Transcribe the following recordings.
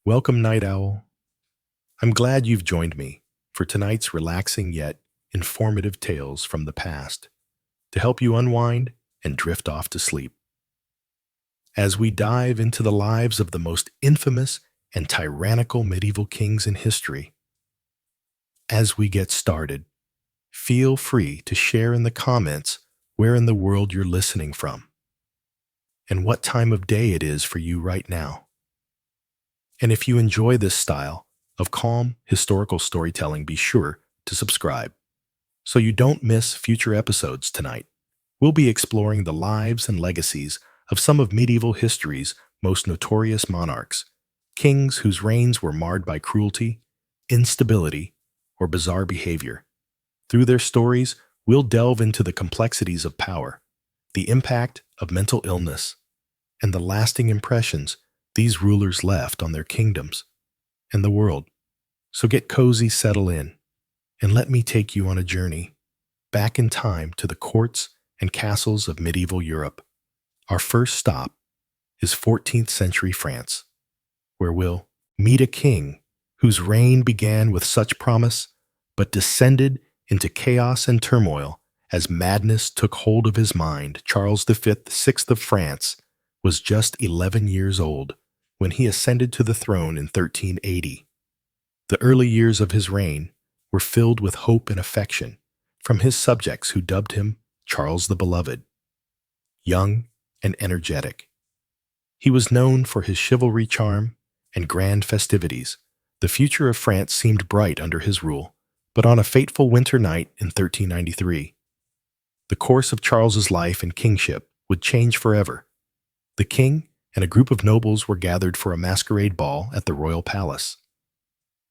Welcome, Night Owl. I'm glad you've joined me for tonight's relaxing yet informative tales from the past to help you unwind and drift off to sleep. As we dive into the lives of the most infamous and tyrannical medieval kings in history, as we get started, feel free to share in the comments where in the world you're listening from and what time of day it is for you right now. And if you enjoy this style of calm historical storytelling, be sure to subscribe so you don't miss future episodes tonight. We'll be exploring the lives and legacies of some of medieval history's most notorious monarchs, kings whose reigns were marred by cruelty, instability, or bizarre behavior. Through their stories, we'll delve into the complexities of power, the impact of mental illness, and the lasting impressions these rulers left on their kingdoms and the world. So get cozy, settle in, and let me take you on a journey back in time to the courts and castles of medieval Europe. Our first stop is 14th century France, where we'll meet a king whose reign began with such promise but descended into chaos and turmoil as madness took hold of his mind. Charles V, sixth of France, was just 11 years old when he ascended to the throne in 1380. The early years of his reign were filled with hope and affection from his subjects who dubbed him Charles the Beloved. Young and energetic, he was known for his chivalry, charm, and grand festivities. The future of France seemed bright under his rule, but on a fateful winter night in 1393, the course of Charles's life and kingship would change forever. The king and a group of nobles were gathered for a masquerade ball at the royal palace.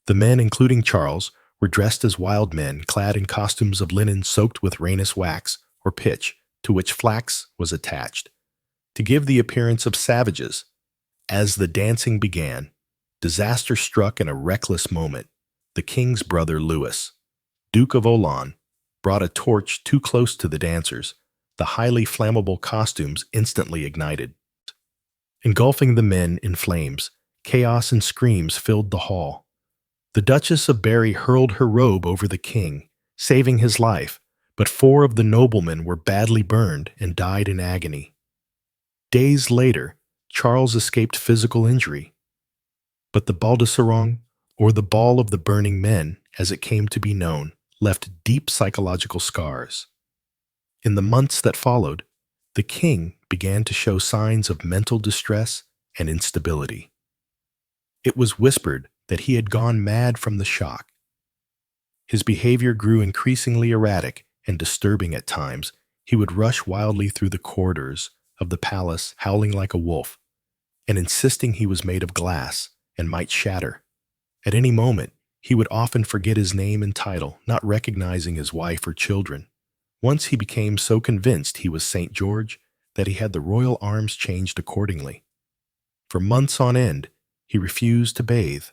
The men, including Charles, were dressed as wild men, clad in costumes of linen soaked with Rhenus wax or pitch, to which flax was attached, to give the appearance of savages. As the dancing began, disaster struck in a reckless moment. The king's brother Louis, Duke of Orleans, brought a torch too close to the dancers. The highly flammable costumes instantly ignited, engulfing the men in flames. Chaos and screams filled the hall. The Duchess of Berry hurled her robe over the king, saving his life, but 4 of the noblemen were badly burned and died in agony. Days later, Charles escaped physical injury, but the Bal de Sarong, or the Ball of the Burning Men, as it came to be known, left deep psychological scars. In the months that followed, the king began to show signs of mental distress and instability. It was whispered that he had gone mad from the shock. His behavior grew increasingly erratic and disturbing at times. He would rush wildly through the corridors of the palace, howling like a wolf, and insisting he was made of glass and might shatter. At any moment, he would often forget his name and title, not recognizing his wife or children. Once he became so convinced he was St. George that he had the royal arms changed accordingly. For months on end, he refused to bathe,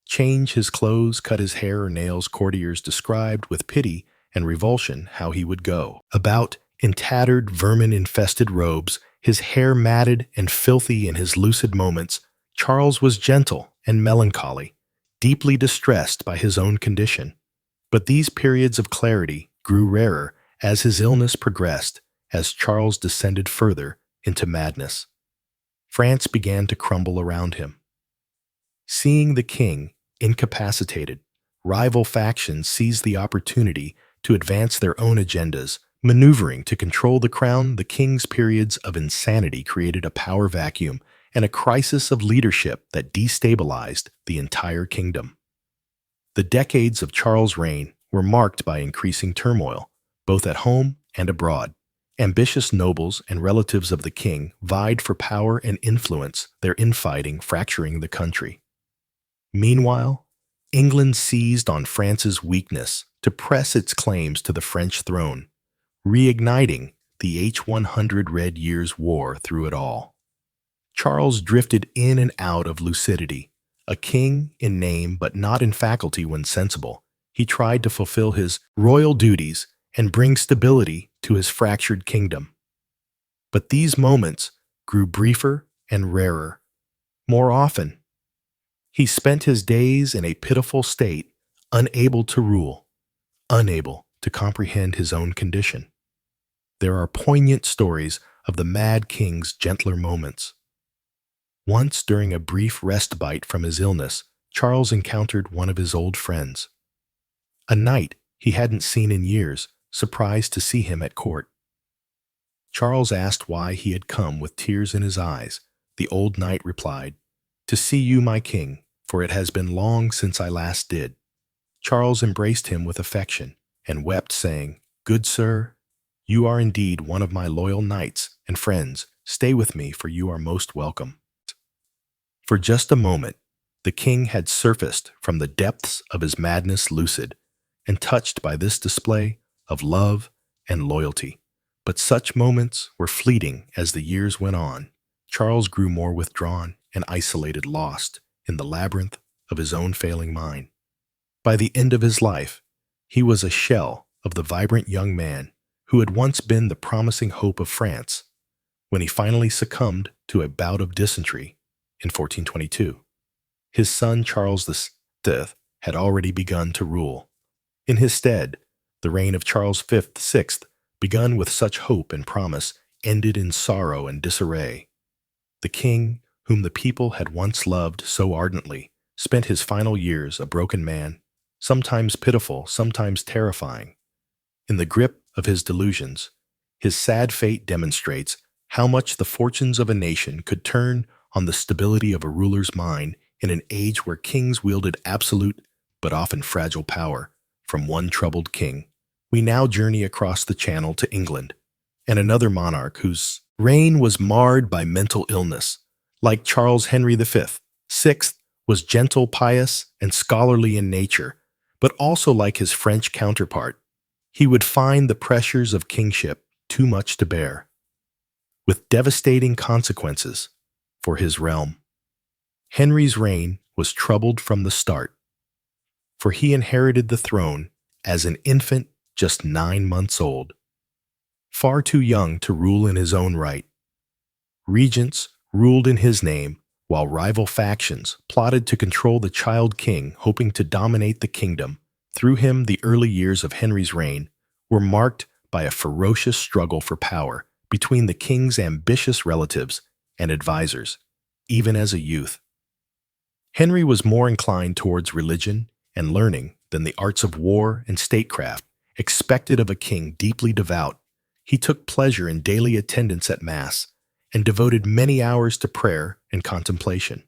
change his clothes, cut his hair or nails. Courtiers described with pity and revulsion how he would go about in tattered, vermin-infested robes, his hair matted and filthy. In his lucid moments, Charles was gentle and melancholy, deeply distressed by his own condition. But these periods of clarity grew rarer as his illness progressed. As Charles descended further into madness, France began to crumble around him. Seeing the king incapacitated, rival factions seized the opportunity to advance their own agendas, maneuvering to control the crown. The king's periods of insanity created a power vacuum and a crisis of leadership that destabilized the entire kingdom. The decades of Charles' reign were marked by increasing turmoil, both at home and abroad. Ambitious nobles and relatives of the king vied for power and influence, their infighting fracturing the country. Meanwhile, England seized on France's weakness to press its claims to the French throne, reigniting the H-100 Red Years' War through it all. Charles drifted in and out of lucidity, a king in name but not in faculty when sensible. He tried to fulfill his royal duties and bring stability to his fractured kingdom. But these moments grew briefer and rarer. More often, He spent his days in a pitiful state, unable to rule, unable to comprehend his own condition. There are poignant stories of the mad king's gentler moments. Once, during a brief respite from his illness, Charles encountered one of his old friends. A knight he hadn't seen in years, surprised to see him at court. Charles asked why he had come with tears in his eyes. The old knight replied, "To see you, my king, for it has been long since I last did." Charles embraced him with affection and wept, saying, "Good sir, you are indeed one of my loyal knights and friends. Stay with me, for you are most welcome." For just a moment, the king had surfaced from the depths of his madness lucid and touched by this display of love and loyalty. But such moments were fleeting as the years went on. Charles grew more withdrawn and isolated, lost in the labyrinth of his own failing mind. By the end of his life, he was a shell of the vibrant young man who had once been the promising hope of France. When he finally succumbed to a bout of dysentery in 1422, his son Charles V had already begun to rule. In his stead, the reign of Charles V, begun with such hope and promise, ended in sorrow and disarray. The king, whom the people had once loved so ardently, spent his final years a broken man, sometimes pitiful, sometimes terrifying. In the grip of his delusions, his sad fate demonstrates how much the fortunes of a nation could turn on the stability of a ruler's mind in an age where kings wielded absolute but often fragile power. From one troubled king, we now journey across the Channel to England, and another monarch whose reign was marred by mental illness. Like Charles Henry V, Sixth was gentle, pious, and scholarly in nature, but also like his French counterpart, he would find the pressures of kingship too much to bear, with devastating consequences for his realm. Henry's reign was troubled from the start, for he inherited the throne as an infant just 9 months old, far too young to rule in his own right. Regents ruled in his name, while rival factions plotted to control the child king, hoping to dominate the kingdom. Through him, the early years of Henry's reign were marked by a ferocious struggle for power between the king's ambitious relatives and advisors, even as a youth. Henry was more inclined towards religion and learning than the arts of war and statecraft expected of a king deeply devout. He took pleasure in daily attendance at Mass and devoted many hours to prayer and contemplation.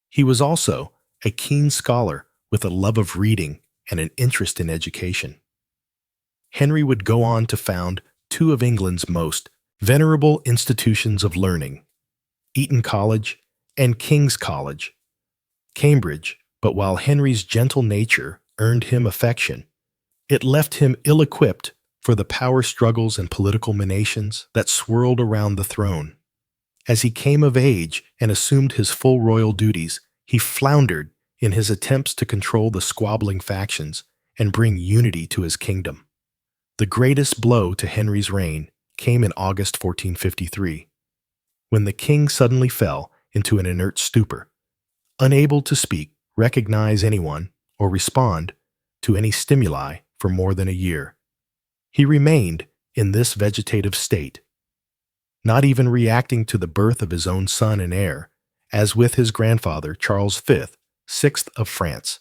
He was also a keen scholar with a love of reading and an interest in education. Henry would go on to found two of England's most venerable institutions of learning, Eton College and King's College, Cambridge. But while Henry's gentle nature earned him affection, it left him ill-equipped for the power struggles and political machinations that swirled around the throne. As he came of age and assumed his full royal duties, he floundered in his attempts to control the squabbling factions and bring unity to his kingdom. The greatest blow to Henry's reign came in August 1453, when the king suddenly fell into an inert stupor, unable to speak, recognize anyone, or respond to any stimuli for more than a year. He remained in this vegetative state, not even reacting to the birth of his own son and heir, as with his grandfather Charles V, Sixth of France,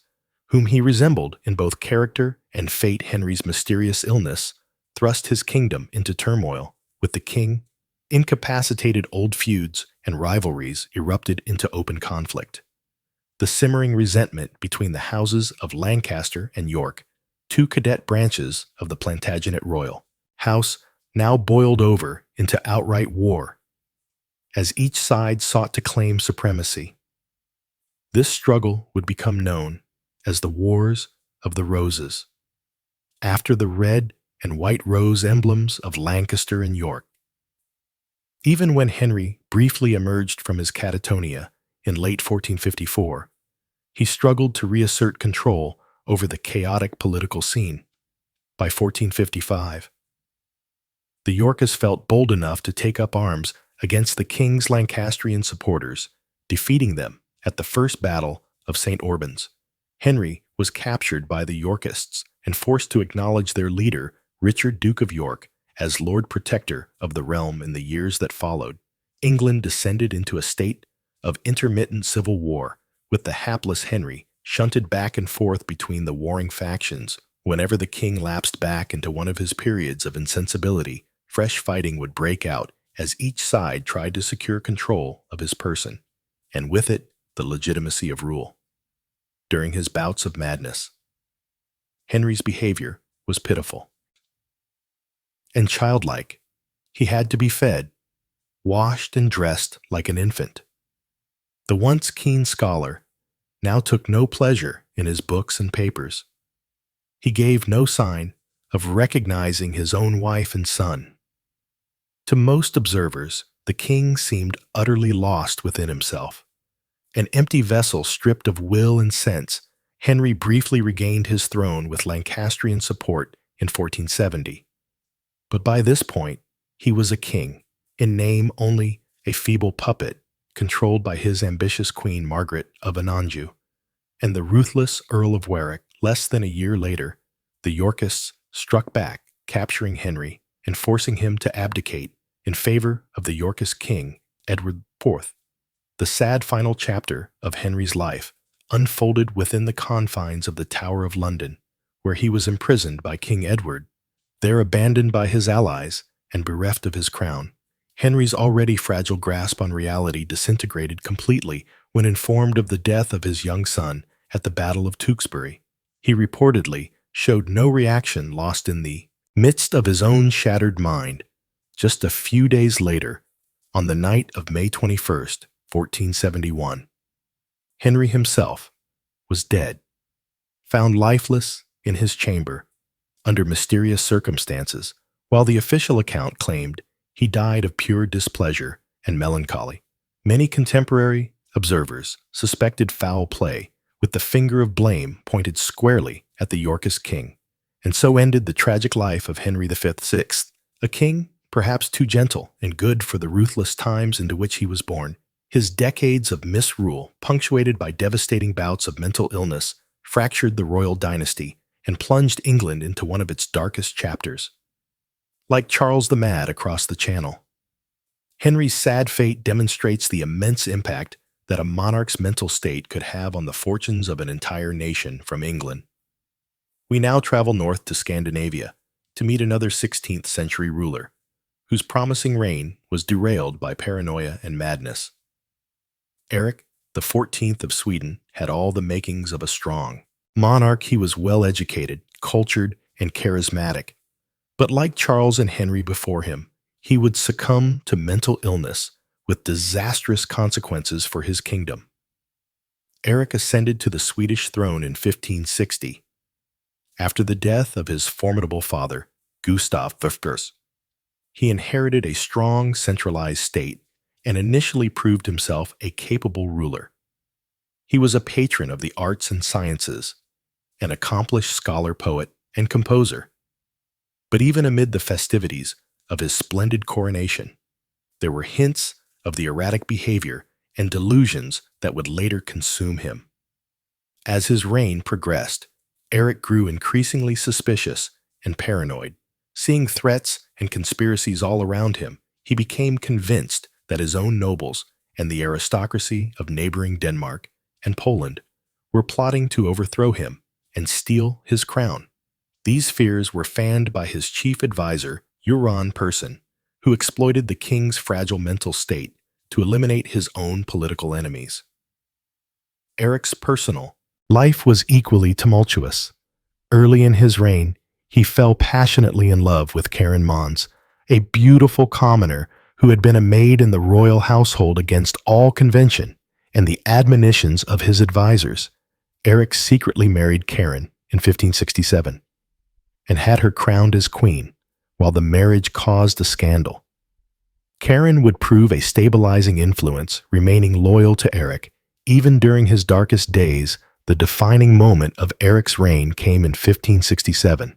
whom he resembled in both character and fate. Henry's mysterious illness thrust his kingdom into turmoil. With the king, incapacitated old feuds and rivalries erupted into open conflict. The simmering resentment between the houses of Lancaster and York, two cadet branches of the Plantagenet royal house, now boiled over into outright war, as each side sought to claim supremacy. This struggle would become known as the Wars of the Roses, after the red and white rose emblems of Lancaster and York. Even when Henry briefly emerged from his catatonia in late 1454, he struggled to reassert control over the chaotic political scene. By 1455, the Yorkists felt bold enough to take up arms against the king's Lancastrian supporters, defeating them At the First Battle of St. Albans, Henry was captured by the Yorkists and forced to acknowledge their leader, Richard, Duke of York, as Lord Protector of the realm. In the years that followed, England descended into a state of intermittent civil war, with the hapless Henry shunted back and forth between the warring factions. Whenever the king lapsed back into one of his periods of insensibility, fresh fighting would break out as each side tried to secure control of his person, and with it, the legitimacy of rule. During his bouts of madness, Henry's behavior was pitiful and childlike. He had to be fed, washed, and dressed like an infant. The once keen scholar now took no pleasure in his books and papers. He gave no sign of recognizing his own wife and son. To most observers, the king seemed utterly lost within himself. An empty vessel stripped of will and sense, Henry briefly regained his throne with Lancastrian support in 1470. But by this point, he was a king, in name only a feeble puppet, controlled by his ambitious queen Margaret of Anjou and the ruthless Earl of Warwick. Less than a year later, the Yorkists struck back, capturing Henry and forcing him to abdicate in favor of the Yorkist king, Edward IV. The sad final chapter of Henry's life unfolded within the confines of the Tower of London, where he was imprisoned by King Edward. There, abandoned by his allies and bereft of his crown, Henry's already fragile grasp on reality disintegrated completely when informed of the death of his young son at the Battle of Tewkesbury. He reportedly showed no reaction, lost in the midst of his own shattered mind. Just a few days later, on the night of May 21st, 1471, Henry himself was dead, found lifeless in his chamber under mysterious circumstances, while the official account claimed he died of pure displeasure and melancholy. Many contemporary observers suspected foul play, with the finger of blame pointed squarely at the Yorkist king. And so ended the tragic life of Henry VI, a king perhaps too gentle and good for the ruthless times into which he was born. His decades of misrule, punctuated by devastating bouts of mental illness, fractured the royal dynasty and plunged England into one of its darkest chapters. Like Charles the Mad across the Channel, Henry's sad fate demonstrates the immense impact that a monarch's mental state could have on the fortunes of an entire nation. From England, we now travel north to Scandinavia to meet another 16th century ruler, whose promising reign was derailed by paranoia and madness. Eric, the 14th of Sweden, had all the makings of a strong monarch. He was well-educated, cultured, and charismatic. But like Charles and Henry before him, he would succumb to mental illness with disastrous consequences for his kingdom. Eric ascended to the Swedish throne in 1560. After the death of his formidable father, Gustav I, he inherited a strong, centralized state and initially proved himself a capable ruler. He was a patron of the arts and sciences, an accomplished scholar, poet, and composer. But even amid the festivities of his splendid coronation, there were hints of the erratic behavior and delusions that would later consume him. As his reign progressed, Eric grew increasingly suspicious and paranoid. Seeing threats and conspiracies all around him, he became convinced that his own nobles and the aristocracy of neighboring Denmark and Poland were plotting to overthrow him and steal his crown. These fears were fanned by his chief advisor, Euron Persson, who exploited the king's fragile mental state to eliminate his own political enemies. Eric's personal life was equally tumultuous. Early in his reign, he fell passionately in love with Karen Mons, a beautiful commoner who had been a maid in the royal household. Against all convention and the admonitions of his advisors, Eric secretly married Karen in 1567 and had her crowned as queen, while the marriage caused a scandal. Karen would prove a stabilizing influence, remaining loyal to Eric. Even during his darkest days, the defining moment of Eric's reign came in 1567,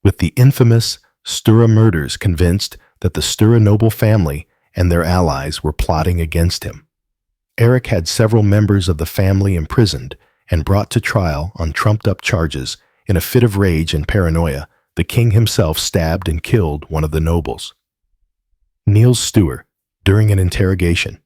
with the infamous Sture murders, convinced that the Sture noble family and their allies were plotting against him. Eric had several members of the family imprisoned and brought to trial on trumped-up charges. In a fit of rage and paranoia, the king himself stabbed and killed one of the nobles, Niels Stuart, during an interrogation.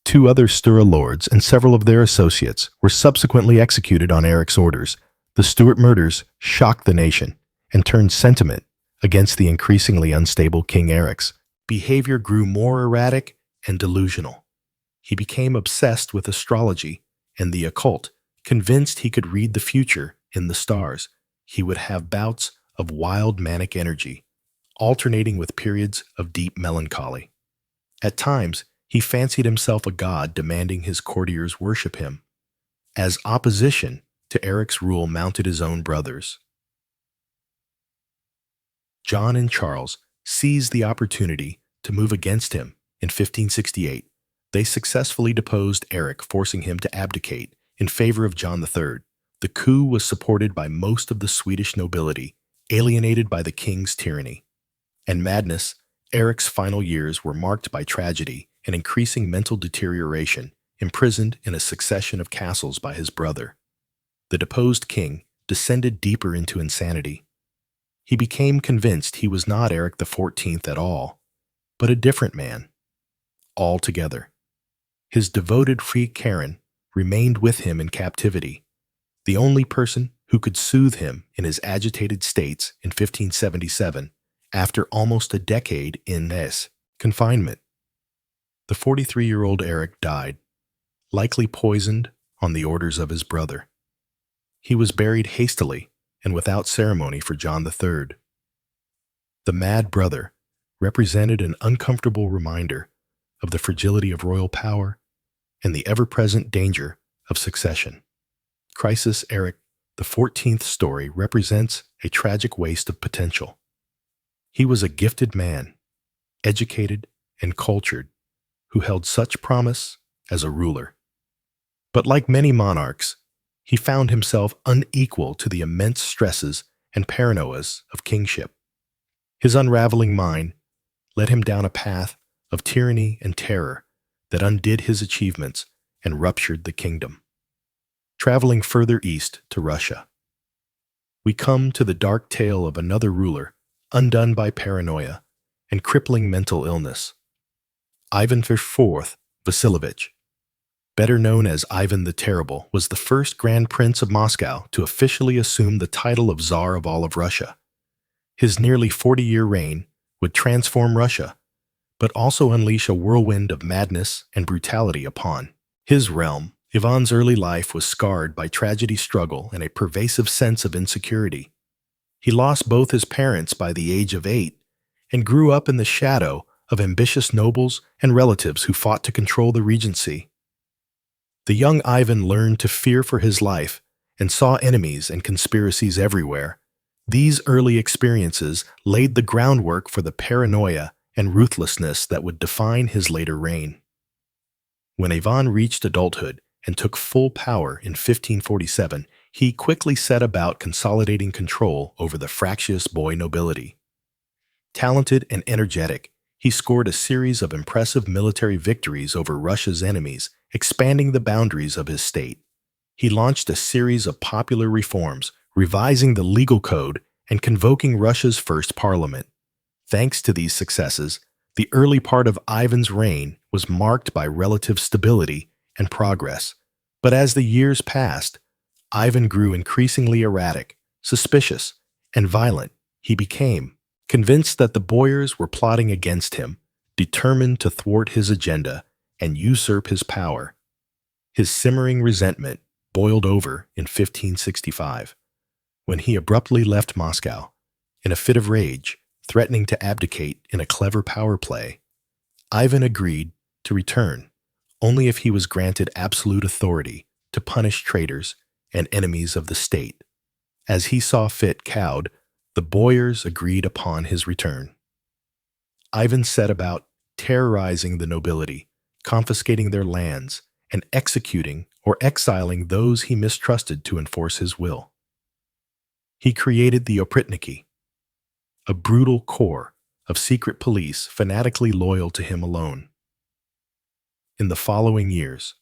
Two other Stura lords and several of their associates were subsequently executed on Eric's orders. The Stuart murders shocked the nation and turned sentiment against the increasingly unstable King Eric's behavior grew more erratic and delusional. He became obsessed with astrology and the occult, convinced he could read the future in the stars. He would have bouts of wild manic energy, alternating with periods of deep melancholy. At times, he fancied himself a god demanding his courtiers worship him. As opposition to Eric's rule mounted his own brothers, John and Charles, seized the opportunity to move against him. In 1568, they successfully deposed Eric, forcing him to abdicate in favor of John III. The coup was supported by most of the Swedish nobility, alienated by the king's tyranny and madness. Eric's final years were marked by tragedy and increasing mental deterioration, imprisoned in a succession of castles by his brother. The deposed king descended deeper into insanity. He became convinced he was not Eric XIV at all, but a different man altogether. His devoted free Karen remained with him in captivity, the only person who could soothe him in his agitated states. In 1577, after almost a decade in this confinement, the 43-year-old Eric died, likely poisoned on the orders of his brother. He was buried hastily and without ceremony for John III. The mad brother represented an uncomfortable reminder of the fragility of royal power and the ever-present danger of succession. Crisis Eric the 14th story represents a tragic waste of potential. He was a gifted man, educated and cultured, who held such promise as a ruler. But like many monarchs, he found himself unequal to the immense stresses and paranoias of kingship. His unraveling mind led him down a path of tyranny and terror that undid his achievements and ruptured the kingdom. Traveling further east to Russia, we come to the dark tale of another ruler undone by paranoia and crippling mental illness. Ivan IV Vasilovich, better known as Ivan the Terrible, was the first Grand Prince of Moscow to officially assume the title of Tsar of all of Russia. His nearly 40-year reign would transform Russia, but also unleash a whirlwind of madness and brutality upon his realm. Ivan's early life was scarred by tragedy, struggle, and a pervasive sense of insecurity. He lost both his parents by the age of 8 and grew up in the shadow of ambitious nobles and relatives who fought to control the regency. The young Ivan learned to fear for his life and saw enemies and conspiracies everywhere. These early experiences laid the groundwork for the paranoia and ruthlessness that would define his later reign. When Ivan reached adulthood and took full power in 1547, he quickly set about consolidating control over the fractious boy nobility. Talented and energetic, he scored a series of impressive military victories over Russia's enemies, expanding the boundaries of his state. He launched a series of popular reforms, revising the legal code and convoking Russia's first parliament. Thanks to these successes, the early part of Ivan's reign was marked by relative stability and progress. But as the years passed, Ivan grew increasingly erratic, suspicious, and violent. He became convinced that the boyars were plotting against him, determined to thwart his agenda and usurp his power. His simmering resentment boiled over in 1565, when he abruptly left Moscow, in a fit of rage, threatening to abdicate in a clever power play. Ivan agreed to return only if he was granted absolute authority to punish traitors and enemies of the state. As he saw fit, cowed, the boyars agreed upon his return. Ivan set about terrorizing the nobility, confiscating their lands, and executing or exiling those he mistrusted to enforce his will. He created the Opritniki, a brutal corps of secret police fanatically loyal to him alone. In the following years,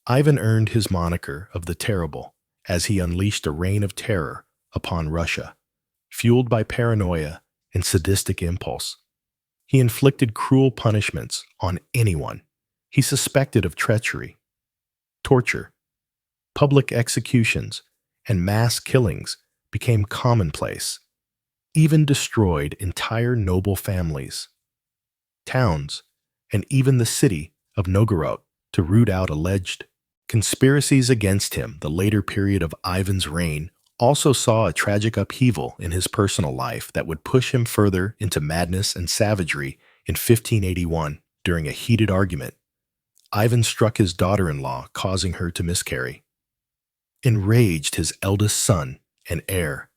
Ivan earned his moniker of the Terrible as he unleashed a reign of terror upon Russia, fueled by paranoia and sadistic impulse. He inflicted cruel punishments on anyone he suspected of treachery, torture, public executions, and mass killings became commonplace, even destroyed entire noble families, towns, and even the city of Novgorod to root out alleged conspiracies against him. The later period of Ivan's reign also saw a tragic upheaval in his personal life that would push him further into madness and savagery. In 1581, during a heated argument, Ivan struck his daughter-in-law, causing her to miscarry. Enraged, his eldest son and heir,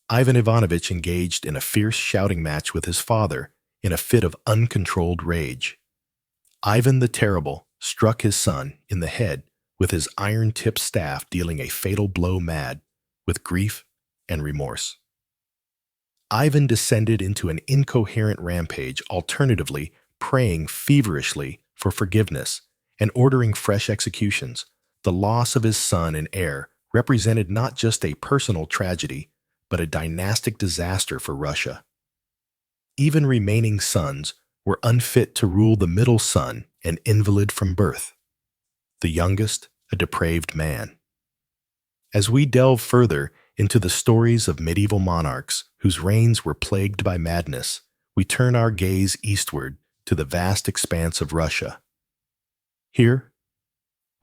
Ivan Ivanovich engaged in a fierce shouting match with his father in a fit of uncontrolled rage. Ivan the Terrible struck his son in the head with his iron-tipped staff, dealing a fatal blow mad with grief and remorse. Ivan descended into an incoherent rampage, alternatively praying feverishly for forgiveness and ordering fresh executions. The loss of his son and heir represented not just a personal tragedy, but a dynastic disaster for Russia. Even remaining sons were unfit to rule, the middle son an invalid from birth, the youngest a depraved man. As we delve further into the stories of medieval monarchs whose reigns were plagued by madness, we turn our gaze eastward to the vast expanse of Russia. Here,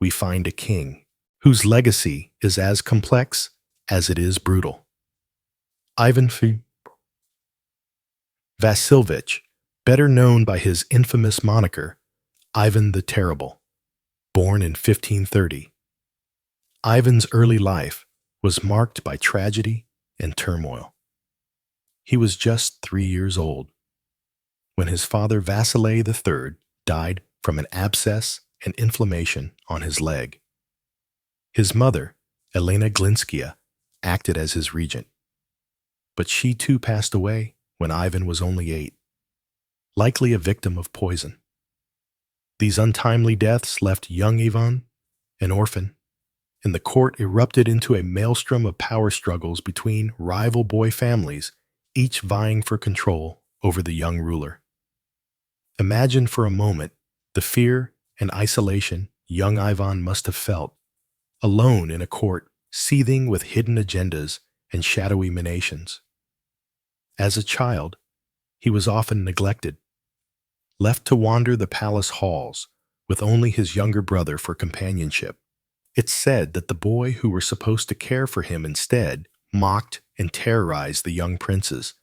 we find a king whose legacy is as complex as it is brutal. Ivan Vasilievich, better known by his infamous moniker, Ivan the Terrible, born in 1530. Ivan's early life was marked by tragedy and turmoil. He was just 3 years old when his father Vasily III died from an abscess and inflammation on his leg. His mother, Elena Glinskaya, acted as his regent, but she too passed away when Ivan was only 8, likely a victim of poison. These untimely deaths left young Ivan an orphan, and the court erupted into a maelstrom of power struggles between rival boy families, each vying for control over the young ruler. Imagine for a moment the fear and isolation young Ivan must have felt, alone in a court seething with hidden agendas and shadowy machinations. As a child, he was often neglected, left to wander the palace halls with only his younger brother for companionship. It's said that the boy who were supposed to care for him instead mocked and terrorized the young princes,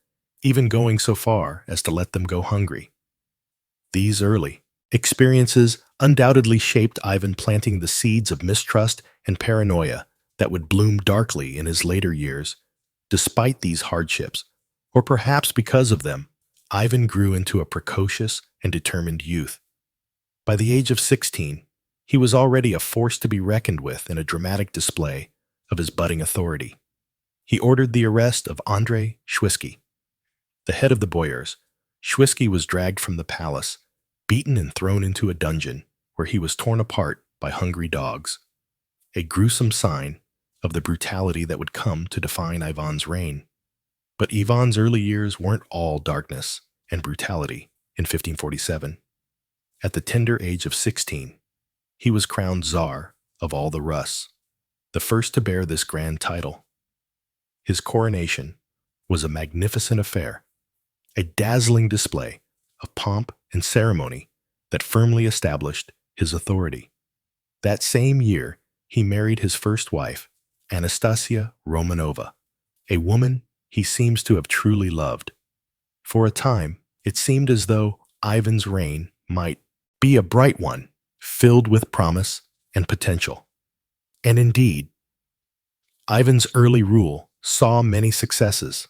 even going so far as to let them go hungry. These early experiences undoubtedly shaped Ivan, planting the seeds of mistrust and paranoia that would bloom darkly in his later years. Despite these hardships, or perhaps because of them, Ivan grew into a precocious and determined youth. By the age of 16, he was already a force to be reckoned with in a dramatic display of his budding authority. He ordered the arrest of Andrei Shwisky, the head of the boyars. Shwisky was dragged from the palace, beaten and thrown into a dungeon where he was torn apart by hungry dogs, a gruesome sign of the brutality that would come to define Ivan's reign. But Ivan's early years weren't all darkness and brutality. In 1547, at the tender age of 16, he was crowned Tsar of all the Rus, the first to bear this grand title. His coronation was a magnificent affair, a dazzling display of pomp and ceremony that firmly established his authority. That same year, he married his first wife, Anastasia Romanova, a woman he seems to have truly loved. For a time, it seemed as though Ivan's reign might be a bright one, filled with promise and potential. And indeed, Ivan's early rule saw many successes.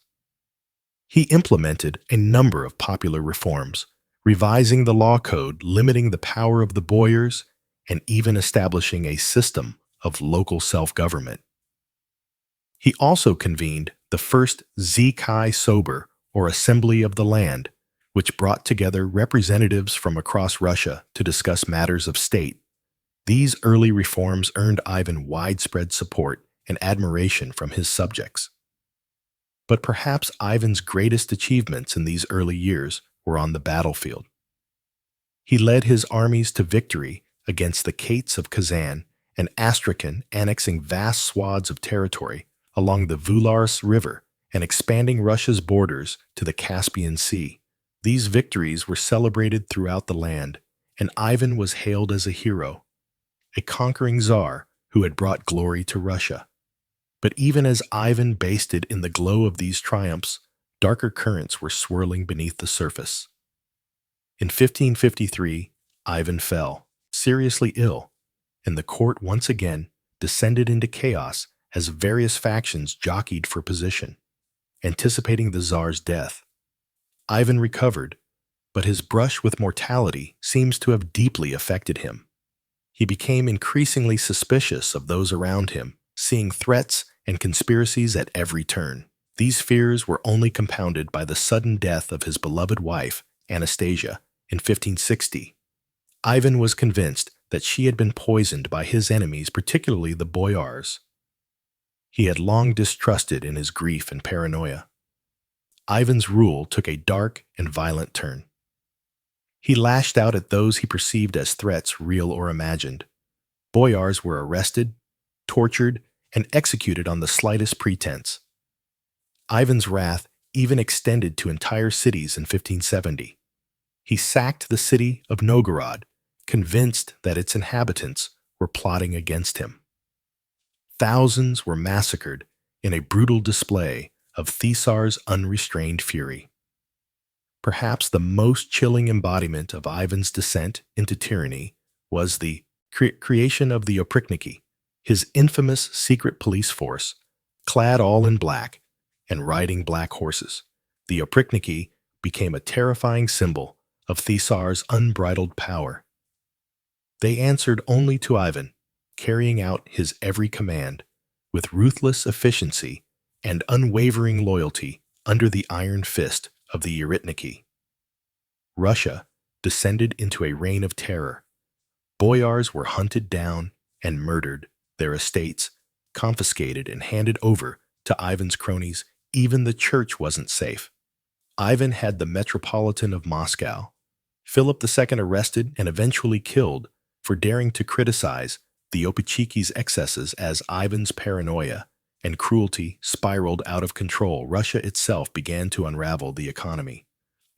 He implemented a number of popular reforms, revising the law code, limiting the power of the boyars, and even establishing a system of local self-government. He also convened the first Zkai Sober, or Assembly of the Land, which brought together representatives from across Russia to discuss matters of state. These early reforms earned Ivan widespread support and admiration from his subjects. But perhaps Ivan's greatest achievements in these early years were on the battlefield. He led his armies to victory against the Cates of Kazan and Astrakhan, annexing vast swaths of territory along the Vularus River and expanding Russia's borders to the Caspian Sea. These victories were celebrated throughout the land, and Ivan was hailed as a hero, a conquering czar who had brought glory to Russia. But even as Ivan basted in the glow of these triumphs, darker currents were swirling beneath the surface. In 1553, Ivan fell, seriously ill, and the court once again descended into chaos as various factions jockeyed for position, anticipating the czar's death. Ivan recovered, but his brush with mortality seems to have deeply affected him. He became increasingly suspicious of those around him, seeing threats and conspiracies at every turn. These fears were only compounded by the sudden death of his beloved wife, Anastasia, in 1560. Ivan was convinced that she had been poisoned by his enemies, particularly the boyars. He had long distrusted in his grief and paranoia. Ivan's rule took a dark and violent turn. He lashed out at those he perceived as threats, real or imagined. Boyars were arrested, tortured, and executed on the slightest pretense. Ivan's wrath even extended to entire cities in 1570. He sacked the city of Novgorod, convinced that its inhabitants were plotting against him. Thousands were massacred in a brutal display of Caesar's unrestrained fury. Perhaps the most chilling embodiment of Ivan's descent into tyranny was the creation of the Oprichniki, his infamous secret police force, clad all in black and riding black horses. The Oprichniki became a terrifying symbol of Caesar's unbridled power. They answered only to Ivan, carrying out his every command with ruthless efficiency and unwavering loyalty under the iron fist of the Eurytniki. Russia descended into a reign of terror. Boyars were hunted down and murdered, their estates confiscated and handed over to Ivan's cronies. Even the church wasn't safe. Ivan had the Metropolitan of Moscow, Philip II, arrested and eventually killed for daring to criticize the Opichiki's excesses. As Ivan's paranoia and cruelty spiraled out of control, Russia itself began to unravel. The economy,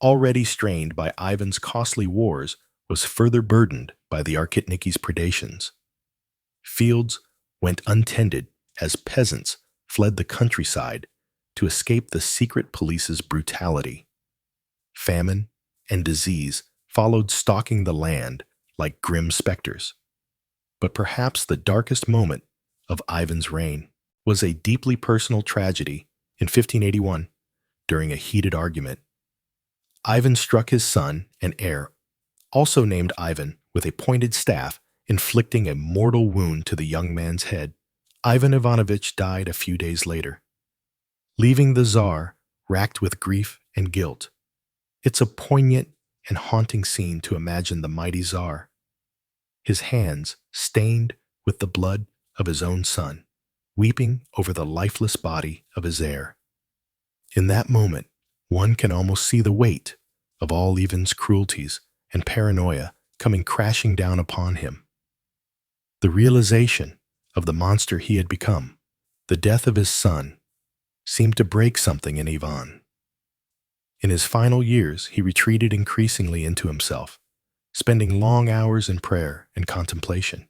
already strained by Ivan's costly wars, was further burdened by the Oprichniki predations. Fields went untended as peasants fled the countryside to escape the secret police's brutality. Famine and disease followed, stalking the land like grim specters. But perhaps the darkest moment of Ivan's reign was a deeply personal tragedy in 1581. During a heated argument, Ivan struck his son and heir, also named Ivan, with a pointed staff, inflicting a mortal wound to the young man's head. Ivan Ivanovich died a few days later, leaving the Tsar racked with grief and guilt. It's a poignant and haunting scene to imagine the mighty Tsar, his hands stained with the blood of his own son, weeping over the lifeless body of his heir. In that moment, one can almost see the weight of all Ivan's cruelties and paranoia coming crashing down upon him. The realization of the monster he had become, the death of his son, seemed to break something in Ivan. In his final years, he retreated increasingly into himself, spending long hours in prayer and contemplation.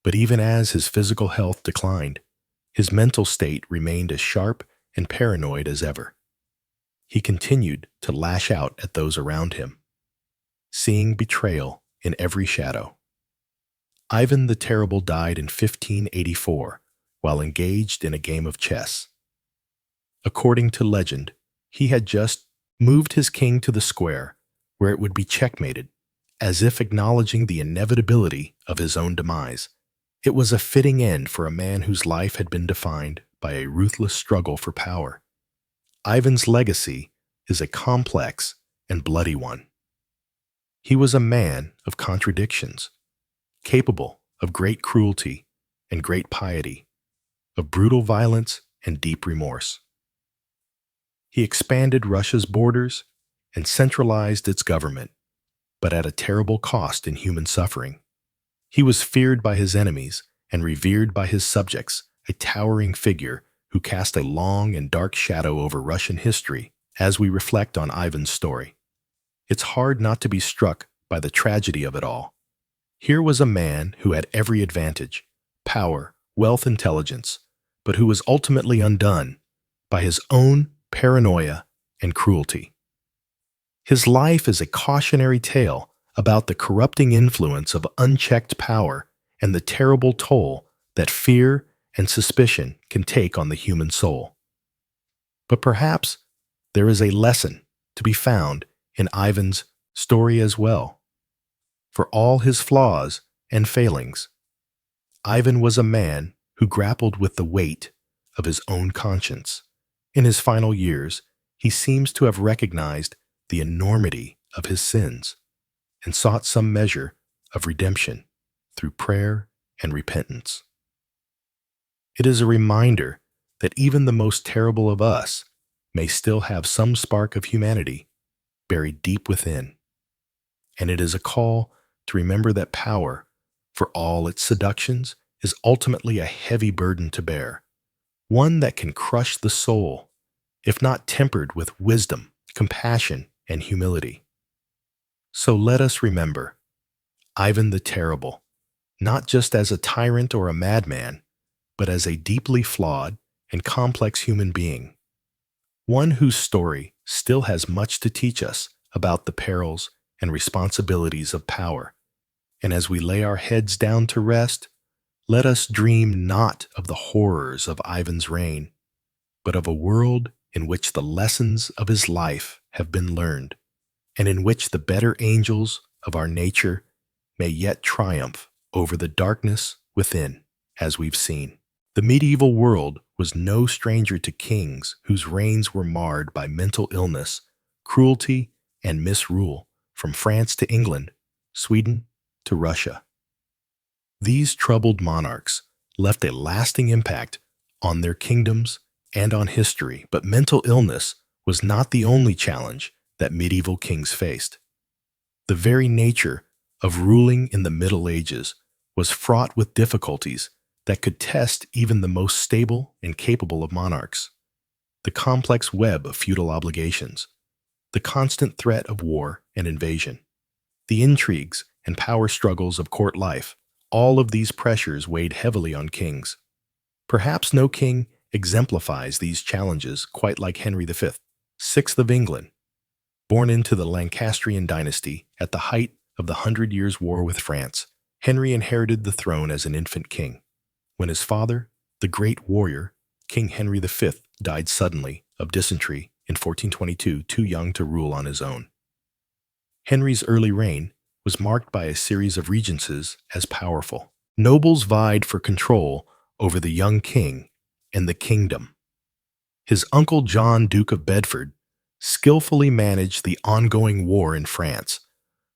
But even as his physical health declined, his mental state remained as sharp and paranoid as ever. He continued to lash out at those around him, seeing betrayal in every shadow. Ivan the Terrible died in 1584 while engaged in a game of chess. According to legend, he had just moved his king to the square where it would be checkmated, as if acknowledging the inevitability of his own demise. It was a fitting end for a man whose life had been defined by a ruthless struggle for power. Ivan's legacy is a complex and bloody one. He was a man of contradictions, capable of great cruelty and great piety, of brutal violence and deep remorse. He expanded Russia's borders and centralized its government, but at a terrible cost in human suffering. He was feared by his enemies and revered by his subjects, a towering figure who cast a long and dark shadow over Russian history as we reflect on Ivan's story. It's hard not to be struck by the tragedy of it all. Here was a man who had every advantage, power, wealth, intelligence, but who was ultimately undone by his own paranoia and cruelty. His life is a cautionary tale about the corrupting influence of unchecked power and the terrible toll that fear and suspicion can take on the human soul. But perhaps there is a lesson to be found in Ivan's story as well. For all his flaws and failings, Ivan was a man who grappled with the weight of his own conscience. In his final years, he seems to have recognized the enormity of his sins and sought some measure of redemption through prayer and repentance. It is a reminder that even the most terrible of us may still have some spark of humanity buried deep within. And it is a call to remember that power, for all its seductions, is ultimately a heavy burden to bear, one that can crush the soul, if not tempered with wisdom, compassion, and humility. So let us remember Ivan the Terrible, not just as a tyrant or a madman, but as a deeply flawed and complex human being, one whose story still has much to teach us about the perils and responsibilities of power. And as we lay our heads down to rest, let us dream not of the horrors of Ivan's reign, but of a world in which the lessons of his life have been learned, and in which the better angels of our nature may yet triumph over the darkness within, as we've seen. The medieval world was no stranger to kings whose reigns were marred by mental illness, cruelty, and misrule, from France to England, Sweden to Russia. These troubled monarchs left a lasting impact on their kingdoms and on history, but mental illness was not the only challenge that medieval kings faced. The very nature of ruling in the Middle Ages was fraught with difficulties that could test even the most stable and capable of monarchs. The complex web of feudal obligations, the constant threat of war and invasion, the intrigues and power struggles of court life, all of these pressures weighed heavily on kings. Perhaps no king exemplifies these challenges quite like Henry V, 6th of England. Born into the Lancastrian dynasty at the height of the 100 Years' War with France, Henry inherited the throne as an infant king. When his father, the great warrior, King Henry V, died suddenly of dysentery in 1422, too young to rule on his own. Henry's early reign was marked by a series of regencies as powerful. Nobles vied for control over the young king and the kingdom. His uncle John, Duke of Bedford, skillfully managed the ongoing war in France,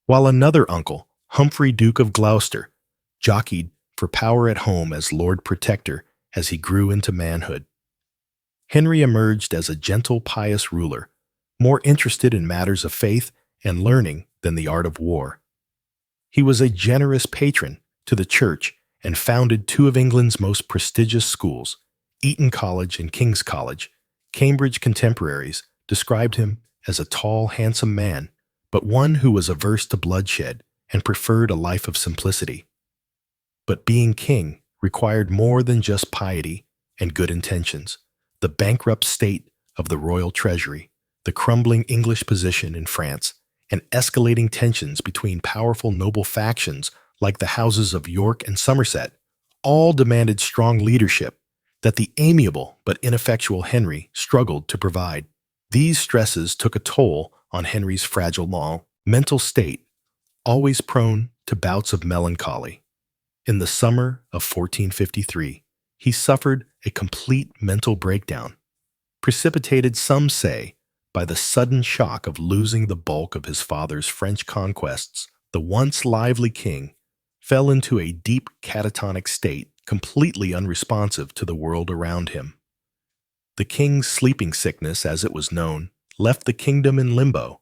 while another uncle, Humphrey, Duke of Gloucester, jockeyed for power at home as Lord Protector as he grew into manhood. Henry emerged as a gentle, pious ruler, more interested in matters of faith and learning than the art of war. He was a generous patron to the church and founded two of England's most prestigious schools, Eton College and King's College. Cambridge contemporaries described him as a tall, handsome man, but one who was averse to bloodshed and preferred a life of simplicity. But being king required more than just piety and good intentions. The bankrupt state of the royal treasury, the crumbling English position in France, and escalating tensions between powerful noble factions like the houses of York and Somerset all demanded strong leadership that the amiable but ineffectual Henry struggled to provide. These stresses took a toll on Henry's fragile mental state, always prone to bouts of melancholy. In the summer of 1453, he suffered a complete mental breakdown, precipitated, some say, by the sudden shock of losing the bulk of his father's French conquests. The once lively king fell into a deep catatonic state, completely unresponsive to the world around him. The king's sleeping sickness, as it was known, left the kingdom in limbo.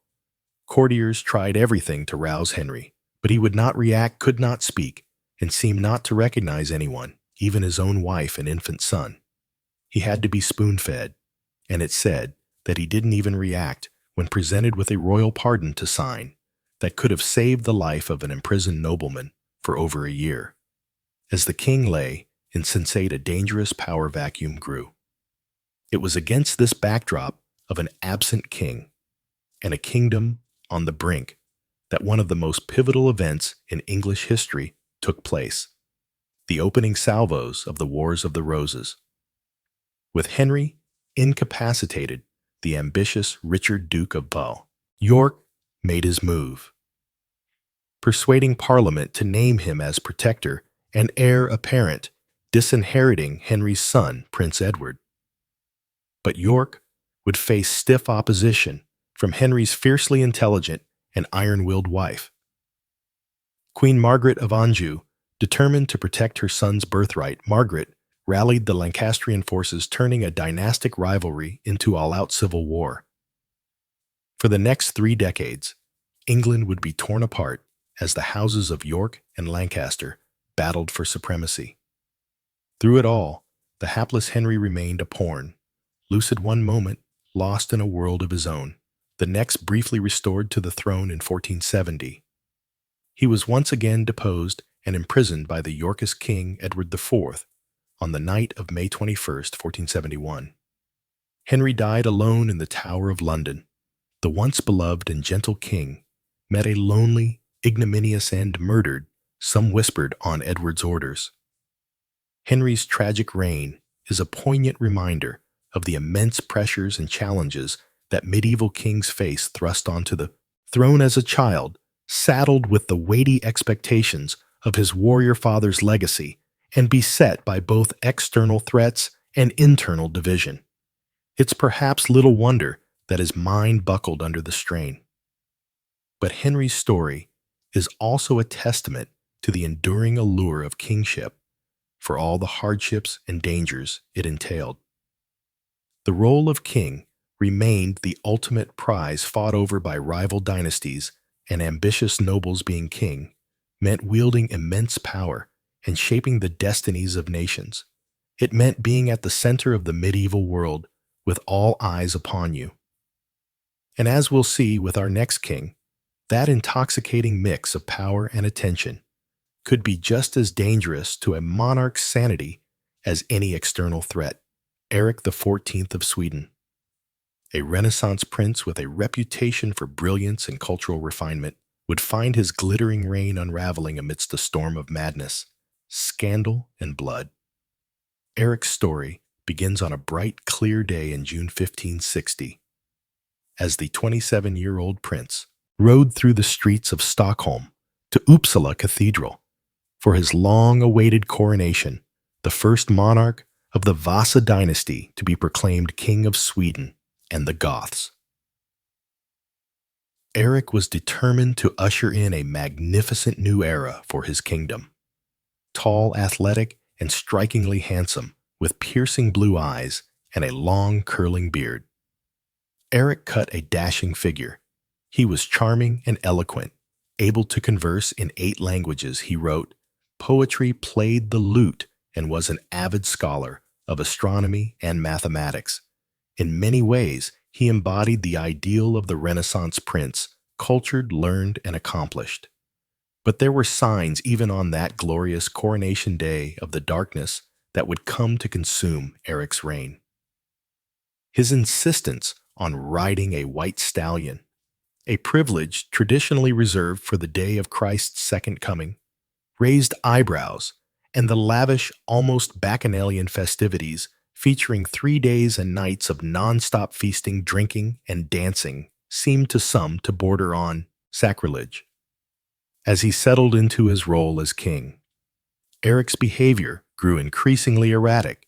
Courtiers tried everything to rouse Henry, but he would not react, could not speak, and seemed not to recognize anyone, even his own wife and infant son. He had to be spoon-fed, and it said that he didn't even react when presented with a royal pardon to sign that could have saved the life of an imprisoned nobleman for over a year. As the king lay insensate, a dangerous power vacuum grew. It was against this backdrop of an absent king and a kingdom on the brink that one of the most pivotal events in English history took place: the opening salvos of the Wars of the Roses. With Henry incapacitated, the ambitious Richard, Duke of York, made his move, persuading Parliament to name him as protector and heir apparent, disinheriting Henry's son, Prince Edward. But York would face stiff opposition from Henry's fiercely intelligent and iron-willed wife. Queen Margaret of Anjou, determined to protect her son's birthright, Margaret rallied the Lancastrian forces, turning a dynastic rivalry into all-out civil war. For the next 3 decades, England would be torn apart as the houses of York and Lancaster battled for supremacy. Through it all, the hapless Henry remained a pawn, lucid one moment, lost in a world of his own, the next briefly restored to the throne in 1470. He was once again deposed and imprisoned by the Yorkist king Edward IV on the night of May 21st, 1471. Henry died alone in the Tower of London. The once beloved and gentle king met a lonely, ignominious end, murdered, some whispered, on Edward's orders. Henry's tragic reign is a poignant reminder of the immense pressures and challenges that medieval kings faced, thrust onto the throne as a child, saddled with the weighty expectations of his warrior father's legacy, and beset by both external threats and internal division. It's perhaps little wonder that his mind buckled under the strain. But Henry's story is also a testament to the enduring allure of kingship, for all the hardships and dangers it entailed. The role of king remained the ultimate prize, fought over by rival dynasties, and ambitious nobles. Being king meant wielding immense power and shaping the destinies of nations. It meant being at the center of the medieval world with all eyes upon you. And as we'll see with our next king, that intoxicating mix of power and attention could be just as dangerous to a monarch's sanity as any external threat. Eric XIV of Sweden, a Renaissance prince with a reputation for brilliance and cultural refinement, would find his glittering reign unraveling amidst a storm of madness, scandal, and blood. Eric's story begins on a bright, clear day in June 1560, as the 27-year-old prince rode through the streets of Stockholm to Uppsala Cathedral for his long-awaited coronation, the first monarch of the Vasa dynasty to be proclaimed King of Sweden and the Goths. Eric was determined to usher in a magnificent new era for his kingdom. Tall, athletic, and strikingly handsome, with piercing blue eyes and a long, curling beard, Eric cut a dashing figure. He was charming and eloquent, able to converse in 8 languages. He wrote poetry, played the lute, and was an avid scholar of astronomy and mathematics. In many ways, he embodied the ideal of the Renaissance prince, cultured, learned, and accomplished. But there were signs, even on that glorious coronation day, of the darkness that would come to consume Eric's reign. His insistence on riding a white stallion, a privilege traditionally reserved for the day of Christ's second coming, raised eyebrows, and the lavish, almost bacchanalian festivities featuring 3 days and nights of non-stop feasting, drinking, and dancing seemed to some to border on sacrilege. As he settled into his role as king, Eric's behavior grew increasingly erratic.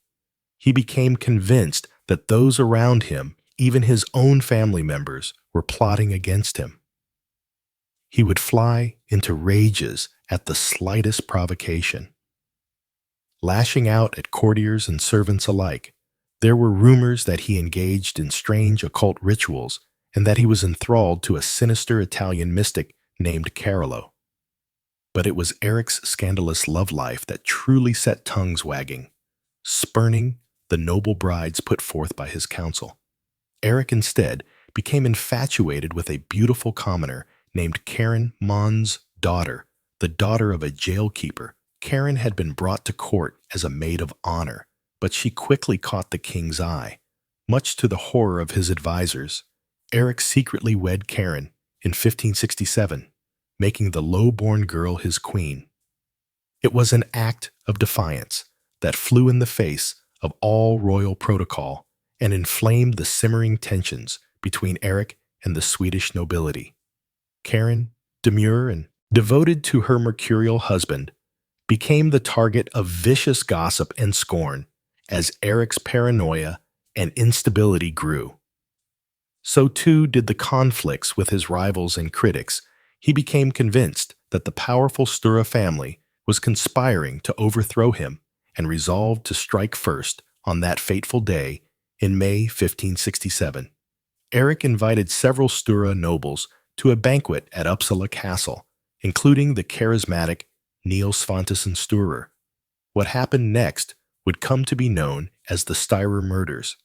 He became convinced that those around him, even his own family members, were plotting against him. He would fly into rages at the slightest provocation. Lashing out at courtiers and servants alike, there were rumors that he engaged in strange occult rituals and that he was enthralled to a sinister Italian mystic named Carolo. But it was Eric's scandalous love life that truly set tongues wagging, spurning the noble brides put forth by his counsel. Eric instead became infatuated with a beautiful commoner named Karen Mon's daughter, the daughter of a jailkeeper. Karen had been brought to court as a maid of honor, but she quickly caught the king's eye. Much to the horror of his advisors, Eric secretly wed Karen in 1567, making the low-born girl his queen. It was an act of defiance that flew in the face of all royal protocol and inflamed the simmering tensions between Eric and the Swedish nobility. Karen, demure and devoted to her mercurial husband, became the target of vicious gossip and scorn as Eric's paranoia and instability grew. So too did the conflicts with his rivals and critics. He became convinced that the powerful Stura family was conspiring to overthrow him and resolved to strike first on that fateful day in May 1567. Eric invited several Stura nobles to a banquet at Uppsala Castle, including the charismatic Niels Svanteson Stura. What happened next would come to be known as the Styra murders,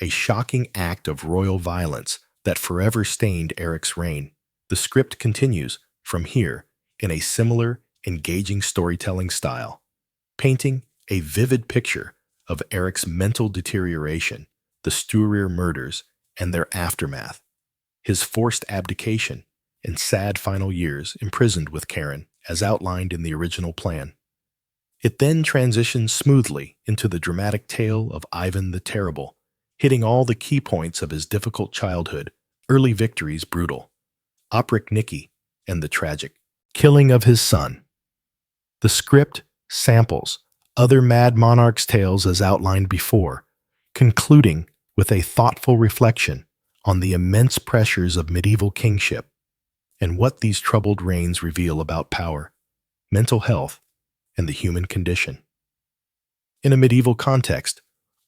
a shocking act of royal violence that forever stained Eric's reign. The script continues from here in a similar, engaging storytelling style, painting a vivid picture of Eric's mental deterioration, the Stura murders, and their aftermath, his forced abdication, and sad final years imprisoned with Karen, as outlined in the original plan. It then transitions smoothly into the dramatic tale of Ivan the Terrible, hitting all the key points of his difficult childhood, early victories brutal, Oprichniki, and the tragic killing of his son. The script samples other Mad Monarchs tales as outlined before, concluding with a thoughtful reflection on the immense pressures of medieval kingship and what these troubled reigns reveal about power, mental health, and the human condition. In a medieval context,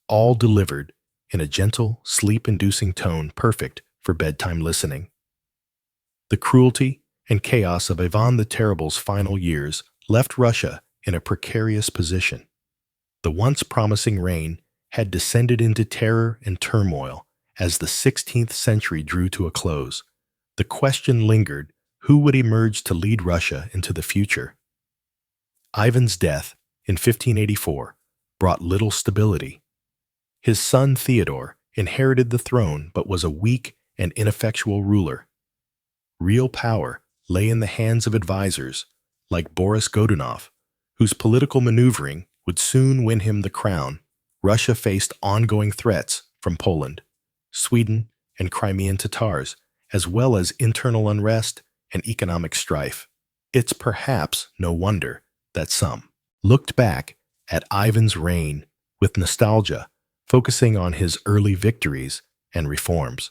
all delivered in a gentle, sleep-inducing tone perfect for bedtime listening. The cruelty and chaos of Ivan the Terrible's final years left Russia in a precarious position. The once promising reign had descended into terror and turmoil as the 16th century drew to a close. The question lingered, who would emerge to lead Russia into the future? Ivan's death in 1584 brought little stability. His son Theodore inherited the throne but was a weak and ineffectual ruler. Real power lay in the hands of advisors like Boris Godunov, whose political maneuvering would soon win him the crown. Russia faced ongoing threats from Poland, Sweden, and Crimean Tatars, as well as internal unrest and economic strife. It's perhaps no wonder that some looked back at Ivan's reign with nostalgia, focusing on his early victories and reforms.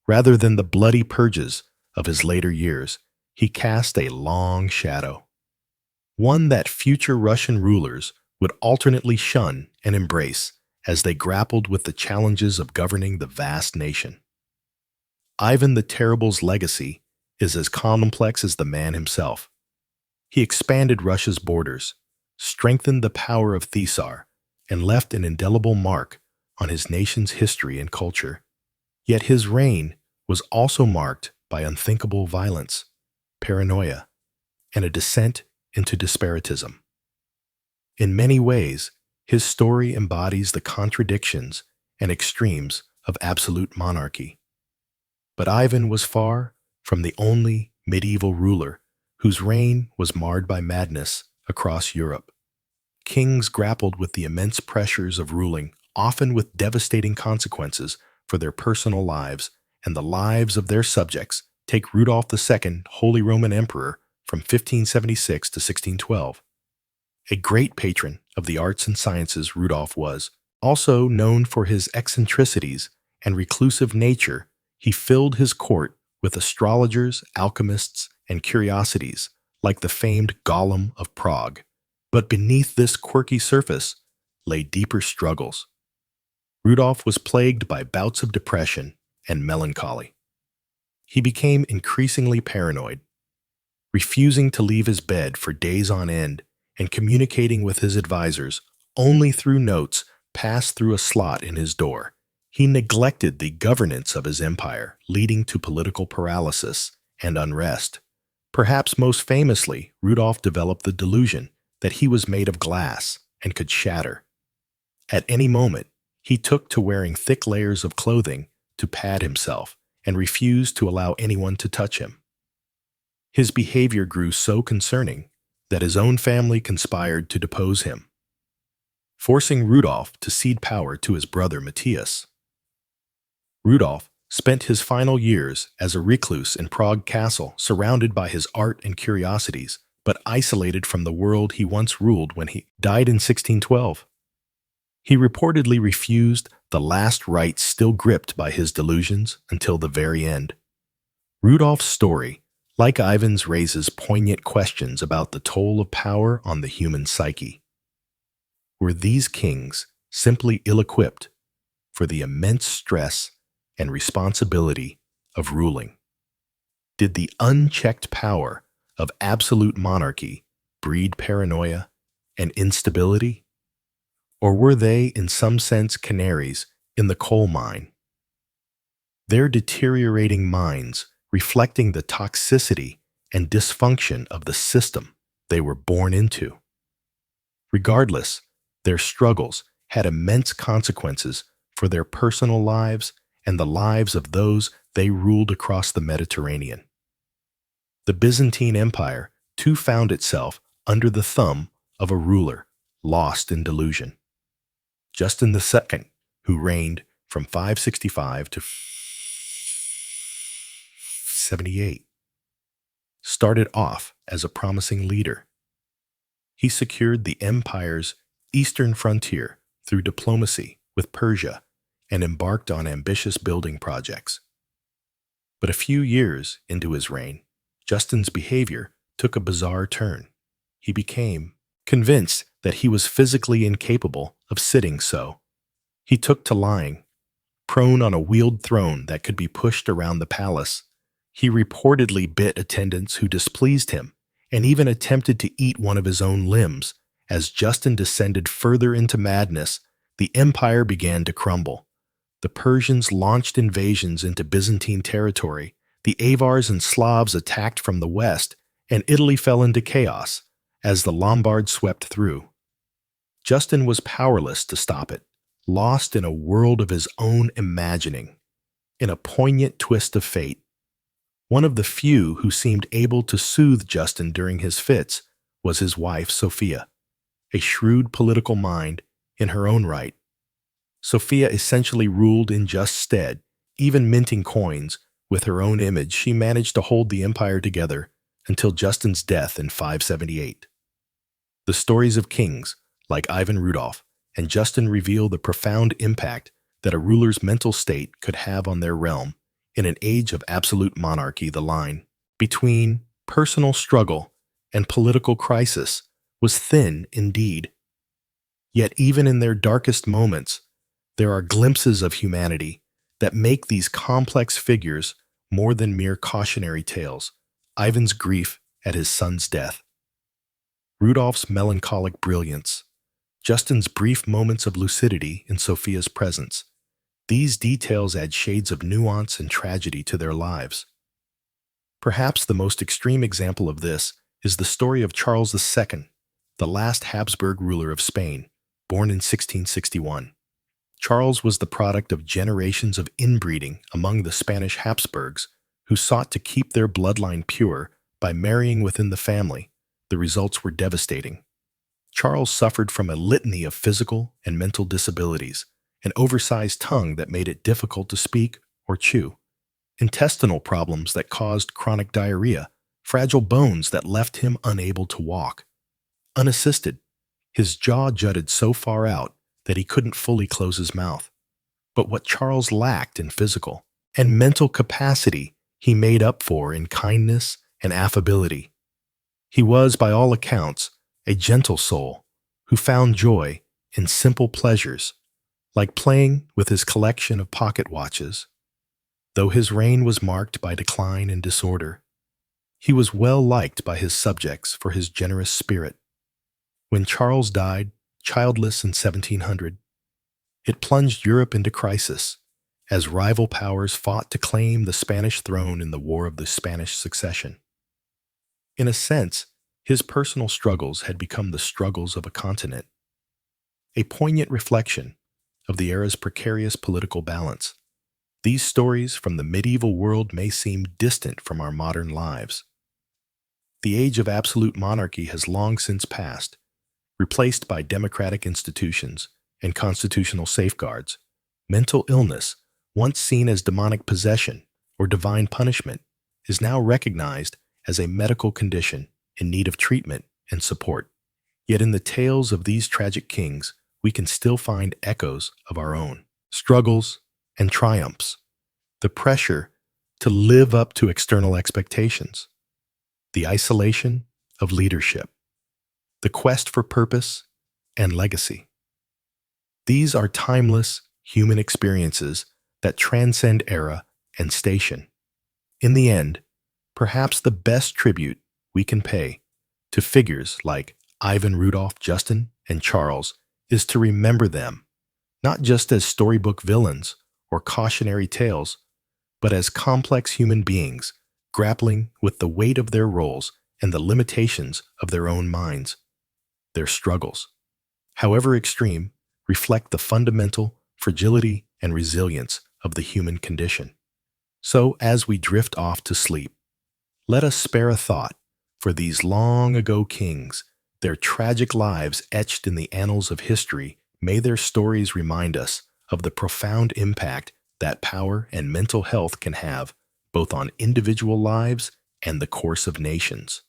Rather than the bloody purges of his later years, he cast a long shadow, one that future Russian rulers would alternately shun and embrace as they grappled with the challenges of governing the vast nation. Ivan the Terrible's legacy is as complex as the man himself. He expanded Russia's borders, strengthened the power of Caesar, and left an indelible mark on his nation's history and culture. Yet his reign was also marked by unthinkable violence, paranoia, and a descent into disparitism. In many ways, his story embodies the contradictions and extremes of absolute monarchy. But Ivan was far from the only medieval ruler whose reign was marred by madness across Europe. Kings grappled with the immense pressures of ruling, often with devastating consequences for their personal lives and the lives of their subjects. Take Rudolph II, Holy Roman Emperor, from 1576 to 1612. A great patron of the arts and sciences, Rudolph was also known for his eccentricities and reclusive nature. He filled his court with astrologers, alchemists, and curiosities, like the famed Golem of Prague. But beneath this quirky surface lay deeper struggles. Rudolph was plagued by bouts of depression and melancholy. He became increasingly paranoid, refusing to leave his bed for days on end and communicating with his advisors only through notes passed through a slot in his door. He neglected the governance of his empire, leading to political paralysis and unrest. Perhaps most famously, Rudolph developed the delusion that he was made of glass and could shatter. At any moment, he took to wearing thick layers of clothing to pad himself and refused to allow anyone to touch him. His behavior grew so concerning that his own family conspired to depose him, forcing Rudolph to cede power to his brother Matthias. Rudolph spent his final years as a recluse in Prague Castle, surrounded by his art and curiosities, but isolated from the world he once ruled when he died in 1612. He reportedly refused the last rites still gripped by his delusions until the very end. Rudolph's story, like Ivan's, raises poignant questions about the toll of power on the human psyche. Were these kings simply ill-equipped for the immense stress and responsibility of ruling? Did the unchecked power of absolute monarchy breed paranoia and instability? Or were they, in some sense, canaries in the coal mine? Their deteriorating minds reflecting the toxicity and dysfunction of the system they were born into. Regardless, their struggles had immense consequences for their personal lives and the lives of those they ruled across the Mediterranean. The Byzantine Empire too found itself under the thumb of a ruler lost in delusion. Justin II, who reigned from 565 to 78, started off as a promising leader. He secured the empire's eastern frontier through diplomacy with Persia and embarked on ambitious building projects. But a few years into his reign, Justin's behavior took a bizarre turn. He became convinced that he was physically incapable of sitting so. He took to lying, prone on a wheeled throne that could be pushed around the palace. He reportedly bit attendants who displeased him and even attempted to eat one of his own limbs. As Justin descended further into madness, the empire began to crumble. The Persians launched invasions into Byzantine territory, the Avars and Slavs attacked from the west, and Italy fell into chaos as the Lombards swept through. Justin was powerless to stop it, lost in a world of his own imagining. In a poignant twist of fate, one of the few who seemed able to soothe Justin during his fits was his wife, Sophia, a shrewd political mind in her own right. Sophia essentially ruled in just stead, even minting coins with her own image. She managed to hold the empire together until Justin's death in 578. The stories of kings like Ivan Rudolph and Justin reveal the profound impact that a ruler's mental state could have on their realm. In an age of absolute monarchy, the line between personal struggle and political crisis was thin indeed. Yet even in their darkest moments, there are glimpses of humanity that make these complex figures more than mere cautionary tales. Ivan's grief at his son's death, Rudolph's melancholic brilliance, Justin's brief moments of lucidity in Sophia's presence. These details add shades of nuance and tragedy to their lives. Perhaps the most extreme example of this is the story of Charles II, the last Habsburg ruler of Spain, born in 1661. Charles was the product of generations of inbreeding among the Spanish Habsburgs, who sought to keep their bloodline pure by marrying within the family. The results were devastating. Charles suffered from a litany of physical and mental disabilities, an oversized tongue that made it difficult to speak or chew, intestinal problems that caused chronic diarrhea, fragile bones that left him unable to walk. Unassisted, his jaw jutted so far out that he couldn't fully close his mouth. But what Charles lacked in physical and mental capacity, he made up for in kindness and affability. He was, by all accounts, a gentle soul who found joy in simple pleasures, like playing with his collection of pocket watches. Though his reign was marked by decline and disorder, he was well liked by his subjects for his generous spirit. When Charles died, childless in 1700, it plunged Europe into crisis as rival powers fought to claim the Spanish throne in the War of the Spanish Succession. In a sense, his personal struggles had become the struggles of a continent, a poignant reflection of the era's precarious political balance. These stories from the medieval world may seem distant from our modern lives. The age of absolute monarchy has long since passed, replaced by democratic institutions and constitutional safeguards. Mental illness, once seen as demonic possession or divine punishment, is now recognized as a medical condition in need of treatment and support. Yet in the tales of these tragic kings, we can still find echoes of our own struggles and triumphs, the pressure to live up to external expectations, the isolation of leadership, the quest for purpose and legacy. These are timeless human experiences that transcend era and station. In the end, perhaps the best tribute we can pay to figures like Ivan Rudolph, Justin, and Charles is to remember them, not just as storybook villains or cautionary tales, but as complex human beings grappling with the weight of their roles and the limitations of their own minds. Their struggles, however extreme, reflect the fundamental fragility and resilience of the human condition. So, as we drift off to sleep, let us spare a thought for these long-ago kings, their tragic lives etched in the annals of history. May their stories remind us of the profound impact that power and mental health can have, both on individual lives and the course of nations.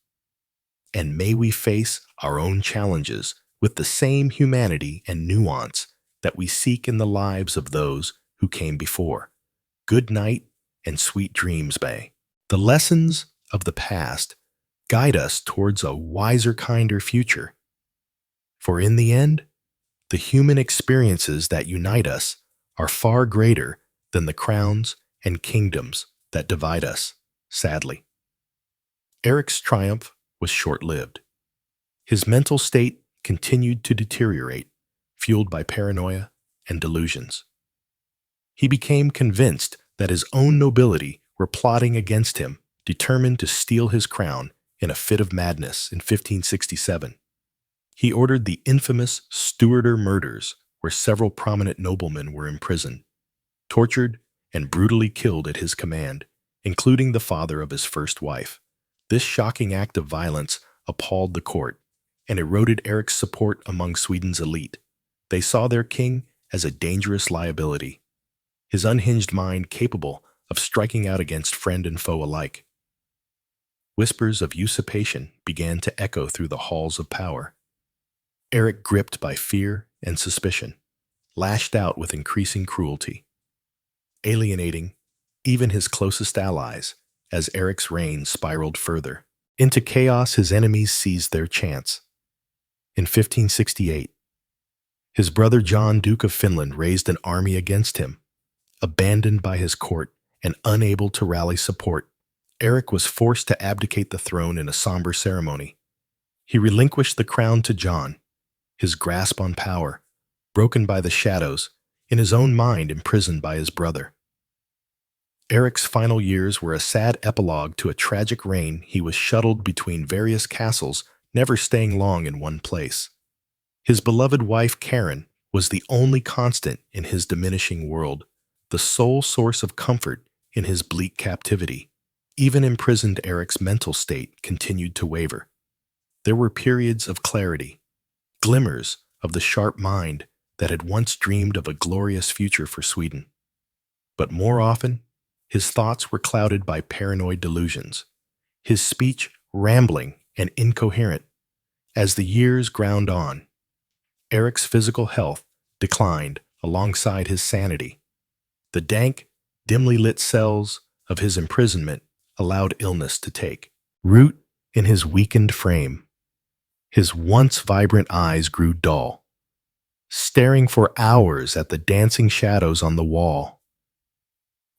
And may we face our own challenges with the same humanity and nuance that we seek in the lives of those who came before. Good night and sweet dreams, Bay. The lessons of the past guide us towards a wiser, kinder future. For in the end, the human experiences that unite us are far greater than the crowns and kingdoms that divide us, sadly. Eric's triumph was short-lived. His mental state continued to deteriorate, fueled by paranoia and delusions. He became convinced that his own nobility were plotting against him, determined to steal his crown in a fit of madness in 1567. He ordered the infamous Stuarter murders, where several prominent noblemen were imprisoned, tortured, and brutally killed at his command, including the father of his first wife. This shocking act of violence appalled the court and eroded Eric's support among Sweden's elite. They saw their king as a dangerous liability, his unhinged mind capable of striking out against friend and foe alike. Whispers of usurpation began to echo through the halls of power. Eric, gripped by fear and suspicion, lashed out with increasing cruelty, alienating even his closest allies as Eric's reign spiraled further. Into chaos, his enemies seized their chance. In 1568, his brother John, Duke of Finland, raised an army against him. Abandoned by his court and unable to rally support, Eric was forced to abdicate the throne in a somber ceremony. He relinquished the crown to John, his grasp on power, broken by the shadows, in his own mind imprisoned by his brother. Eric's final years were a sad epilogue to a tragic reign. He was shuttled between various castles, never staying long in one place. His beloved wife, Karen, was the only constant in his diminishing world, the sole source of comfort in his bleak captivity. Even imprisoned, Eric's mental state continued to waver. There were periods of clarity, glimmers of the sharp mind that had once dreamed of a glorious future for Sweden. But more often, his thoughts were clouded by paranoid delusions, his speech rambling and incoherent. As the years ground on, Eric's physical health declined alongside his sanity. The dank, dimly lit cells of his imprisonment allowed illness to take root in his weakened frame. His once vibrant eyes grew dull, staring for hours at the dancing shadows on the wall.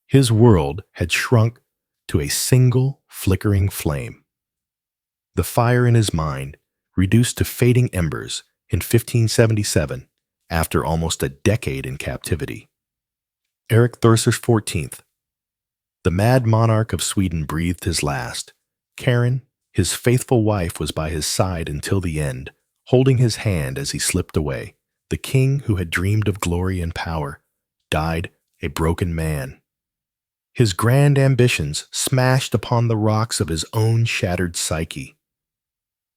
His world had shrunk to a single flickering flame. The fire in his mind reduced to fading embers in 1577 after almost a decade in captivity. Eric Thurser XIV, the mad monarch of Sweden, breathed his last. Karen, his faithful wife, was by his side until the end, holding his hand as he slipped away. The king who had dreamed of glory and power died a broken man. His grand ambitions smashed upon the rocks of his own shattered psyche.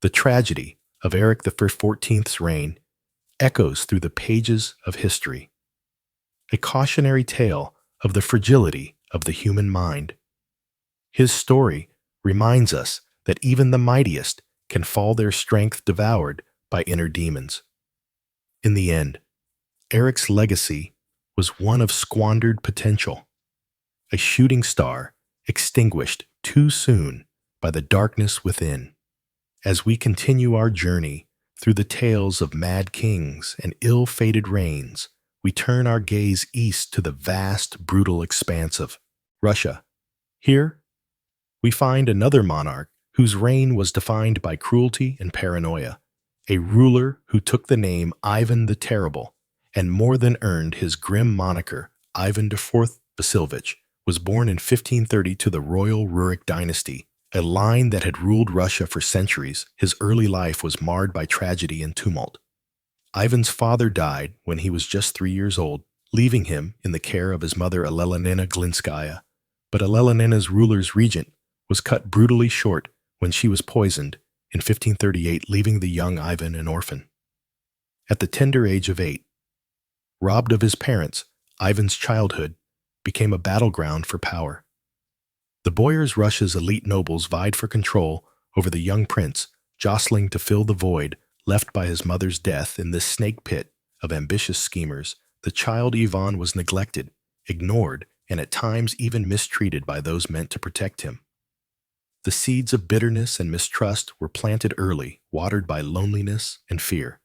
The tragedy of Eric XIV's reign echoes through the pages of history, a cautionary tale of the fragility of the human mind. His story reminds us that even the mightiest can fall, their strength devoured by inner demons. In the end, Eric's legacy was one of squandered potential, a shooting star extinguished too soon by the darkness within. As we continue our journey through the tales of mad kings and ill-fated reigns, we turn our gaze east to the vast, brutal expanse of Russia. Here, we find another monarch whose reign was defined by cruelty and paranoia, a ruler who took the name Ivan the Terrible and more than earned his grim moniker. Ivan IV Vasilyevich was born in 1530 to the royal Rurik dynasty, a line that had ruled Russia for centuries. His early life was marred by tragedy and tumult. Ivan's father died when he was just 3 years old, leaving him in the care of his mother Elena Glinskaya. But Elena's ruler's regent was cut brutally short when she was poisoned in 1538, leaving the young Ivan an orphan. At the tender age of 8, robbed of his parents, Ivan's childhood became a battleground for power. The boyars Russia's elite nobles vied for control over the young prince, jostling to fill the void left by his mother's death. In this snake pit of ambitious schemers, the child Ivan was neglected, ignored, and at times even mistreated by those meant to protect him. The seeds of bitterness and mistrust were planted early, watered by loneliness and fear.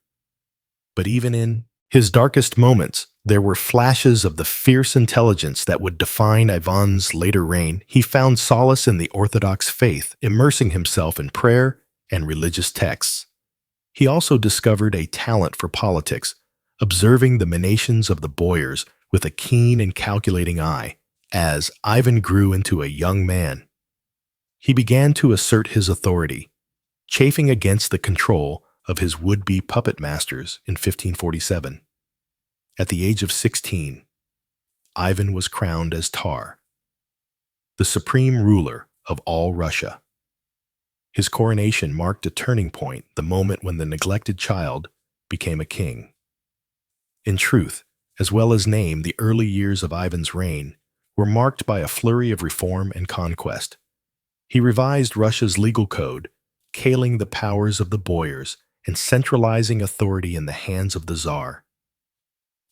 But even in his darkest moments, there were flashes of the fierce intelligence that would define Ivan's later reign. He found solace in the Orthodox faith, immersing himself in prayer and religious texts. He also discovered a talent for politics, observing the machinations of the boyars with a keen and calculating eye. As Ivan grew into a young man, he began to assert his authority, chafing against the control of his would-be puppet masters in 1547. At the age of 16, Ivan was crowned as Tsar, the supreme ruler of all Russia. His coronation marked a turning point, the moment when the neglected child became a king. In truth, as well as name, the early years of Ivan's reign were marked by a flurry of reform and conquest. He revised Russia's legal code, caling the powers of the boyars and centralizing authority in the hands of the Tsar.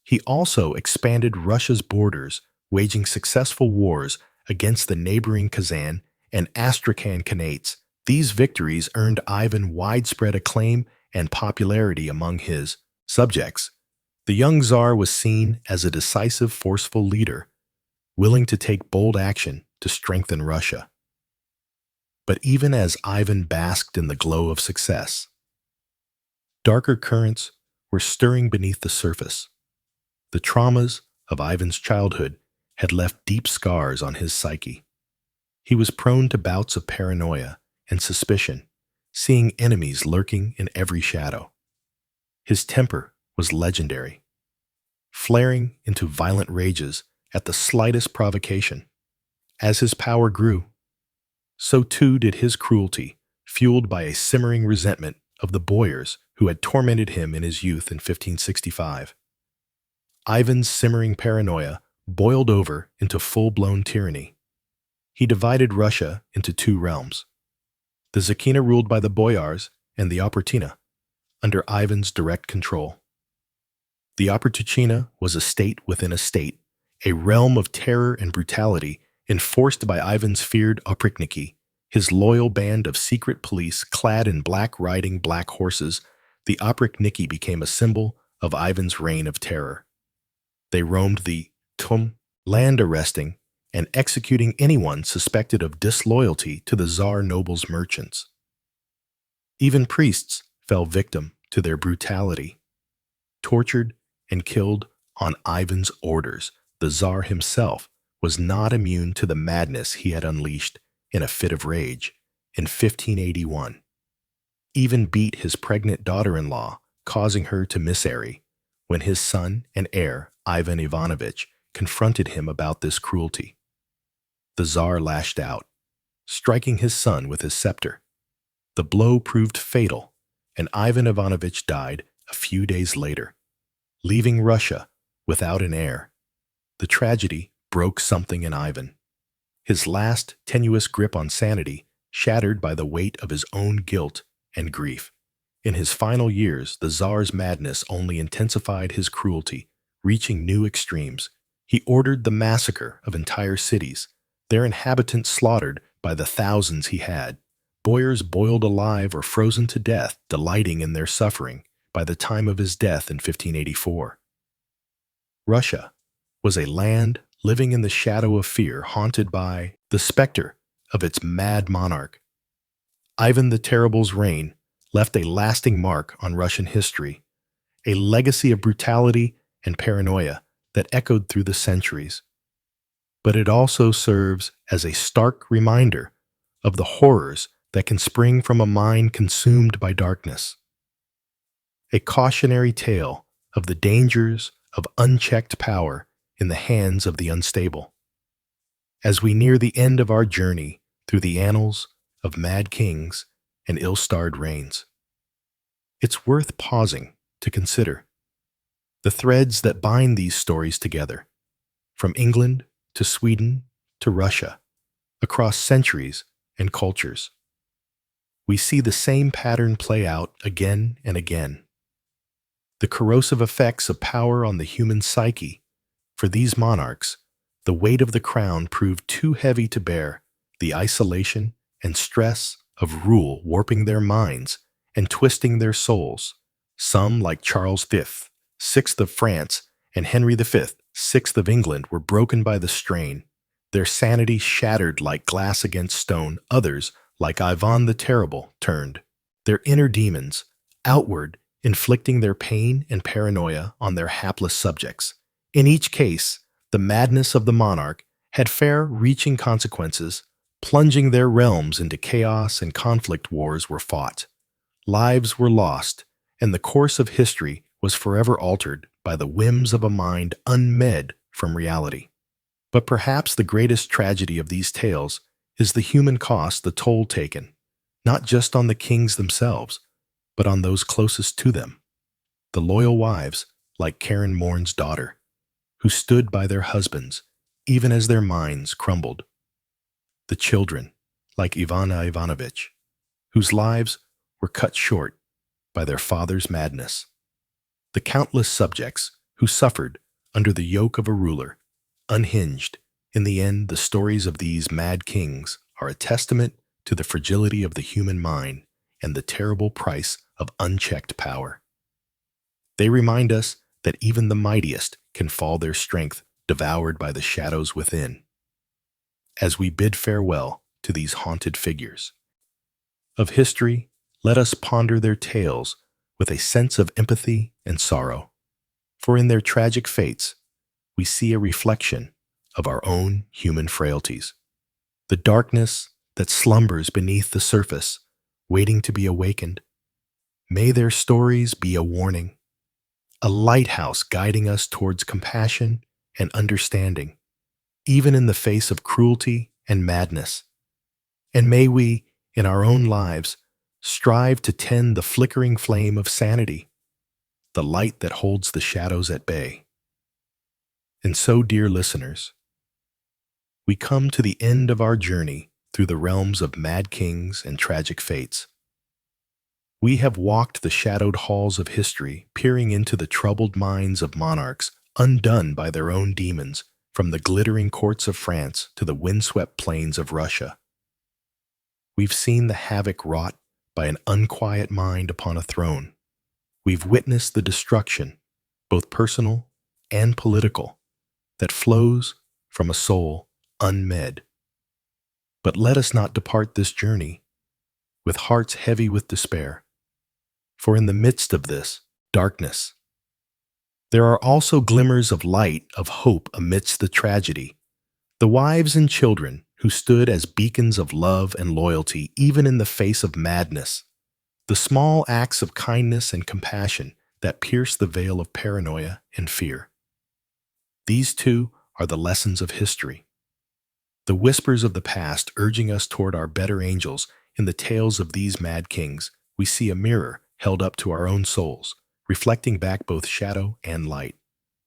He also expanded Russia's borders, waging successful wars against the neighboring Kazan and Astrakhan Khanates. These victories earned Ivan widespread acclaim and popularity among his subjects. The young Tsar was seen as a decisive, forceful leader, willing to take bold action to strengthen Russia. But even as Ivan basked in the glow of success, darker currents were stirring beneath the surface. The traumas of Ivan's childhood had left deep scars on his psyche. He was prone to bouts of paranoia and suspicion, seeing enemies lurking in every shadow. His temper was legendary, flaring into violent rages at the slightest provocation. As his power grew, so too did his cruelty, fueled by a simmering resentment of the boyars who had tormented him in his youth in 1565. Ivan's simmering paranoia boiled over into full-blown tyranny. He divided Russia into two realms: the Zakina, ruled by the boyars, and the Oportuna, under Ivan's direct control. The Oportuna was a state within a state, a realm of terror and brutality enforced by Ivan's feared oprichniki, His loyal band of secret police clad in black riding black horses, the Oprychniki became a symbol of Ivan's reign of terror. They roamed the land, arresting and executing anyone suspected of disloyalty to the Tsar nobles' merchants. Even priests fell victim to their brutality. Tortured and killed on Ivan's orders, the Tsar himself was not immune to the madness he had unleashed in a fit of rage in 1581. Even beat his pregnant daughter-in-law, causing her to miscarry, when his son and heir, Ivan Ivanovich, confronted him about this cruelty. The Tsar lashed out, striking his son with his scepter. The blow proved fatal, and Ivan Ivanovich died a few days later, leaving Russia without an heir. The tragedy broke something in Ivan. His last tenuous grip on sanity shattered by the weight of his own guilt and grief. In his final years, the Tsar's madness only intensified his cruelty, reaching new extremes. He ordered the massacre of entire cities, their inhabitants slaughtered by the thousands he had, boyars boiled alive or frozen to death, delighting in their suffering by the time of his death in 1584. Russia was a land living in the shadow of fear, haunted by the specter of its mad monarch. Ivan the Terrible's reign left a lasting mark on Russian history, a legacy of brutality and paranoia that echoed through the centuries. But it also serves as a stark reminder of the horrors that can spring from a mind consumed by darkness. A cautionary tale of the dangers of unchecked power in the hands of the unstable. As we near the end of our journey through the annals of mad kings and ill-starred reigns, it's worth pausing to consider the threads that bind these stories together, from England to Sweden to Russia, across centuries and cultures. We see the same pattern play out again and again. The corrosive effects of power on the human psyche. For these monarchs, the weight of the crown proved too heavy to bear, the isolation and stress of rule warping their minds and twisting their souls. Some, like Charles V, 6th of France, and Henry V, 6th of England, were broken by the strain, their sanity shattered like glass against stone. Others, like Ivan the Terrible, turned their inner demons outward, inflicting their pain and paranoia on their hapless subjects. In each case, the madness of the monarch had far-reaching consequences, plunging their realms into chaos, and conflict wars were fought. Lives were lost, and the course of history was forever altered by the whims of a mind unmed from reality. But perhaps the greatest tragedy of these tales is the human cost, the toll taken, not just on the kings themselves, but on those closest to them. The loyal wives, like Karen Morin's daughter, who stood by their husbands even as their minds crumbled. The children, like Ivana Ivanovich, whose lives were cut short by their father's madness. The countless subjects who suffered under the yoke of a ruler, unhinged. In the end, the stories of these mad kings are a testament to the fragility of the human mind and the terrible price of unchecked power. They remind us that even the mightiest can fall, their strength devoured by the shadows within. As we bid farewell to these haunted figures of history, let us ponder their tales with a sense of empathy and sorrow. For in their tragic fates, we see a reflection of our own human frailties, the darkness that slumbers beneath the surface, waiting to be awakened. May their stories be a warning, a lighthouse guiding us towards compassion and understanding, even in the face of cruelty and madness. And may we, in our own lives, strive to tend the flickering flame of sanity, the light that holds the shadows at bay. And so, dear listeners, we come to the end of our journey through the realms of mad kings and tragic fates. We have walked the shadowed halls of history, peering into the troubled minds of monarchs, undone by their own demons, from the glittering courts of France to the windswept plains of Russia. We've seen the havoc wrought by an unquiet mind upon a throne. We've witnessed the destruction, both personal and political, that flows from a soul unmed. But let us not depart this journey with hearts heavy with despair, for in the midst of this darkness, there are also glimmers of light, of hope amidst the tragedy. The wives and children who stood as beacons of love and loyalty even in the face of madness. The small acts of kindness and compassion that pierce the veil of paranoia and fear. These too are the lessons of history. The whispers of the past urging us toward our better angels. In the tales of these mad kings, we see a mirror held up to our own souls, reflecting back both shadow and light.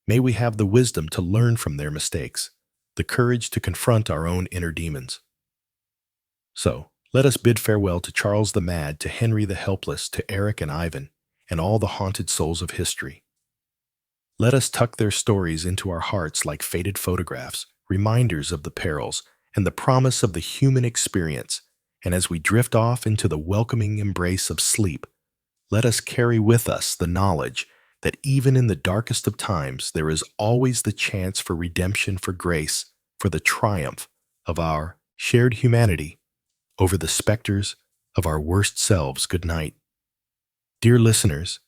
May we have the wisdom to learn from their mistakes, the courage to confront our own inner demons. So, let us bid farewell to Charles the Mad, to Henry the Helpless, to Eric and Ivan, and all the haunted souls of history. Let us tuck their stories into our hearts like faded photographs, reminders of the perils and the promise of the human experience. And as we drift off into the welcoming embrace of sleep, let us carry with us the knowledge that even in the darkest of times, there is always the chance for redemption, for grace, for the triumph of our shared humanity over the specters of our worst selves. Good night. Dear listeners,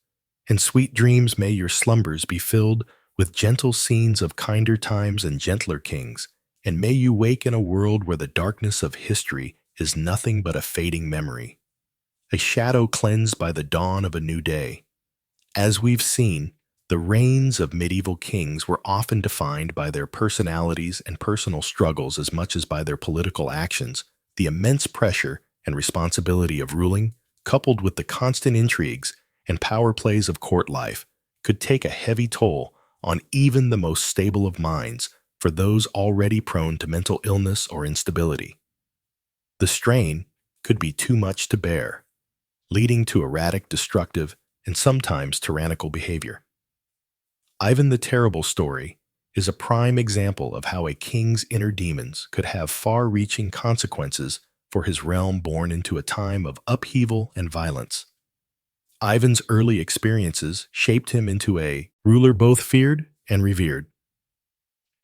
and sweet dreams, may your slumbers be filled with gentle scenes of kinder times and gentler kings, and may you wake in a world where the darkness of history is nothing but a fading memory, a shadow cleansed by the dawn of a new day. As we've seen, the reigns of medieval kings were often defined by their personalities and personal struggles as much as by their political actions. The immense pressure and responsibility of ruling, coupled with the constant intrigues and power plays of court life, could take a heavy toll on even the most stable of minds for those already prone to mental illness or instability. The strain could be too much to bear, leading to erratic, destructive, and sometimes tyrannical behavior. Ivan the Terrible story is a prime example of how a king's inner demons could have far-reaching consequences for his realm, born into a time of upheaval and violence. Ivan's early experiences shaped him into a ruler both feared and revered.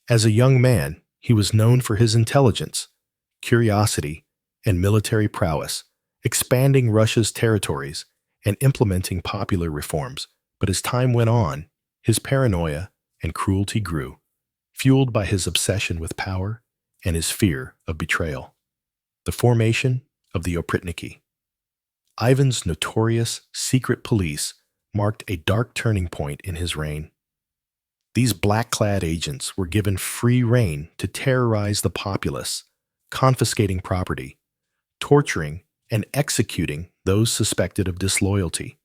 As a young man, he was known for his intelligence, curiosity, and military prowess, expanding Russia's territories and implementing popular reforms. But as time went on, his paranoia and cruelty grew, fueled by his obsession with power and his fear of betrayal. The formation of the Oprichniki. Ivan's notorious secret police marked a dark turning point in his reign. These black-clad agents were given free rein to terrorize the populace, confiscating property, torturing and executing those suspected of disloyalty.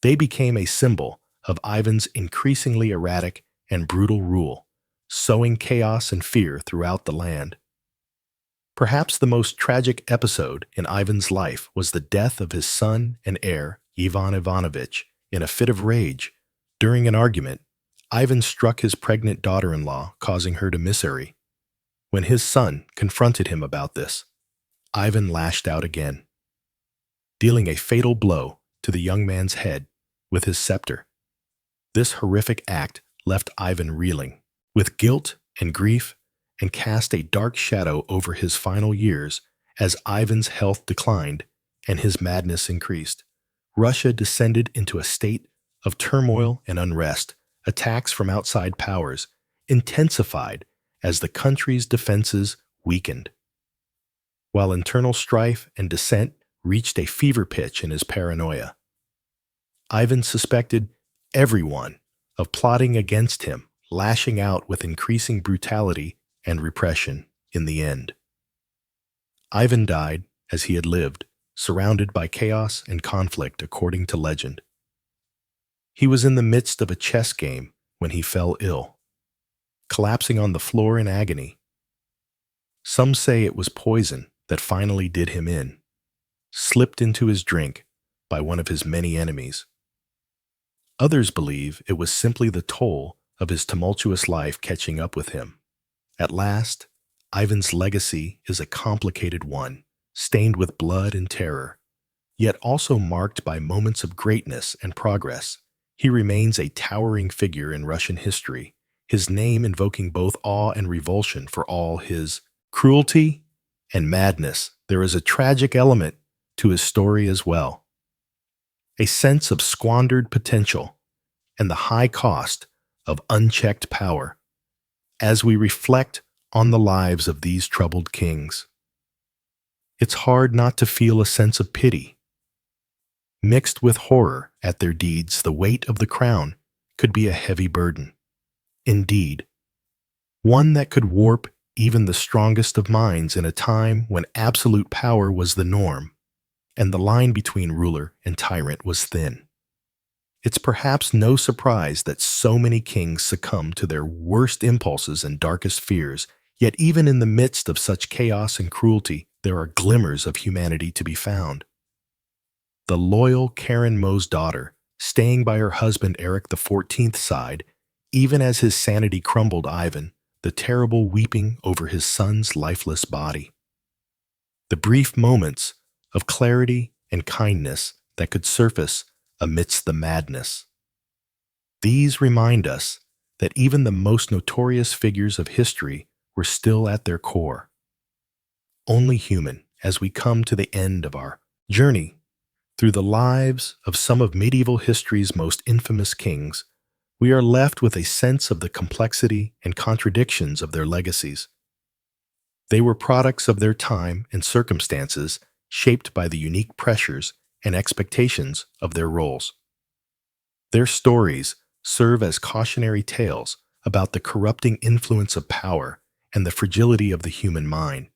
They became a symbol of Ivan's increasingly erratic and brutal rule, sowing chaos and fear throughout the land. Perhaps the most tragic episode in Ivan's life was the death of his son and heir, Ivan Ivanovich, in a fit of rage. During an argument, Ivan struck his pregnant daughter-in-law, causing her to miscarry. When his son confronted him about this, Ivan lashed out again, dealing a fatal blow to the young man's head with his scepter. This horrific act left Ivan reeling with guilt and grief and cast a dark shadow over his final years. As Ivan's health declined and his madness increased, Russia descended into a state of turmoil and unrest. Attacks from outside powers intensified as the country's defenses weakened, while internal strife and dissent reached a fever pitch in his paranoia. Ivan suspected everyone of plotting against him, lashing out with increasing brutality and repression. In the end, Ivan died as he had lived, surrounded by chaos and conflict, according to legend. He was in the midst of a chess game when he fell ill, collapsing on the floor in agony. Some say it was poison that finally did him in, slipped into his drink by one of his many enemies. Others believe it was simply the toll of his tumultuous life catching up with him. At last, Ivan's legacy is a complicated one, stained with blood and terror, yet also marked by moments of greatness and progress. He remains a towering figure in Russian history, his name invoking both awe and revulsion for all his cruelty and madness. There is a tragic element to his story as well, a sense of squandered potential and the high cost of unchecked power as we reflect on the lives of these troubled kings. It's hard not to feel a sense of pity. Mixed with horror at their deeds, the weight of the crown could be a heavy burden. Indeed, one that could warp even the strongest of minds in a time when absolute power was the norm, and the line between ruler and tyrant was thin. It's perhaps no surprise that so many kings succumb to their worst impulses and darkest fears, yet even in the midst of such chaos and cruelty, there are glimmers of humanity to be found. The loyal Karen Mo's daughter, staying by her husband Eric XIV's side, even as his sanity crumbled. Ivan, the terrible, weeping over his son's lifeless body. The brief moments of clarity and kindness that could surface amidst the madness. These remind us that even the most notorious figures of history were still at their core only human. As we come to the end of our journey through the lives of some of medieval history's most infamous kings, we are left with a sense of the complexity and contradictions of their legacies. They were products of their time and circumstances, shaped by the unique pressures and expectations of their roles. Their stories serve as cautionary tales about the corrupting influence of power and the fragility of the human mind,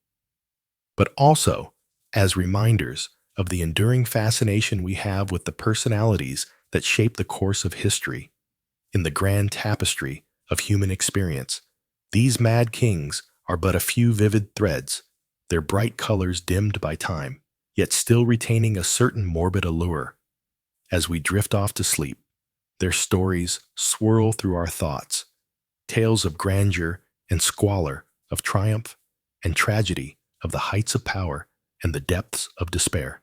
but also as reminders of the enduring fascination we have with the personalities that shape the course of history. In the grand tapestry of human experience, these mad kings are but a few vivid threads, their bright colors dimmed by time, yet still retaining a certain morbid allure. As we drift off to sleep, their stories swirl through our thoughts, tales of grandeur and squalor, of triumph and tragedy, of the heights of power and the depths of despair.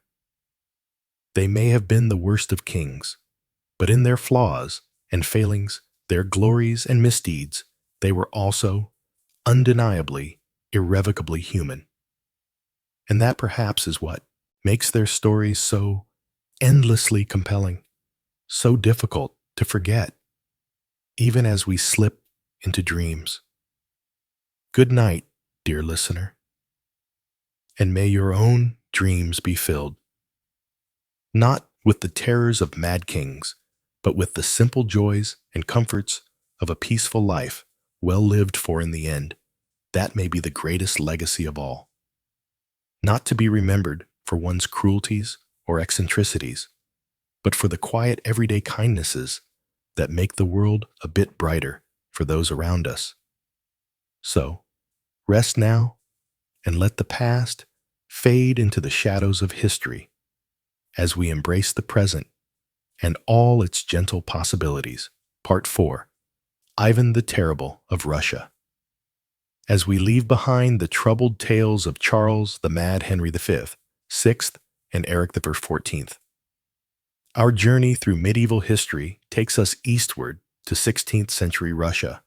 They may have been the worst of kings, but in their flaws and failings, their glories and misdeeds, they were also undeniably, irrevocably human. And that perhaps is what makes their stories so endlessly compelling, so difficult to forget, even as we slip into dreams. Good night, dear listener, and may your own dreams be filled, not with the terrors of mad kings, but with the simple joys and comforts of a peaceful life, well lived for in the end. That may be the greatest legacy of all. Not to be remembered for one's cruelties or eccentricities, but for the quiet everyday kindnesses that make the world a bit brighter for those around us. So, rest now and let the past fade into the shadows of history as we embrace the present and all its gentle possibilities. Part 4. Ivan the Terrible of Russia. As we leave behind the troubled tales of Charles the Mad Henry V, 6th, and Eric the 14th, our journey through medieval history takes us eastward to 16th century Russia.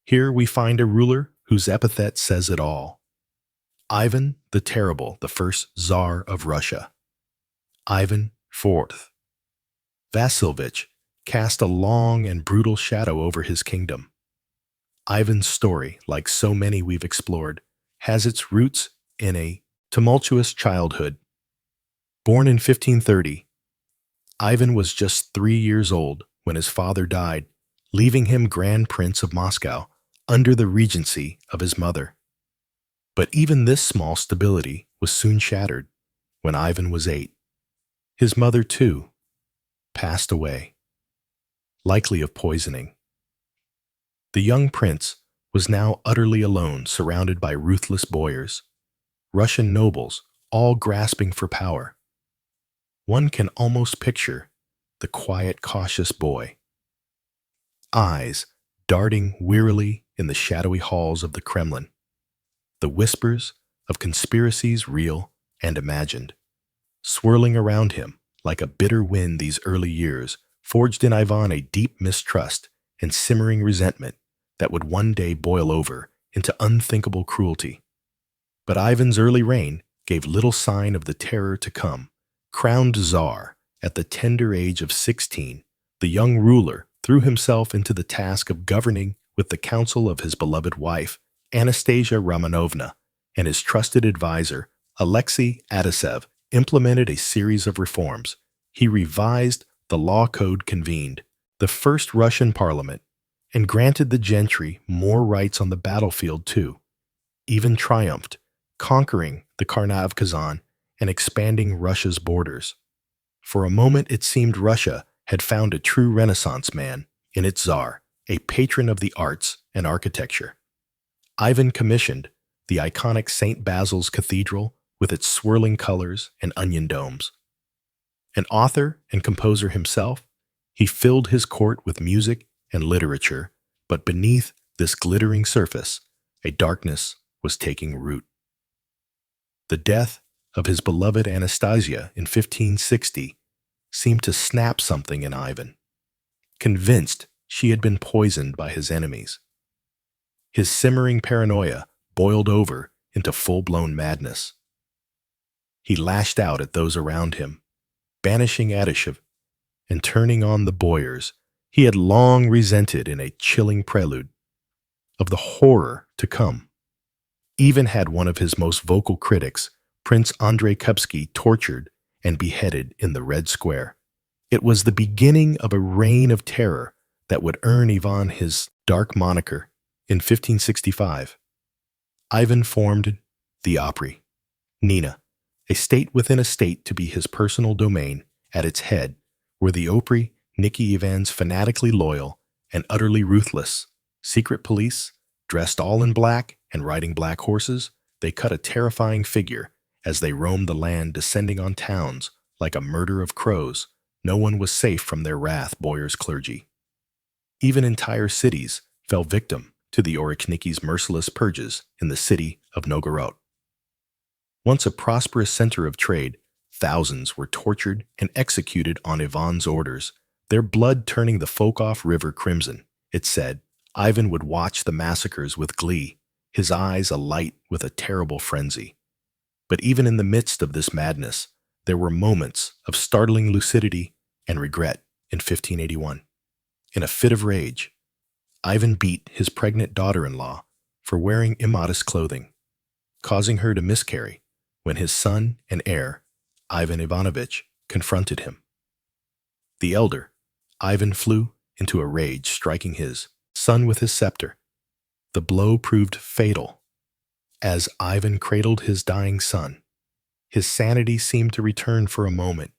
Here we find a ruler whose epithet says it all. Ivan the Terrible, the first Tsar of Russia. Ivan IV. Vasilievich cast a long and brutal shadow over his kingdom. Ivan's story, like so many we've explored, has its roots in a tumultuous childhood. Born in 1530, Ivan was just 3 years old when his father died, leaving him Grand Prince of Moscow under the regency of his mother. But even this small stability was soon shattered when Ivan was 8. His mother, too, passed away, likely of poisoning. The young prince was now utterly alone, surrounded by ruthless boyars, Russian nobles, all grasping for power. One can almost picture the quiet, cautious boy, eyes darting wearily in the shadowy halls of the Kremlin, the whispers of conspiracies real and imagined. Swirling around him like a bitter wind, these early years forged in Ivan a deep mistrust and simmering resentment that would one day boil over into unthinkable cruelty. But Ivan's early reign gave little sign of the terror to come. Crowned Tsar at the tender age of 16, the young ruler threw himself into the task of governing with the counsel of his beloved wife, Anastasia Romanovna, and his trusted advisor, Alexei Atasev, implemented a series of reforms. He revised the law code, convened the first Russian parliament, and granted the gentry more rights on the battlefield too. Even triumphed, conquering the Khanate of Kazan and expanding Russia's borders. For a moment it seemed Russia had found a true Renaissance man in its Tsar, a patron of the arts and architecture. Ivan commissioned the iconic St. Basil's Cathedral with its swirling colors and onion domes. An author and composer himself, he filled his court with music and literature, but beneath this glittering surface, a darkness was taking root. The death of his beloved Anastasia in 1560 seemed to snap something in Ivan, convinced she had been poisoned by his enemies. His simmering paranoia boiled over into full-blown madness. He lashed out at those around him, banishing Adashev and turning on the boyars he had long resented in a chilling prelude of the horror to come. Even had one of his most vocal critics, Prince Andrei Kupsky, tortured and beheaded in the Red Square. It was the beginning of a reign of terror that would earn Ivan his dark moniker. In 1565, Ivan formed the Opry, Nina, a state within a state to be his personal domain. At its head were the Opry, Nicky Ivan's fanatically loyal and utterly ruthless secret police, dressed all in black and riding black horses. They cut a terrifying figure as they roamed the land, descending on towns like a murder of crows. No one was safe from their wrath, boyars' clergy. Even entire cities fell victim to the Orikniki's merciless purges in the city of Novgorod. Once a prosperous center of trade, thousands were tortured and executed on Ivan's orders, their blood turning the Fokov River crimson. It said, Ivan would watch the massacres with glee, his eyes alight with a terrible frenzy. But even in the midst of this madness, there were moments of startling lucidity and regret. In 1581, in a fit of rage, Ivan beat his pregnant daughter-in-law for wearing immodest clothing, causing her to miscarry when his son and heir, Ivan Ivanovich, confronted him. The elder, Ivan, flew into a rage, striking his son with his scepter. The blow proved fatal. As Ivan cradled his dying son, his sanity seemed to return for a moment.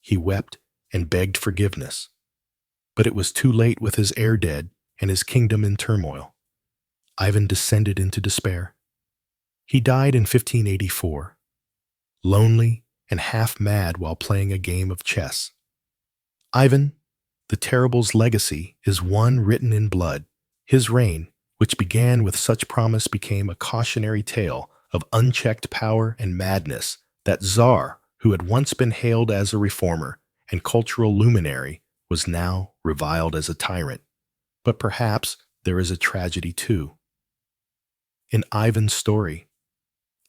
He wept and begged forgiveness. But it was too late. With his heir dead and his kingdom in turmoil, Ivan descended into despair. He died in 1584, lonely and half mad while playing a game of chess. Ivan the Terrible's legacy is one written in blood. His reign, which began with such promise, became a cautionary tale of unchecked power and madness. That Tsar, who had once been hailed as a reformer and cultural luminary, was now reviled as a tyrant. But perhaps there is a tragedy too. In Ivan's story,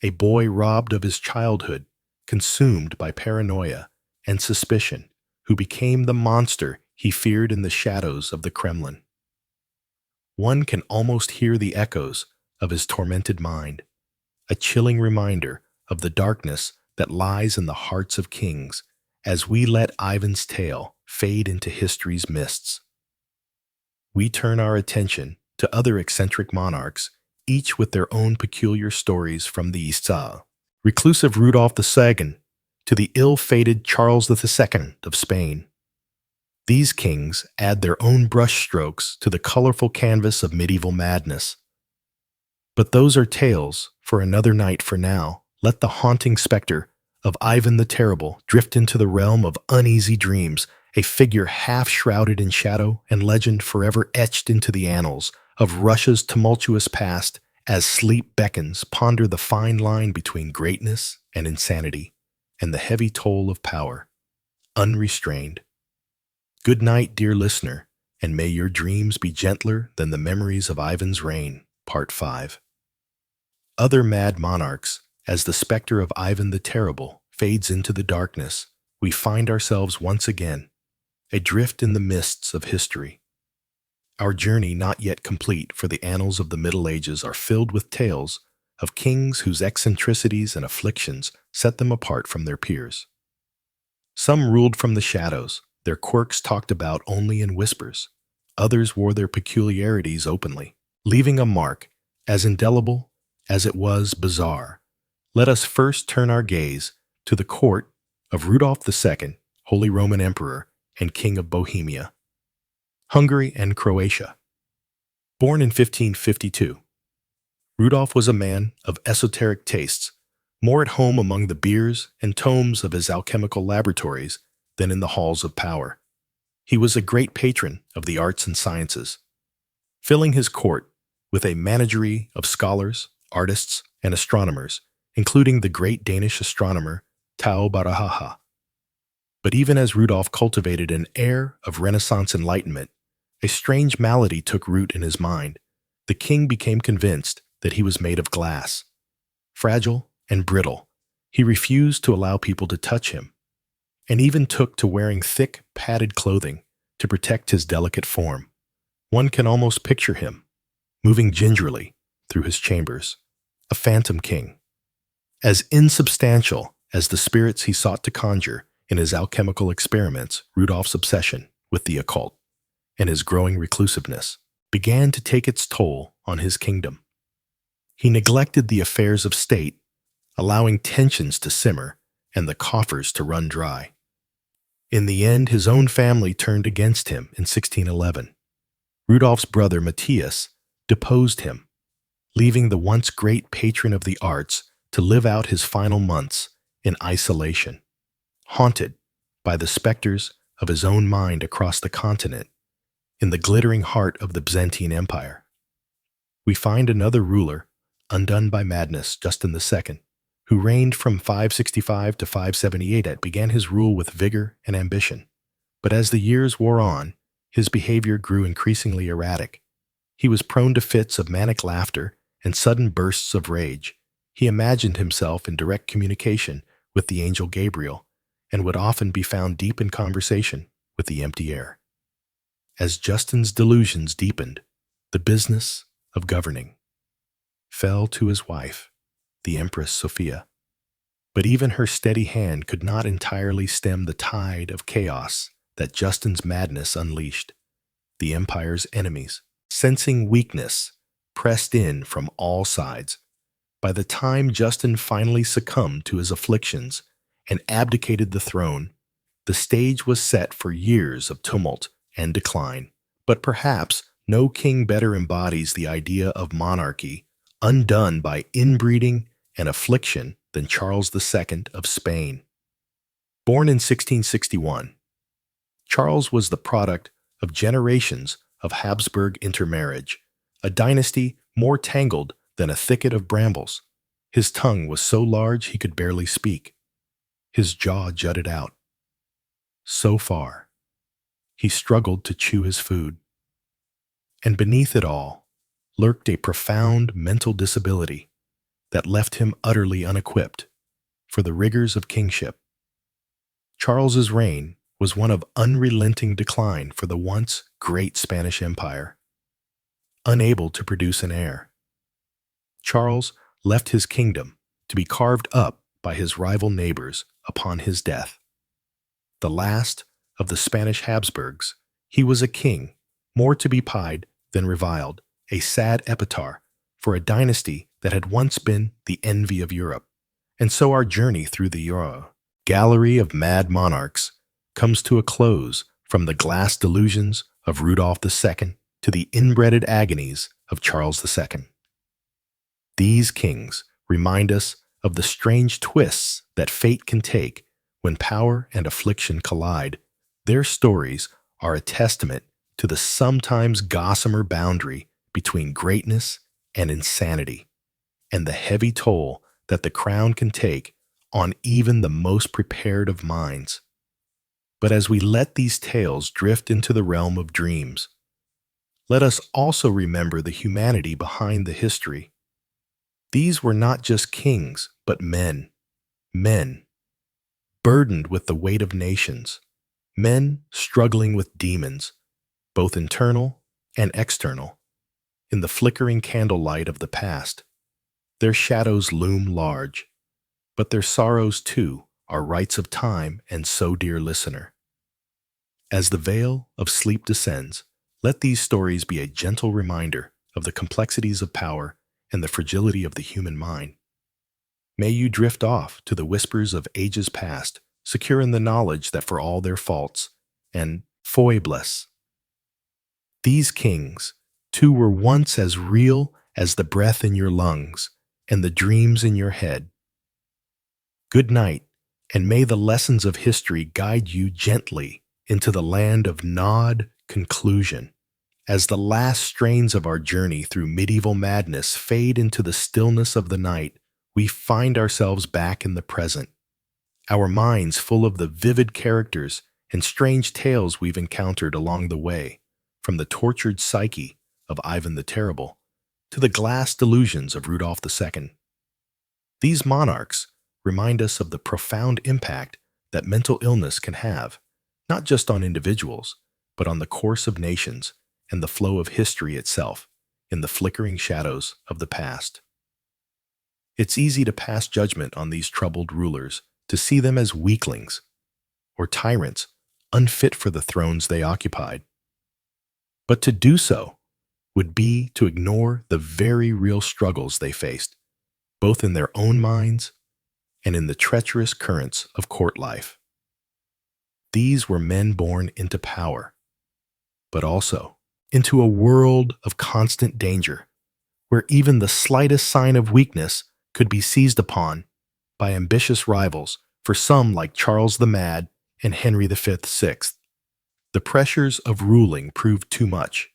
a boy robbed of his childhood, consumed by paranoia and suspicion, who became the monster he feared in the shadows of the Kremlin. One can almost hear the echoes of his tormented mind, a chilling reminder of the darkness that lies in the hearts of kings as we let Ivan's tale fade into history's mists. We turn our attention to other eccentric monarchs, each with their own peculiar stories, from the reclusive Rudolph II to the ill-fated Charles II of Spain. These kings add their own brushstrokes to the colorful canvas of medieval madness. But those are tales for another night. For now, let the haunting specter of Ivan the Terrible drift into the realm of uneasy dreams, a figure half shrouded in shadow and legend forever etched into the annals of Russia's tumultuous past As sleep beckons, ponder the fine line between greatness and insanity, and the heavy toll of power, unrestrained. Good night, dear listener, and may your dreams be gentler than the memories of Ivan's reign. Part 5. Other mad monarchs. As the specter of Ivan the Terrible fades into the darkness, we find ourselves once again adrift in the mists of history. Our journey not yet complete, for the annals of the Middle Ages are filled with tales of kings whose eccentricities and afflictions set them apart from their peers. Some ruled from the shadows, their quirks talked about only in whispers. Others wore their peculiarities openly, leaving a mark as indelible as it was bizarre. Let us first turn our gaze to the court of Rudolph II, Holy Roman Emperor and King of Bohemia, Hungary and Croatia. Born in 1552, Rudolph was a man of esoteric tastes, more at home among the beers and tomes of his alchemical laboratories than in the halls of power. He was a great patron of the arts and sciences, filling his court with a menagerie of scholars, artists, and astronomers, including the great Danish astronomer Tycho Brahe. But even as Rudolph cultivated an air of Renaissance enlightenment, a strange malady took root in his mind. The king became convinced that he was made of glass, fragile and brittle. He refused to allow people to touch him, and even took to wearing thick, padded clothing to protect his delicate form. One can almost picture him, moving gingerly through his chambers, a phantom king. As insubstantial as the spirits he sought to conjure in his alchemical experiments, Rudolph's obsession with the occult and his growing reclusiveness began to take its toll on his kingdom. He neglected the affairs of state, allowing tensions to simmer and the coffers to run dry. In the end, his own family turned against him in 1611. Rudolph's brother Matthias deposed him, leaving the once great patron of the arts to live out his final months in isolation, haunted by the specters of his own mind across the continent. In the glittering heart of the Byzantine Empire, we find another ruler, undone by madness, Justin II, who reigned from 565 to 578. Began his rule with vigor and ambition. But as the years wore on, his behavior grew increasingly erratic. He was prone to fits of manic laughter and sudden bursts of rage. He imagined himself in direct communication with the angel Gabriel and would often be found deep in conversation with the empty air. As Justin's delusions deepened, the business of governing fell to his wife, the Empress Sophia. But even her steady hand could not entirely stem the tide of chaos that Justin's madness unleashed. The empire's enemies, sensing weakness, pressed in from all sides. By the time Justin finally succumbed to his afflictions and abdicated the throne, the stage was set for years of tumult and decline. But perhaps no king better embodies the idea of monarchy undone by inbreeding and affliction than Charles II of Spain. Born in 1661, Charles was the product of generations of Habsburg intermarriage, a dynasty more tangled than a thicket of brambles. His tongue was so large he could barely speak. His jaw jutted out so far he struggled to chew his food. And beneath it all lurked a profound mental disability that left him utterly unequipped for the rigors of kingship. Charles's reign was one of unrelenting decline for the once great Spanish Empire. Unable to produce an heir, Charles left his kingdom to be carved up by his rival neighbors upon his death. The last of the Spanish Habsburgs, he was a king, more to be pied than reviled, a sad epitaph for a dynasty that had once been the envy of Europe. And so our journey through the gallery of mad monarchs comes to a close, from the glass delusions of Rudolph II to the inbred agonies of Charles II. These kings remind us of the strange twists that fate can take when power and affliction collide. Their stories are a testament to the sometimes gossamer boundary between greatness and insanity, and the heavy toll that the crown can take on even the most prepared of minds. But as we let these tales drift into the realm of dreams, let us also remember the humanity behind the history. These were not just kings, but men, burdened with the weight of nations, men struggling with demons, both internal and external. In the flickering candlelight of the past, their shadows loom large, but their sorrows too are rites of time. And so, dear listener, as the veil of sleep descends, let these stories be a gentle reminder of the complexities of power and the fragility of the human mind. May you drift off to the whispers of ages past, secure in the knowledge that for all their faults and foibles, these kings, too, were once as real as the breath in your lungs and the dreams in your head. Good night, and may the lessons of history guide you gently into the land of gnawed conclusion. As the last strains of our journey through medieval madness fade into the stillness of the night, we find ourselves back in the present, our minds full of the vivid characters and strange tales we've encountered along the way, from the tortured psyche of Ivan the Terrible to the glass delusions of Rudolph II. These monarchs remind us of the profound impact that mental illness can have, not just on individuals, but on the course of nations and the flow of history itself in the flickering shadows of the past. It's easy to pass judgment on these troubled rulers, to see them as weaklings or tyrants unfit for the thrones they occupied. But to do so would be to ignore the very real struggles they faced, both in their own minds and in the treacherous currents of court life. These were men born into power, but also into a world of constant danger, where even the slightest sign of weakness could be seized upon by ambitious rivals, for some like Charles the Mad and Henry V. Sixth. The pressures of ruling proved too much,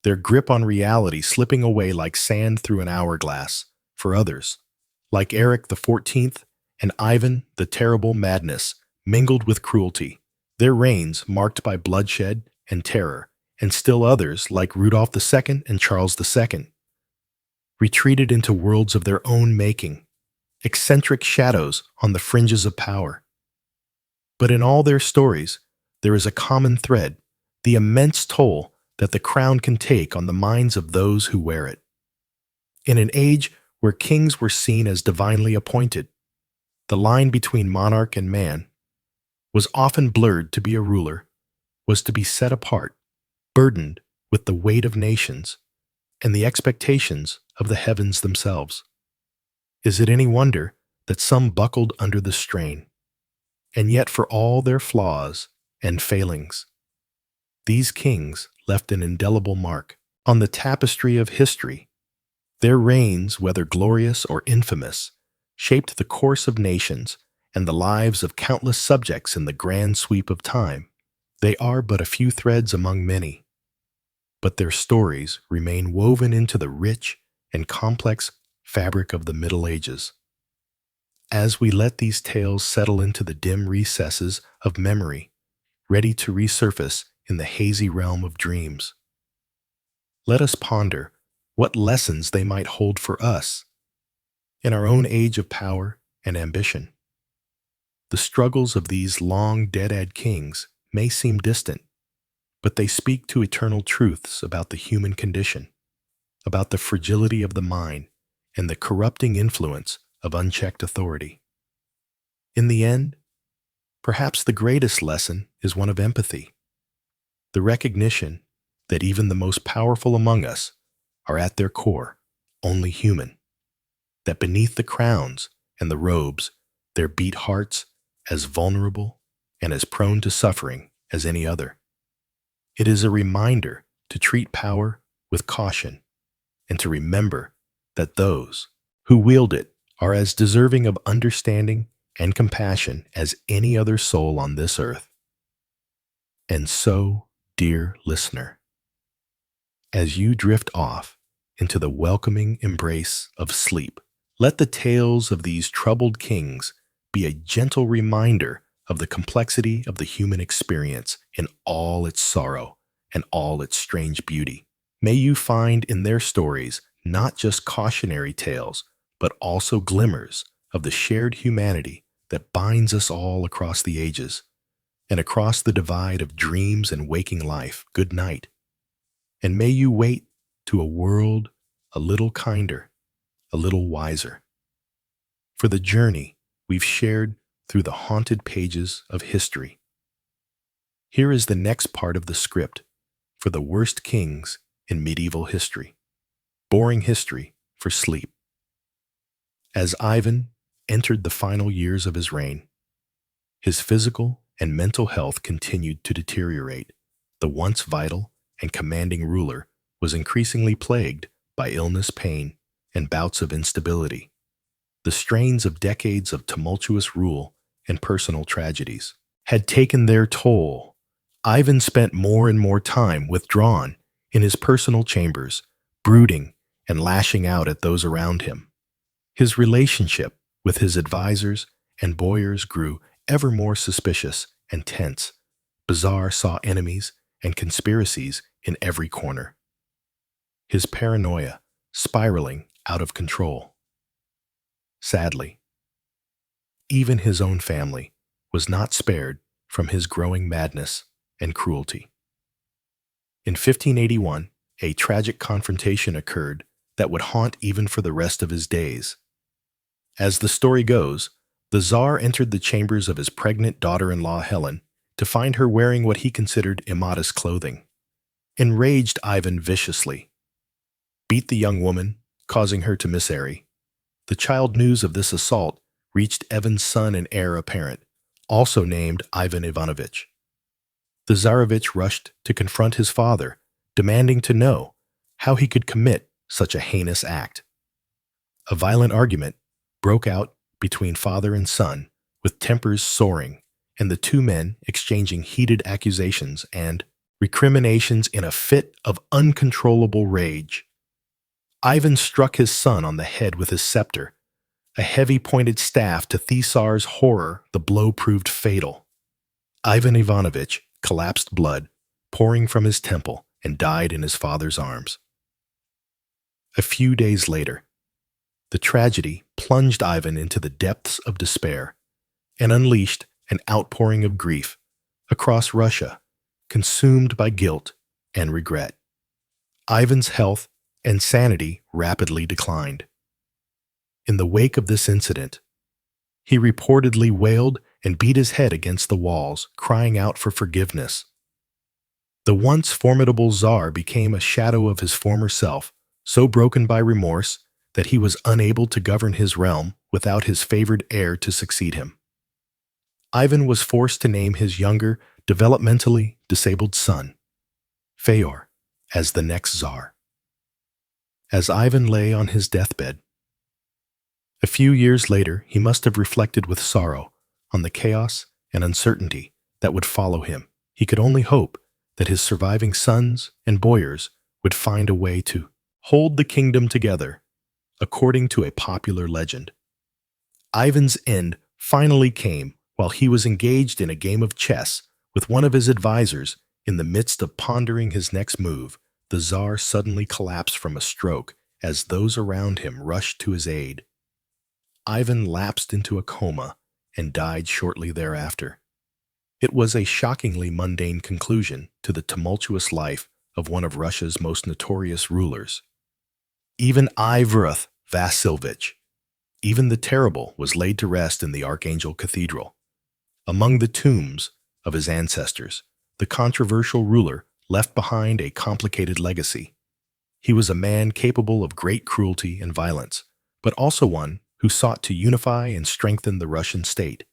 their grip on reality slipping away like sand through an hourglass. For others, like Eric XIV and Ivan the Terrible, madness mingled with cruelty, their reigns marked by bloodshed and terror. And still others, like Rudolph II and Charles II, retreated into worlds of their own making, eccentric shadows on the fringes of power. But in all their stories, there is a common thread: the immense toll that the crown can take on the minds of those who wear it. In an age where kings were seen as divinely appointed, the line between monarch and man was often blurred. To be a ruler was to be set apart, burdened with the weight of nations and the expectations of the heavens themselves. Is it any wonder that some buckled under the strain? And yet, for all their flaws and failings, these kings left an indelible mark on the tapestry of history. Their reigns, whether glorious or infamous, shaped the course of nations and the lives of countless subjects in the grand sweep of time. They are but a few threads among many, but their stories remain woven into the rich and complex fabric of the Middle Ages. As we let these tales settle into the dim recesses of memory, ready to resurface in the hazy realm of dreams, let us ponder what lessons they might hold for us in our own age of power and ambition. The struggles of these long dead kings may seem distant, but they speak to eternal truths about the human condition, about the fragility of the mind and the corrupting influence of unchecked authority. In the end, perhaps the greatest lesson is one of empathy, the recognition that even the most powerful among us are at their core only human, that beneath the crowns and the robes there beat hearts as vulnerable and as prone to suffering as any other. It is a reminder to treat power with caution and to remember that those who wield it are as deserving of understanding and compassion as any other soul on this earth. And so, dear listener, as you drift off into the welcoming embrace of sleep. Let the tales of these troubled kings be a gentle reminder of the complexity of the human experience in all its sorrow and all its strange beauty. May you find in their stories not just cautionary tales, but also glimmers of the shared humanity that binds us all across the ages and across the divide of dreams and waking life. Good night. And may you wait to a world a little kinder, a little wiser. For the journey we've shared through the haunted pages of history. Here is the next part of the script for the worst kings in medieval history. Boring history for sleep. As Ivan entered the final years of his reign, his physical and mental health continued to deteriorate. The once vital and commanding ruler was increasingly plagued by illness, pain, and bouts of instability. The strains of decades of tumultuous rule and personal tragedies had taken their toll. Ivan spent more and more time withdrawn in his personal chambers, brooding and lashing out at those around him. His relationship with his advisors and boyars grew ever more suspicious and tense. Bazaar saw enemies and conspiracies in every corner. His paranoia spiraling out of control. Sadly, even his own family was not spared from his growing madness and cruelty. In 1581, a tragic confrontation occurred that would haunt even for the rest of his days. As the story goes, the Tsar entered the chambers of his pregnant daughter-in-law Helen to find her wearing what he considered immodest clothing. Enraged, Ivan viciously beat the young woman, causing her to miscarry. The child news of this assault reached Ivan's son and heir apparent, also named Ivan Ivanovich. The Tsarevich rushed to confront his father, demanding to know how he could commit such a heinous act. A violent argument broke out between father and son, with tempers soaring, and the two men exchanging heated accusations and recriminations in a fit of uncontrollable rage. Ivan struck his son on the head with his scepter, a heavy-pointed staff. To the Tsar's horror, the blow proved fatal. Ivan Ivanovich collapsed, blood pouring from his temple, and died in his father's arms. A few days later, the tragedy plunged Ivan into the depths of despair and unleashed an outpouring of grief across Russia, consumed by guilt and regret. Ivan's health and sanity rapidly declined. In the wake of this incident, he reportedly wailed and beat his head against the walls, crying out for forgiveness. The once formidable Tsar became a shadow of his former self, so broken by remorse that he was unable to govern his realm without his favored heir to succeed him. Ivan was forced to name his younger, developmentally disabled son, Feodor, as the next Tsar. As Ivan lay on his deathbed, a few years later, he must have reflected with sorrow on the chaos and uncertainty that would follow him. He could only hope that his surviving sons and boyars would find a way to hold the kingdom together, according to a popular legend. Ivan's end finally came while he was engaged in a game of chess with one of his advisors. In the midst of pondering his next move, the Tsar suddenly collapsed from a stroke as those around him rushed to his aid. Ivan lapsed into a coma and died shortly thereafter. It was a shockingly mundane conclusion to the tumultuous life of one of Russia's most notorious rulers. Even Ivan Vasilovich, even the Terrible, was laid to rest in the Archangel Cathedral. Among the tombs of his ancestors, the controversial ruler left behind a complicated legacy. He was a man capable of great cruelty and violence, but also one who sought to unify and strengthen the Russian state.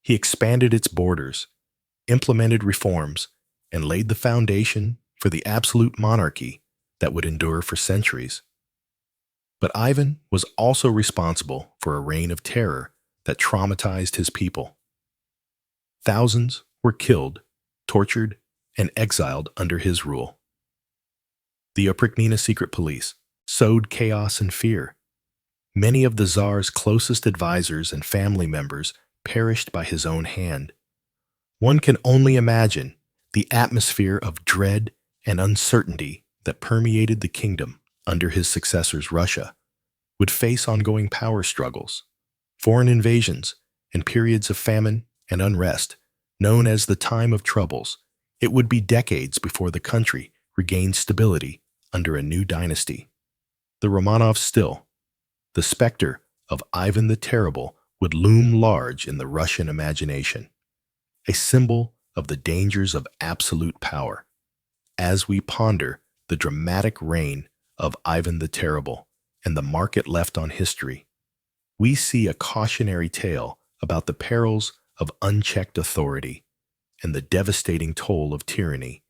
He expanded its borders, implemented reforms, and laid the foundation for the absolute monarchy that would endure for centuries. But Ivan was also responsible for a reign of terror that traumatized his people. Thousands were killed, tortured, and exiled under his rule. The Oprichnina secret police, sowed chaos and fear. Many of the Tsar's closest advisors and family members perished by his own hand. One can only imagine the atmosphere of dread and uncertainty that permeated the kingdom under his successor's Russia would face ongoing power struggles, foreign invasions, and periods of famine and unrest, known as the Time of Troubles. It would be decades before the country regained stability under a new dynasty. The Romanovs still, the specter of Ivan the Terrible would loom large in the Russian imagination, a symbol of the dangers of absolute power. As we ponder the dramatic reign of Ivan the Terrible and the mark it left on history, we see a cautionary tale about the perils of unchecked authority and the devastating toll of tyranny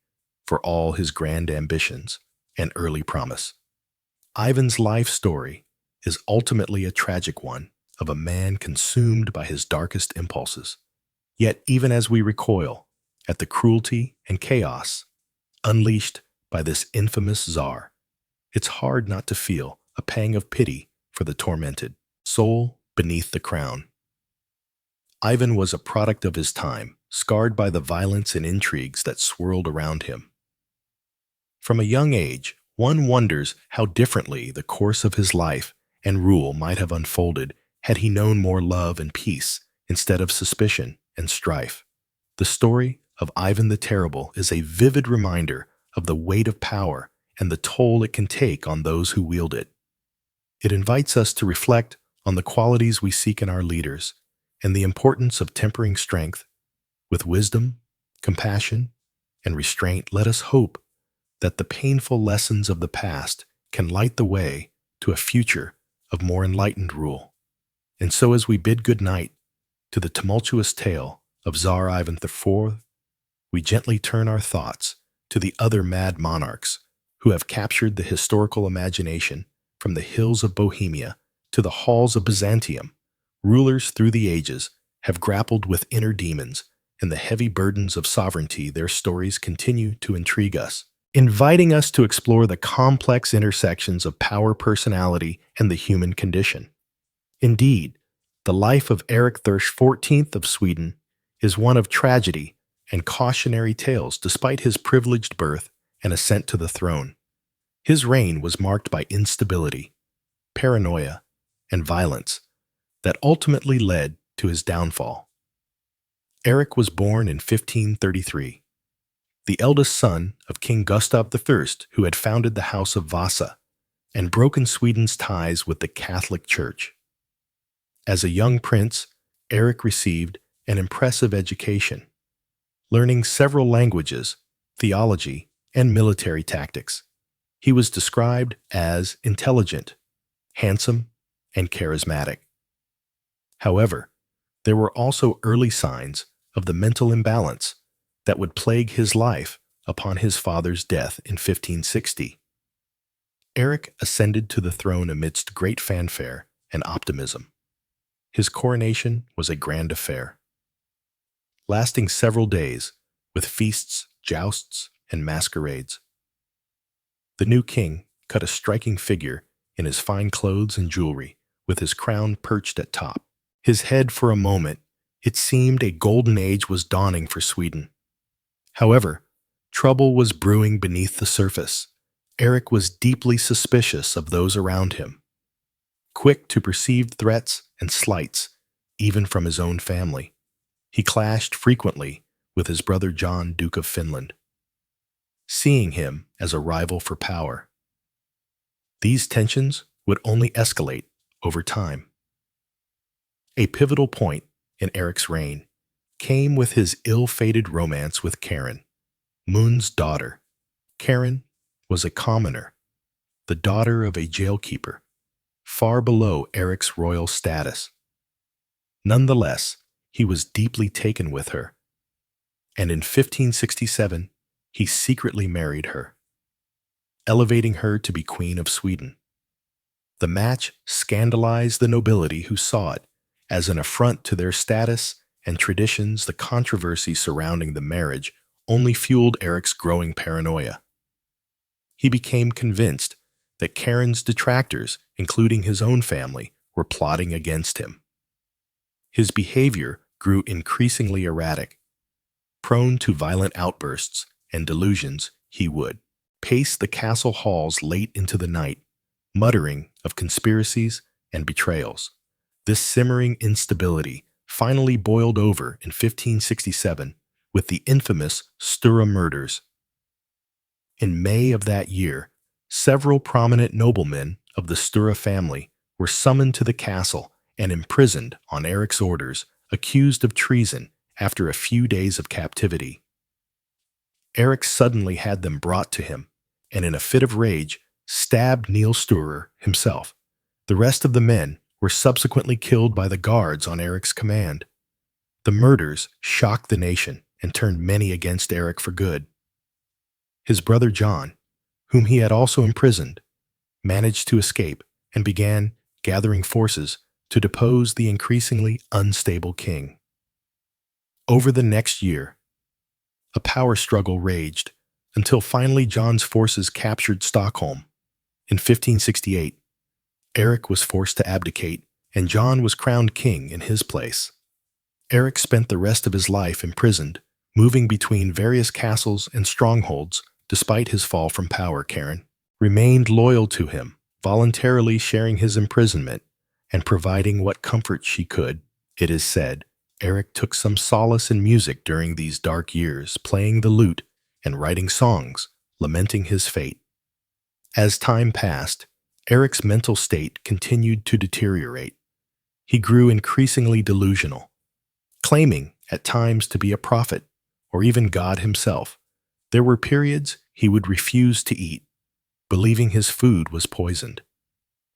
for all his grand ambitions and early promise. Ivan's life story is ultimately a tragic one of a man consumed by his darkest impulses. Yet even as we recoil at the cruelty and chaos unleashed by this infamous czar, it's hard not to feel a pang of pity for the tormented soul beneath the crown. Ivan was a product of his time, scarred by the violence and intrigues that swirled around him. From a young age, one wonders how differently the course of his life and rule might have unfolded had he known more love and peace instead of suspicion and strife. The story of Ivan the Terrible is a vivid reminder of the weight of power and the toll it can take on those who wield it. It invites us to reflect on the qualities we seek in our leaders and the importance of tempering strength with wisdom, compassion, and restraint. Let us hope that the painful lessons of the past can light the way to a future of more enlightened rule. And so as we bid good night to the tumultuous tale of Tsar Ivan IV, we gently turn our thoughts to the other mad monarchs who have captured the historical imagination. From the hills of Bohemia to the halls of Byzantium, rulers through the ages have grappled with inner demons and the heavy burdens of sovereignty. Their stories continue to intrigue us, inviting us to explore the complex intersections of power, personality, and the human condition. Indeed, the life of Erik XIV of Sweden is one of tragedy and cautionary tales despite his privileged birth and ascent to the throne. His reign was marked by instability, paranoia, and violence that ultimately led to his downfall. Erik was born in 1533, the eldest son of King Gustav I, who had founded the House of Vasa and broken Sweden's ties with the Catholic Church. As a young prince, Erik received an impressive education, learning several languages, theology, and military tactics. He was described as intelligent, handsome, and charismatic. However, there were also early signs of the mental imbalance that would plague his life upon his father's death in 1560. Erik ascended to the throne amidst great fanfare and optimism. His coronation was a grand affair, lasting several days with feasts, jousts, and masquerades. The new king cut a striking figure in his fine clothes and jewelry, with his crown perched at top. His head, for a moment, it seemed a golden age was dawning for Sweden. However, trouble was brewing beneath the surface. Erik was deeply suspicious of those around him, quick to perceive threats and slights, even from his own family. He clashed frequently with his brother John, Duke of Finland, seeing him as a rival for power. These tensions would only escalate over time. A pivotal point in Erik's reign came with his ill-fated romance with Karen, Moon's daughter. Karen was a commoner, the daughter of a jailkeeper, far below Erik's royal status. Nonetheless, he was deeply taken with her, and in 1567, he secretly married her, elevating her to be Queen of Sweden. The match scandalized the nobility who saw it as an affront to their status and traditions. The controversy surrounding the marriage only fueled Erik's growing paranoia. He became convinced that Karen's detractors, including his own family, were plotting against him. His behavior grew increasingly erratic. Prone to violent outbursts and delusions, he would pace the castle halls late into the night, muttering of conspiracies and betrayals. This simmering instability finally boiled over in 1567 with the infamous Stura murders. In May of that year, several prominent noblemen of the Stura family were summoned to the castle and imprisoned on Eric's orders, accused of treason after a few days of captivity. Eric suddenly had them brought to him, and in a fit of rage, stabbed Niels Stura himself. The rest of the men were subsequently killed by the guards on Eric's command. The murders shocked the nation and turned many against Eric for good. His brother John, whom he had also imprisoned, managed to escape and began gathering forces to depose the increasingly unstable king. Over the next year, a power struggle raged until finally John's forces captured Stockholm. In 1568, Eric was forced to abdicate, and John was crowned king in his place. Eric spent the rest of his life imprisoned, moving between various castles and strongholds. Despite his fall from power, Karen remained loyal to him, voluntarily sharing his imprisonment and providing what comfort she could. It is said Eric took some solace in music during these dark years, playing the lute and writing songs, lamenting his fate. As time passed, Eric's mental state continued to deteriorate. He grew increasingly delusional, claiming at times to be a prophet or even God himself. There were periods he would refuse to eat, believing his food was poisoned.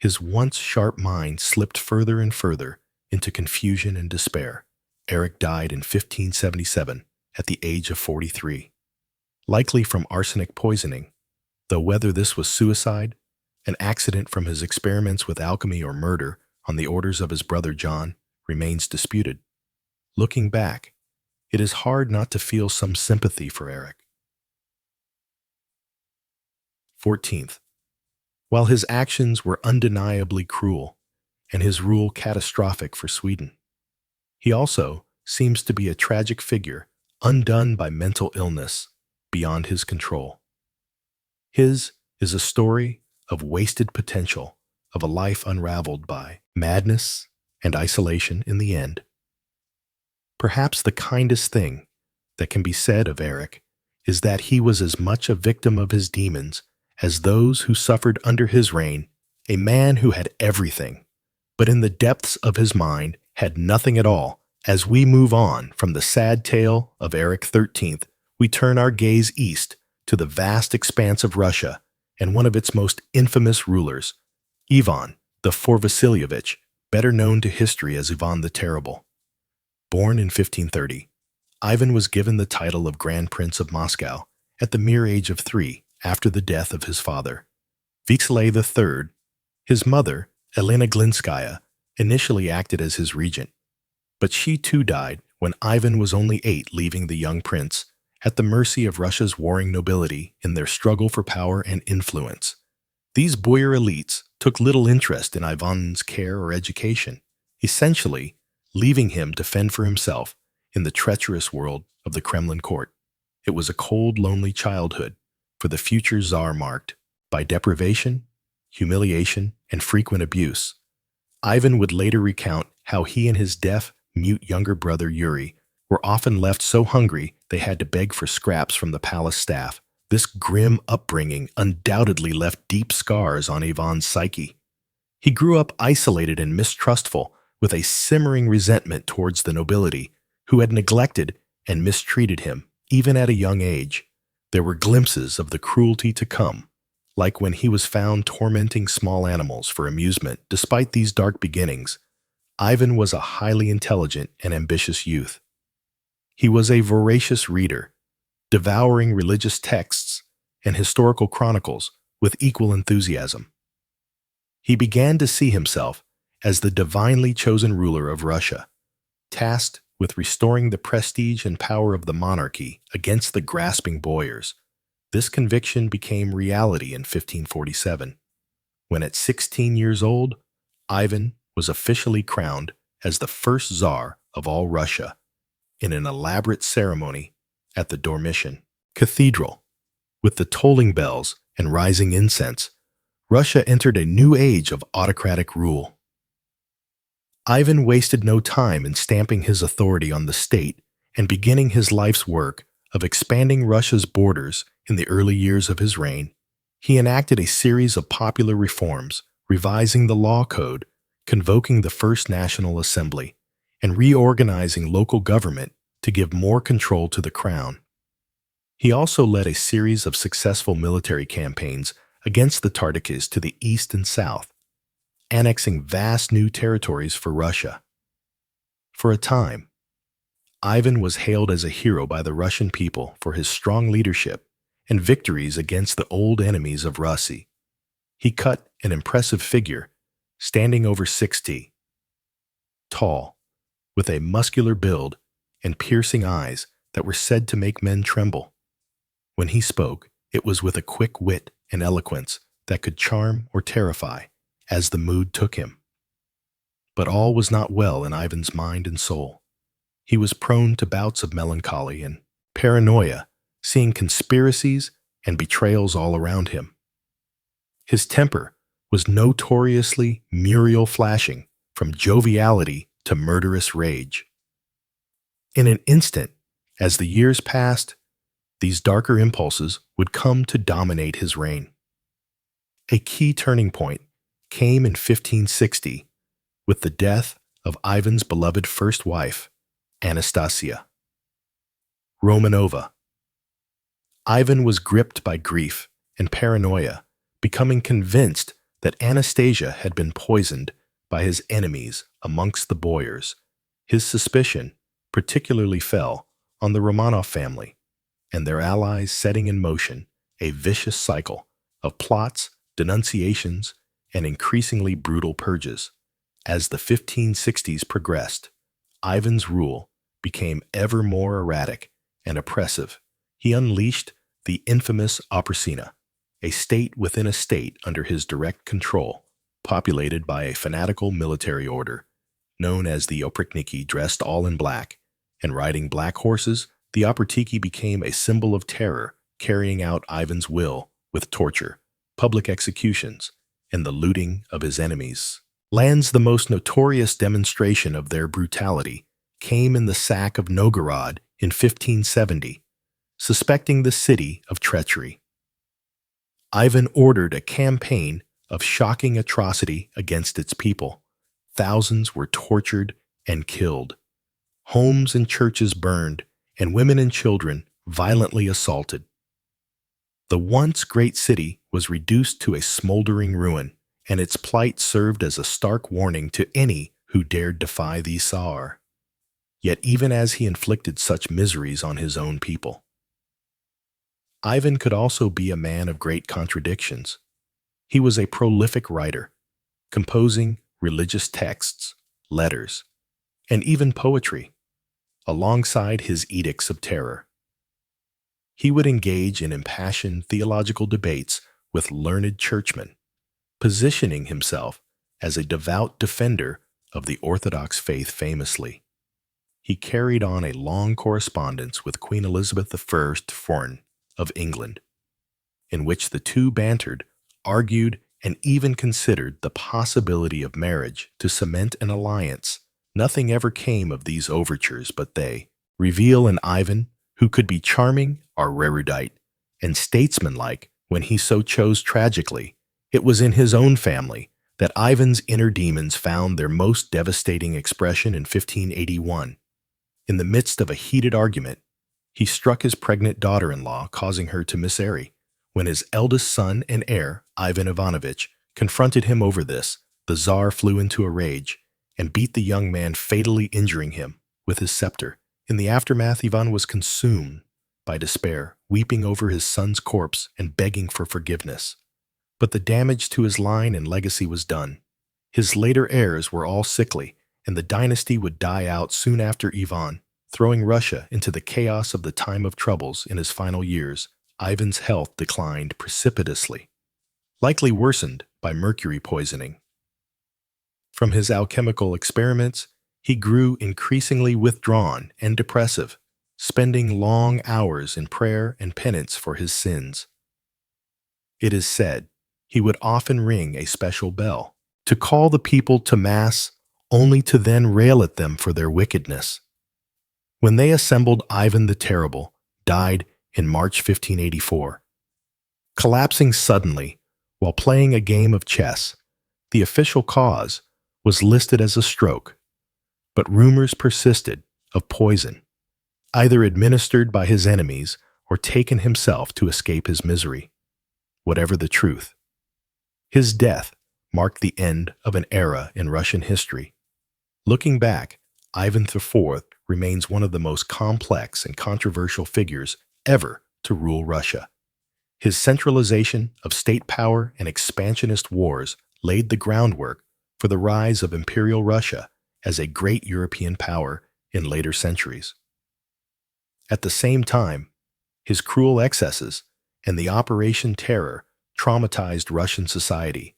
His once sharp mind slipped further and further into confusion and despair. Eric died in 1577 at the age of 43, likely from arsenic poisoning, though whether this was suicide, an accident from his experiments with alchemy, or murder on the orders of his brother John remains disputed. Looking back, it is hard not to feel some sympathy for Eric. 14th. While his actions were undeniably cruel and his rule catastrophic for Sweden, he also seems to be a tragic figure undone by mental illness beyond his control. His is a story of wasted potential, of a life unraveled by madness and isolation in the end. Perhaps the kindest thing that can be said of Eric is that he was as much a victim of his demons as those who suffered under his reign, a man who had everything, but in the depths of his mind had nothing at all. As we move on from the sad tale of Eric XIII, we turn our gaze east to the vast expanse of Russia and one of its most infamous rulers, Ivan IV Vasilievich, better known to history as Ivan the Terrible. Born in 1530, Ivan was given the title of Grand Prince of Moscow at the mere age of 3 after the death of his father, Vasily III. His mother, Elena Glinskaya, initially acted as his regent, but she too died when Ivan was only 8, leaving the young prince at the mercy of Russia's warring nobility in their struggle for power and influence. These boyar elites took little interest in Ivan's care or education, essentially leaving him to fend for himself in the treacherous world of the Kremlin court. It was a cold, lonely childhood for the future Tsar, marked by deprivation, humiliation, and frequent abuse. Ivan would later recount how he and his deaf, mute younger brother Yuri were often left so hungry they had to beg for scraps from the palace staff. This grim upbringing undoubtedly left deep scars on Ivan's psyche. He grew up isolated and mistrustful, with a simmering resentment towards the nobility, who had neglected and mistreated him, even at a young age. There were glimpses of the cruelty to come, like when he was found tormenting small animals for amusement. Despite these dark beginnings, Ivan was a highly intelligent and ambitious youth. He was a voracious reader, devouring religious texts and historical chronicles with equal enthusiasm. He began to see himself as the divinely chosen ruler of Russia, tasked with restoring the prestige and power of the monarchy against the grasping boyars. This conviction became reality in 1547, when at 16 years old, Ivan was officially crowned as the first Tsar of all Russia in an elaborate ceremony at the Dormition Cathedral. With the tolling bells and rising incense, Russia entered a new age of autocratic rule. Ivan wasted no time in stamping his authority on the state and beginning his life's work of expanding Russia's borders in the early years of his reign. He enacted a series of popular reforms, revising the law code, convoking the First National Assembly, and reorganizing local government to give more control to the crown. He also led a series of successful military campaigns against the Tartars to the east and south, annexing vast new territories for Russia. For a time, Ivan was hailed as a hero by the Russian people for his strong leadership and victories against the old enemies of Russia. He cut an impressive figure, standing over 6 feet tall, with a muscular build and piercing eyes that were said to make men tremble. When he spoke, it was with a quick wit and eloquence that could charm or terrify as the mood took him. But all was not well in Ivan's mind and soul. He was prone to bouts of melancholy and paranoia, seeing conspiracies and betrayals all around him. His temper was notoriously Muriel flashing from joviality to murderous rage. In an instant, as the years passed, these darker impulses would come to dominate his reign. A key turning point came in 1560 with the death of Ivan's beloved first wife, Anastasia Romanova. Ivan was gripped by grief and paranoia, becoming convinced that Anastasia had been poisoned by his enemies amongst the boyars. His suspicion particularly fell on the Romanov family and their allies, setting in motion a vicious cycle of plots, denunciations, and increasingly brutal purges. As the 1560s progressed, Ivan's rule became ever more erratic and oppressive. He unleashed the infamous Opricina, a state within a state under his direct control, populated by a fanatical military order known as the Oprichniki, dressed all in black and riding black horses. The Oprichniki became a symbol of terror, carrying out Ivan's will with torture, public executions, and the looting of his enemies' lands. The most notorious demonstration of their brutality came in the sack of Novgorod in 1570, suspecting the city of treachery. Ivan ordered a campaign of shocking atrocity against its people. Thousands were tortured and killed. Homes and churches burned, and women and children violently assaulted. The once great city was reduced to a smoldering ruin, and its plight served as a stark warning to any who dared defy the Tsar. Yet even as he inflicted such miseries on his own people, Ivan could also be a man of great contradictions. He was a prolific writer, composing religious texts, letters, and even poetry, alongside his edicts of terror. He would engage in impassioned theological debates with learned churchmen, positioning himself as a devout defender of the Orthodox faith. Famously, he carried on a long correspondence with Queen Elizabeth I of England, in which the two bantered, argued, and even considered the possibility of marriage to cement an alliance. Nothing ever came of these overtures, but they reveal an Ivan who could be charming or erudite and statesmanlike when he so chose. Tragically, it was in his own family that Ivan's inner demons found their most devastating expression in 1581. In the midst of a heated argument, he struck his pregnant daughter-in-law, causing her to miscarry. When his eldest son and heir, Ivan Ivanovich, confronted him over this, the Tsar flew into a rage and beat the young man, fatally injuring him with his scepter. In the aftermath, Ivan was consumed by despair, weeping over his son's corpse and begging for forgiveness. But the damage to his line and legacy was done. His later heirs were all sickly, and the dynasty would die out soon after Ivan, throwing Russia into the chaos of the time of troubles. In his final years, Ivan's health declined precipitously, likely worsened by mercury poisoning. From his alchemical experiments, he grew increasingly withdrawn and depressive, spending long hours in prayer and penance for his sins. It is said he would often ring a special bell to call the people to Mass, only to then rail at them for their wickedness. When they assembled, Ivan the Terrible died in March 1584. Collapsing suddenly while playing a game of chess, the official cause was listed as a stroke, but rumors persisted of poison, either administered by his enemies or taken himself to escape his misery. Whatever the truth, his death marked the end of an era in Russian history. Looking back, Ivan IV remains one of the most complex and controversial figures ever to rule Russia. His centralization of state power and expansionist wars laid the groundwork for the rise of Imperial Russia as a great European power in later centuries. At the same time, his cruel excesses and the Operation Terror traumatized Russian society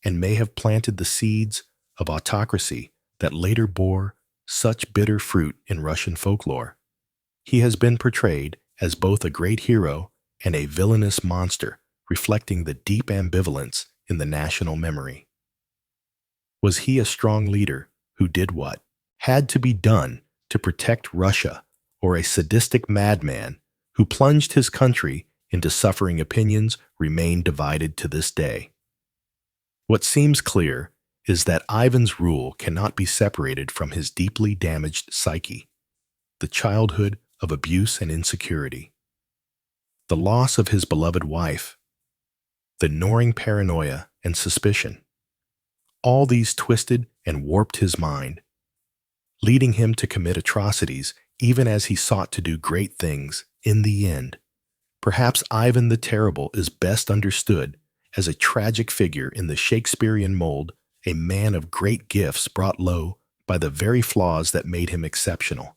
and may have planted the seeds of autocracy that later bore such bitter fruit in Russian folklore. He has been portrayed as both a great hero and a villainous monster, reflecting the deep ambivalence in the national memory. Was he a strong leader who did what had to be done to protect Russia, or a sadistic madman who plunged his country into suffering? Opinions remain divided to this day. What seems clear is that Ivan's rule cannot be separated from his deeply damaged psyche, the childhood of abuse and insecurity, the loss of his beloved wife, the gnawing paranoia and suspicion. All these twisted and warped his mind, leading him to commit atrocities even as he sought to do great things in the end. Perhaps Ivan the Terrible is best understood as a tragic figure in the Shakespearean mold, a man of great gifts brought low by the very flaws that made him exceptional.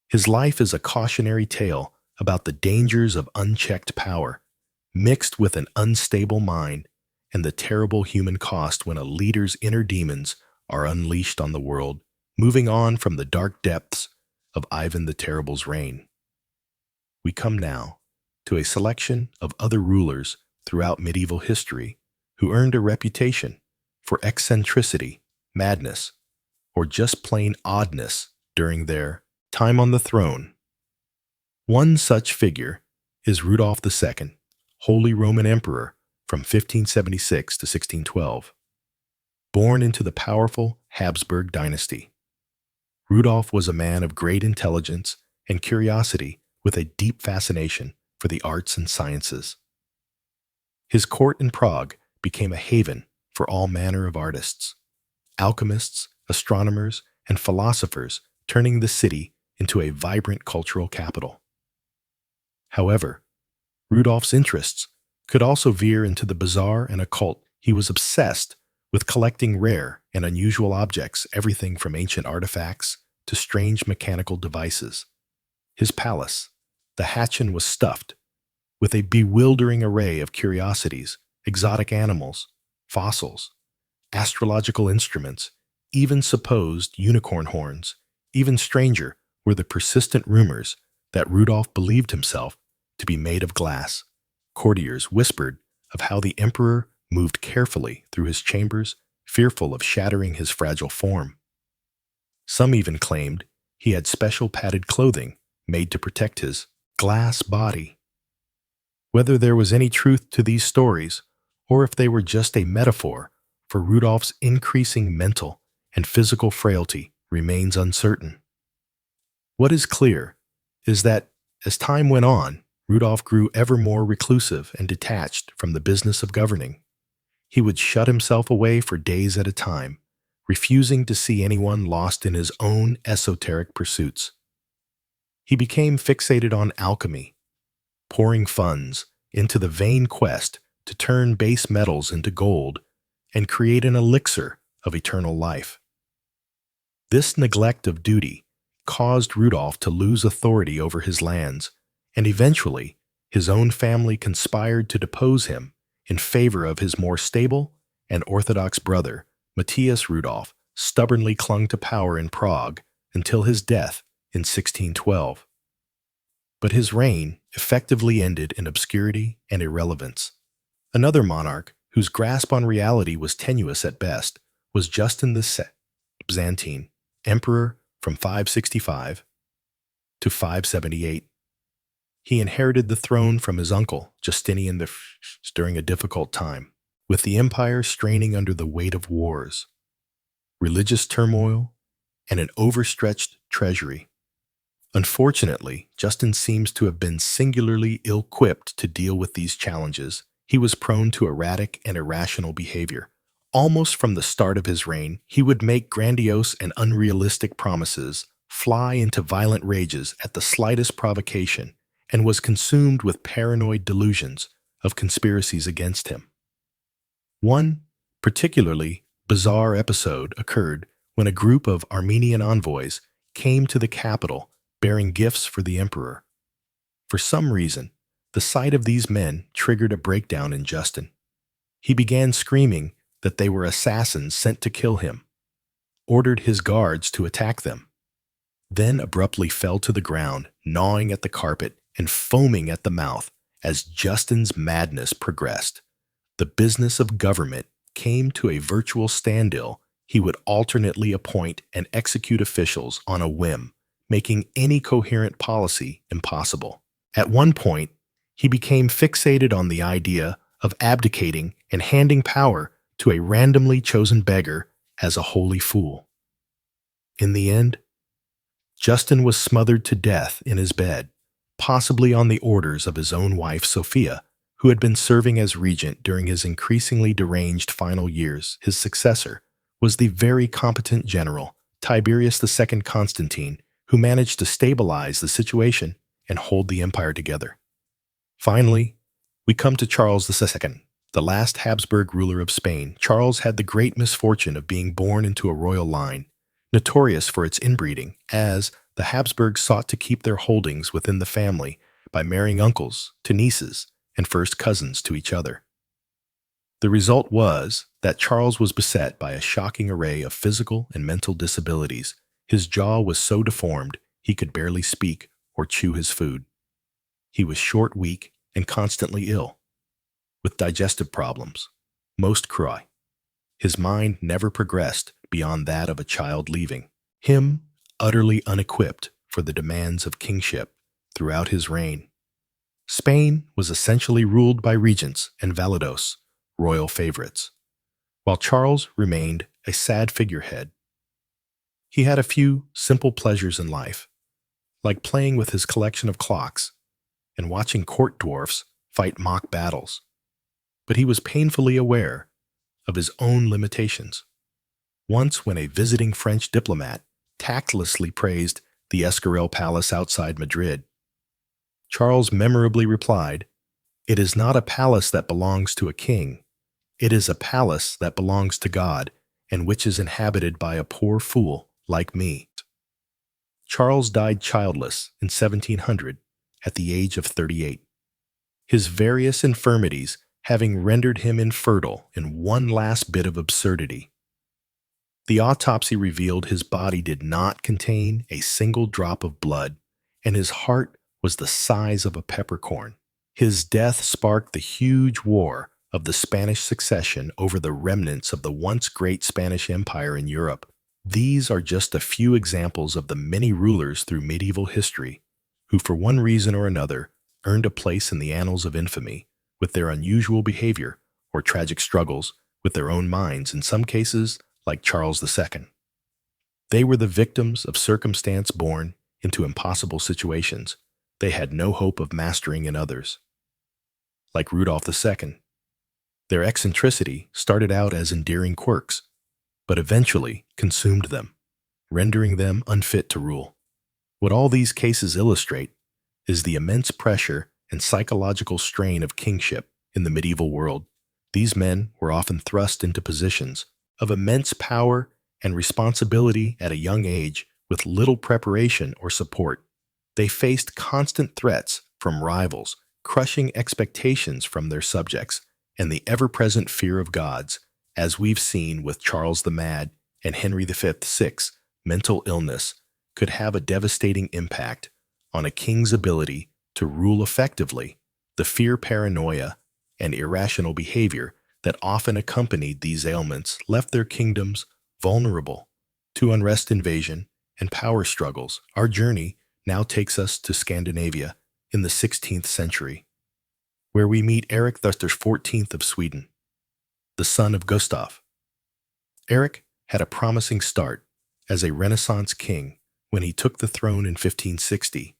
His life is a cautionary tale about the dangers of unchecked power, mixed with an unstable mind, and the terrible human cost when a leader's inner demons are unleashed on the world, moving on from the dark depths of Ivan the Terrible's reign. We come now to a selection of other rulers throughout medieval history who earned a reputation for eccentricity, madness, or just plain oddness during their time on the throne. One such figure is Rudolph II, Holy Roman Emperor from 1576 to 1612. Born into the powerful Habsburg dynasty, Rudolph was a man of great intelligence and curiosity with a deep fascination for the arts and sciences. His court in Prague became a haven for all manner of artists, alchemists, astronomers, and philosophers, turning the city into a vibrant cultural capital. However, Rudolph's interests could also veer into the bizarre and occult. He was obsessed with collecting rare and unusual objects, everything from ancient artifacts to strange mechanical devices. His palace, the Hatchin, was stuffed with a bewildering array of curiosities, exotic animals, fossils, astrological instruments, even supposed unicorn horns. Even stranger were the persistent rumors that Rudolph believed himself to be made of glass. Courtiers whispered of how the emperor moved carefully through his chambers, fearful of shattering his fragile form. Some even claimed he had special padded clothing made to protect his glass body. Whether there was any truth to these stories, or if they were just a metaphor for Rudolph's increasing mental and physical frailty, remains uncertain. What is clear is that, as time went on, Rudolph grew ever more reclusive and detached from the business of governing. He would shut himself away for days at a time, refusing to see anyone lost in his own esoteric pursuits. He became fixated on alchemy, pouring funds into the vain quest to turn base metals into gold and create an elixir of eternal life. This neglect of duty caused Rudolph to lose authority over his lands, and eventually his own family conspired to depose him in favor of his more stable and orthodox brother, Matthias Rudolf, stubbornly clung to power in Prague until his death in 1612. But his reign effectively ended in obscurity and irrelevance. Another monarch, whose grasp on reality was tenuous at best, was Justin II, Byzantine emperor from 565 to 578. He inherited the throne from his uncle, Justinian I, during a difficult time, with the empire straining under the weight of wars, religious turmoil, and an overstretched treasury. Unfortunately, Justin seems to have been singularly ill-equipped to deal with these challenges. He was prone to erratic and irrational behavior. Almost from the start of his reign, he would make grandiose and unrealistic promises, fly into violent rages at the slightest provocation, and was consumed with paranoid delusions of conspiracies against him. One particularly bizarre episode occurred when a group of Armenian envoys came to the capital bearing gifts for the emperor. For some reason, the sight of these men triggered a breakdown in Justin. He began screaming that they were assassins sent to kill him, ordered his guards to attack them, then abruptly fell to the ground, gnawing at the carpet and foaming at the mouth as Justin's madness progressed. The business of government came to a virtual standstill. He would alternately appoint and execute officials on a whim, making any coherent policy impossible. At one point, he became fixated on the idea of abdicating and handing power to a randomly chosen beggar as a holy fool. In the end, Justin was smothered to death in his bed, possibly on the orders of his own wife Sophia, who had been serving as regent during his increasingly deranged final years. His successor was the very competent general, Tiberius II Constantine, who managed to stabilize the situation and hold the empire together. Finally, we come to Charles II, the last Habsburg ruler of Spain. Charles had the great misfortune of being born into a royal line, notorious for its inbreeding, as the Habsburgs sought to keep their holdings within the family by marrying uncles to nieces and first cousins to each other. The result was that Charles was beset by a shocking array of physical and mental disabilities. His jaw was so deformed he could barely speak or chew his food. He was short, weak, and constantly ill, with digestive problems, most cry. His mind never progressed beyond that of a child leaving him utterly unequipped for the demands of kingship throughout his reign. Spain was essentially ruled by regents and validos, royal favorites, while Charles remained a sad figurehead. He had a few simple pleasures in life, like playing with his collection of clocks and watching court dwarfs fight mock battles. But he was painfully aware of his own limitations. Once, when a visiting French diplomat tactlessly praised the Escorial Palace outside Madrid, Charles memorably replied, "It is not a palace that belongs to a king. It is a palace that belongs to God, and which is inhabited by a poor fool like me." Charles died childless in 1700 at the age of 38, his various infirmities having rendered him infertile in one last bit of absurdity. The autopsy revealed his body did not contain a single drop of blood, and his heart was the size of a peppercorn. His death sparked the huge war of the Spanish succession over the remnants of the once great Spanish Empire in Europe. These are just a few examples of the many rulers through medieval history who, for one reason or another, earned a place in the annals of infamy with their unusual behavior or tragic struggles with their own minds, in some cases like Charles II. They were the victims of circumstance born into impossible situations they had no hope of mastering in others. Like Rudolph II, their eccentricity started out as endearing quirks, but eventually consumed them, rendering them unfit to rule. What all these cases illustrate is the immense pressure and psychological strain of kingship in the medieval world. These men were often thrust into positions of immense power and responsibility at a young age with little preparation or support. They faced constant threats from rivals, crushing expectations from their subjects, and the ever-present fear of gods, as we've seen with Charles the Mad and Henry V's mental illness, could have a devastating impact on a king's ability to rule effectively. The fear, paranoia, and irrational behavior that often accompanied these ailments left their kingdoms vulnerable to unrest, invasion, and power struggles. Our journey now takes us to Scandinavia in the 16th century, where we meet Erik XIV of Sweden, the son of Gustav. Erik had a promising start as a Renaissance king when he took the throne in 1560.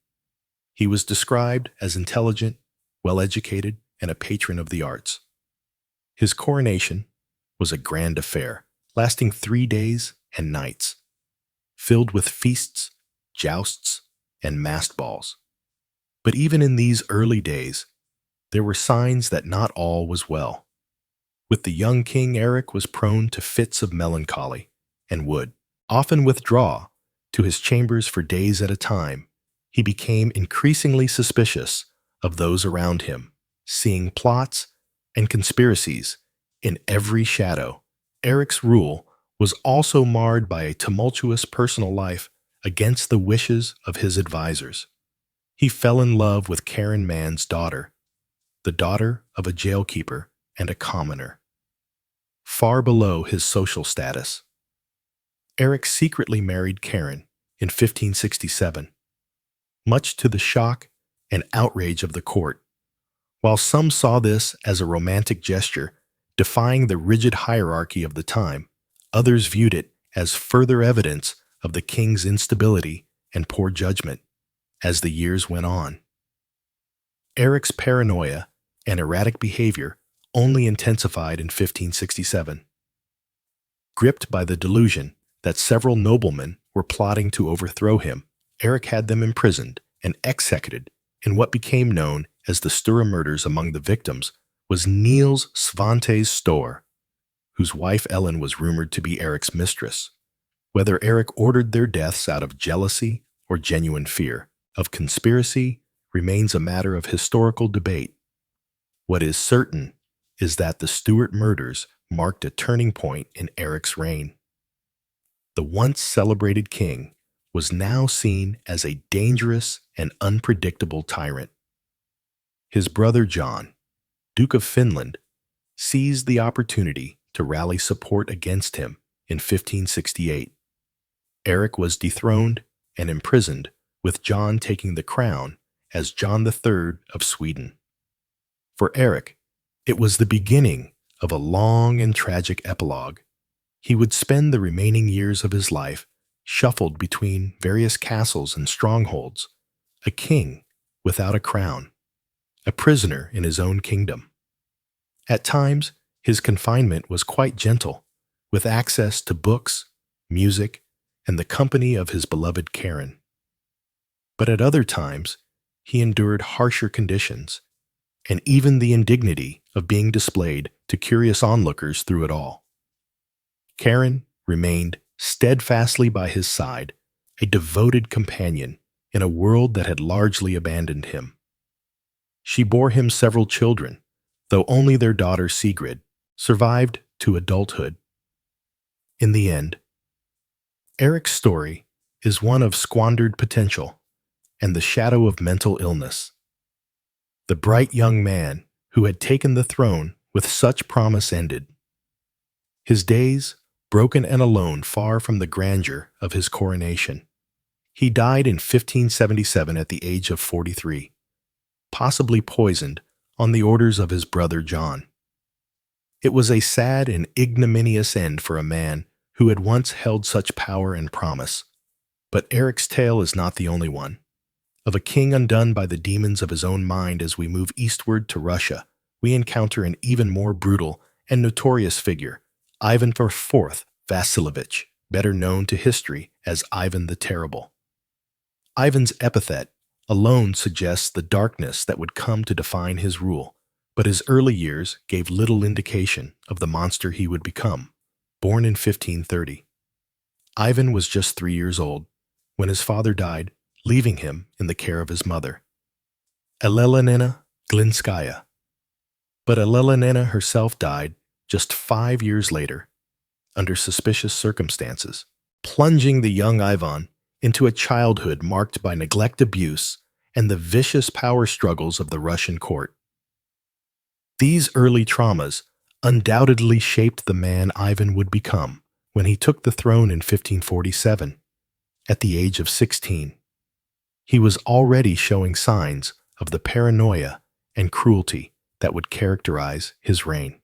He was described as intelligent, well-educated, and a patron of the arts. His coronation was a grand affair, lasting 3 days and nights, filled with feasts, jousts, and masked balls. But even in these early days, there were signs that not all was well. With the young king, Erik was prone to fits of melancholy and would often withdraw to his chambers for days at a time. He became increasingly suspicious of those around him, seeing plots and conspiracies in every shadow. Erik's rule was also marred by a tumultuous personal life against the wishes of his advisors. He fell in love with Karen Mann's daughter, the daughter of a jailkeeper and a commoner, far below his social status. Erik secretly married Karen in 1567, much to the shock and outrage of the court. While some saw this as a romantic gesture, defying the rigid hierarchy of the time, others viewed it as further evidence of the king's instability and poor judgment. As the years went on, Erik's paranoia and erratic behavior only intensified in 1567. Gripped by the delusion that several noblemen were plotting to overthrow him, Erik had them imprisoned and executed in what became known as the Stura murders. Among the victims was Niels Svantes Store, whose wife Ellen was rumored to be Erik's mistress. Whether Erik ordered their deaths out of jealousy or genuine fear of conspiracy remains a matter of historical debate. What is certain is that the Stuart murders marked a turning point in Erik's reign. The once celebrated king was now seen as a dangerous and unpredictable tyrant. His brother John, Duke of Finland, seized the opportunity to rally support against him in 1568. Erik was dethroned and imprisoned, with John taking the crown as John III of Sweden. For Erik, it was the beginning of a long and tragic epilogue. He would spend the remaining years of his life shuffled between various castles and strongholds, a king without a crown, a prisoner in his own kingdom. At times, his confinement was quite gentle, with access to books, music, and the company of his beloved Karen. But at other times, he endured harsher conditions, and even the indignity of being displayed to curious onlookers through it all. Karen remained steadfastly by his side, a devoted companion in a world that had largely abandoned him. She bore him several children, though only their daughter Sigrid survived to adulthood. In the end, Erik's story is one of squandered potential and the shadow of mental illness. The bright young man who had taken the throne with such promise ended. His days, broken and alone, far from the grandeur of his coronation. He died in 1577 at the age of 43, possibly poisoned on the orders of his brother John. It was a sad and ignominious end for a man who had once held such power and promise. But Erik's tale is not the only one. Of a king undone by the demons of his own mind. As we move eastward to Russia, we encounter an even more brutal and notorious figure, Ivan IV Vasilovich, better known to history as Ivan the Terrible. Ivan's epithet alone suggests the darkness that would come to define his rule, but his early years gave little indication of the monster he would become. Born in 1530, Ivan was just 3 years old when his father died, leaving him in the care of his mother, Elena Glinskaya. But Elelenina herself died just 5 years later, under suspicious circumstances, plunging the young Ivan into a childhood marked by neglect, abuse, and the vicious power struggles of the Russian court. These early traumas undoubtedly shaped the man Ivan would become when he took the throne in 1547. At the age of 16, he was already showing signs of the paranoia and cruelty that would characterize his reign.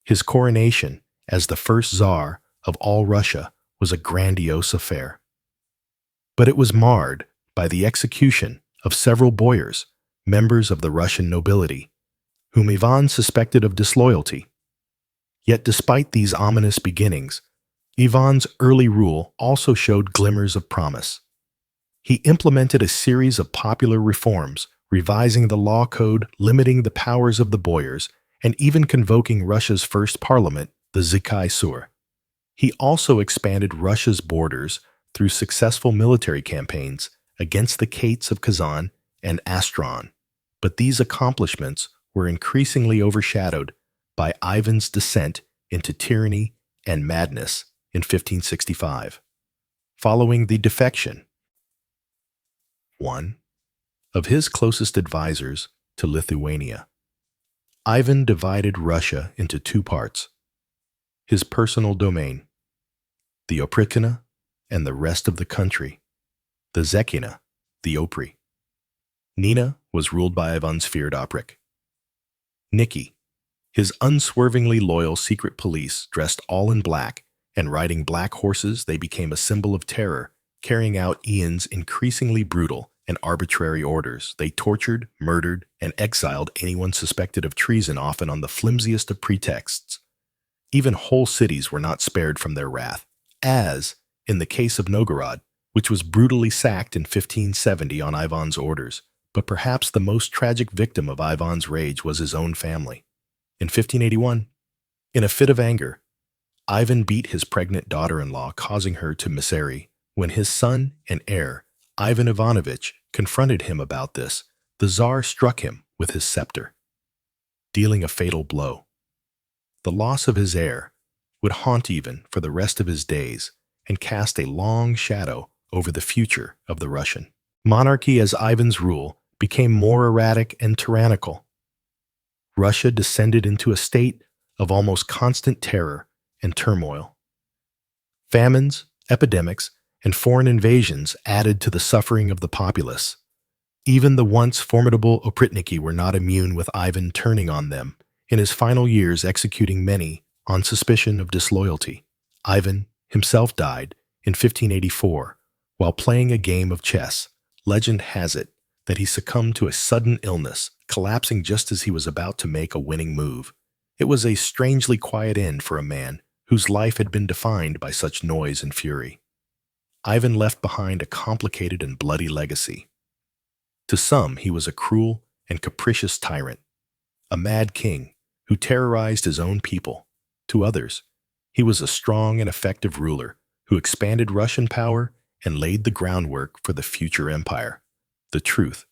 His coronation as the first Tsar of all Russia was a grandiose affair. But it was marred by the execution of several boyars, members of the Russian nobility, whom Ivan suspected of disloyalty. Yet despite these ominous beginnings, Ivan's early rule also showed glimmers of promise. He implemented a series of popular reforms, revising the law code, limiting the powers of the boyars, and even convoking Russia's first parliament, the Zikai Sur. He also expanded Russia's borders through successful military campaigns against the Kates of Kazan and Astrakhan. But these accomplishments were increasingly overshadowed by Ivan's descent into tyranny and madness in 1565. Following the defection, one of his closest advisors to Lithuania, Ivan divided Russia into two parts: his personal domain, the Oprikina, and the rest of the country, the Zekina, the Opry. Nina was ruled by Ivan's feared Oprik. Niki, his unswervingly loyal secret police, dressed all in black and riding black horses, they became a symbol of terror, carrying out Ian's increasingly brutal and arbitrary orders. They tortured, murdered, and exiled anyone suspected of treason, often on the flimsiest of pretexts. Even whole cities were not spared from their wrath, as in the case of Novgorod, which was brutally sacked in 1570 on Ivan's orders. But perhaps the most tragic victim of Ivan's rage was his own family. In 1581, in a fit of anger, Ivan beat his pregnant daughter-in-law, causing her to miscarry. When his son and heir, Ivan Ivanovich, confronted him about this, the Tsar struck him with his scepter, dealing a fatal blow. The loss of his heir would haunt Ivan for the rest of his days and cast a long shadow over the future of the Russian monarchy as Ivan's rule became more erratic and tyrannical. Russia descended into a state of almost constant terror and turmoil. Famines, epidemics, and foreign invasions added to the suffering of the populace. Even the once formidable Opritniki were not immune, with Ivan turning on them in his final years, executing many on suspicion of disloyalty. Ivan himself died in 1584 while playing a game of chess. Legend has it that he succumbed to a sudden illness, collapsing just as he was about to make a winning move. It was a strangely quiet end for a man whose life had been defined by such noise and fury. Ivan left behind a complicated and bloody legacy. To some, he was a cruel and capricious tyrant, a mad king who terrorized his own people. To others, he was a strong and effective ruler who expanded Russian power and laid the groundwork for the future empire. The truth,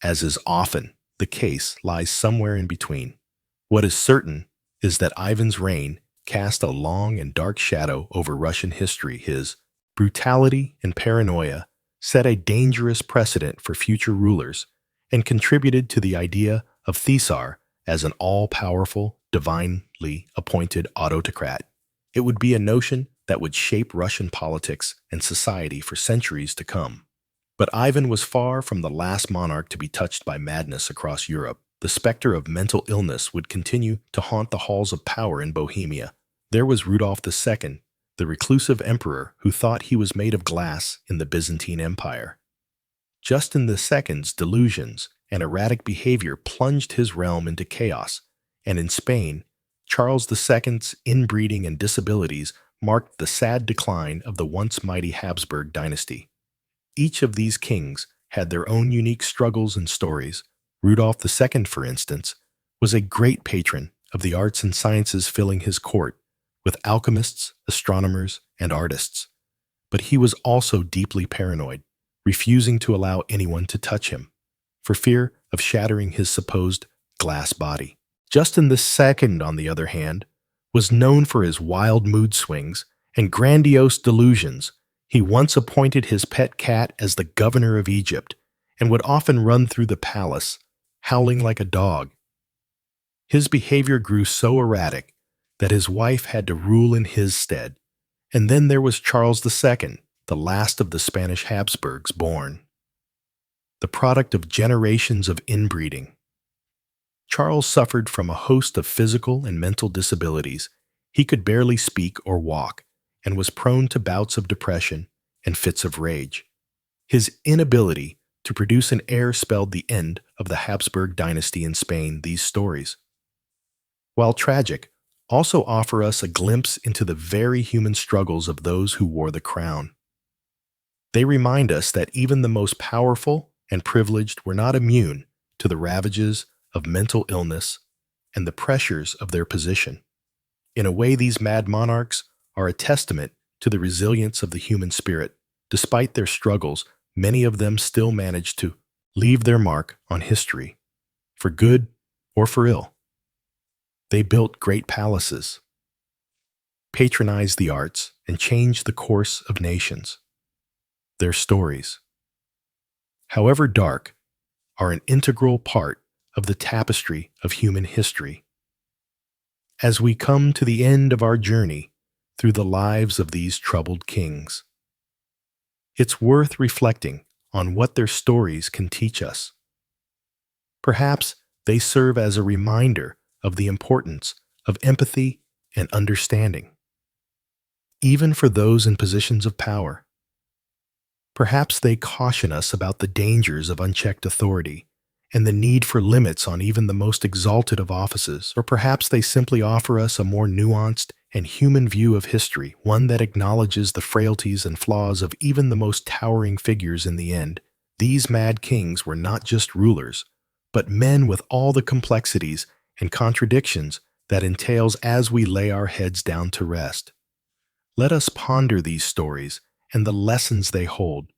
as is often the case, lies somewhere in between. What is certain is that Ivan's reign cast a long and dark shadow over Russian history. His brutality and paranoia set a dangerous precedent for future rulers and contributed to the idea of Caesar as an all-powerful, divinely appointed autocrat. It would be a notion that would shape Russian politics and society for centuries to come. But Ivan was far from the last monarch to be touched by madness across Europe. The specter of mental illness would continue to haunt the halls of power in Bohemia. There was Rudolf II, the reclusive emperor who thought he was made of glass in the Byzantine Empire. Justin II's delusions and erratic behavior plunged his realm into chaos, and in Spain, Charles II's inbreeding and disabilities marked the sad decline of the once mighty Habsburg dynasty. Each of these kings had their own unique struggles and stories. Rudolf II, for instance, was a great patron of the arts and sciences, filling his court with alchemists, astronomers, and artists. But he was also deeply paranoid, refusing to allow anyone to touch him, for fear of shattering his supposed glass body. Justin II, on the other hand, was known for his wild mood swings and grandiose delusions. He once appointed his pet cat as the governor of Egypt and would often run through the palace, howling like a dog. His behavior grew so erratic that his wife had to rule in his stead. And then there was Charles II, the last of the Spanish Habsburgs born, the product of generations of inbreeding. Charles suffered from a host of physical and mental disabilities. He could barely speak or walk and was prone to bouts of depression and fits of rage. His inability to produce an heir spelled the end of the Habsburg dynasty in Spain. These stories, while tragic, also offer us a glimpse into the very human struggles of those who wore the crown. They remind us that even the most powerful and privileged were not immune to the ravages of mental illness and the pressures of their position. In a way, these mad monarchs are a testament to the resilience of the human spirit. Despite their struggles, many of them still manage to leave their mark on history, for good or for ill. They built great palaces, patronized the arts, and changed the course of nations. Their stories, however dark, are an integral part of the tapestry of human history. As we come to the end of our journey through the lives of these troubled kings, it's worth reflecting on what their stories can teach us. Perhaps they serve as a reminder of the importance of empathy and understanding, even for those in positions of power. Perhaps they caution us about the dangers of unchecked authority and the need for limits on even the most exalted of offices, or perhaps they simply offer us a more nuanced and human view of history, one that acknowledges the frailties and flaws of even the most towering figures. In the end, these mad kings were not just rulers, but men with all the complexities and contradictions that entails as we lay our heads down to rest. Let us ponder these stories and the lessons they hold.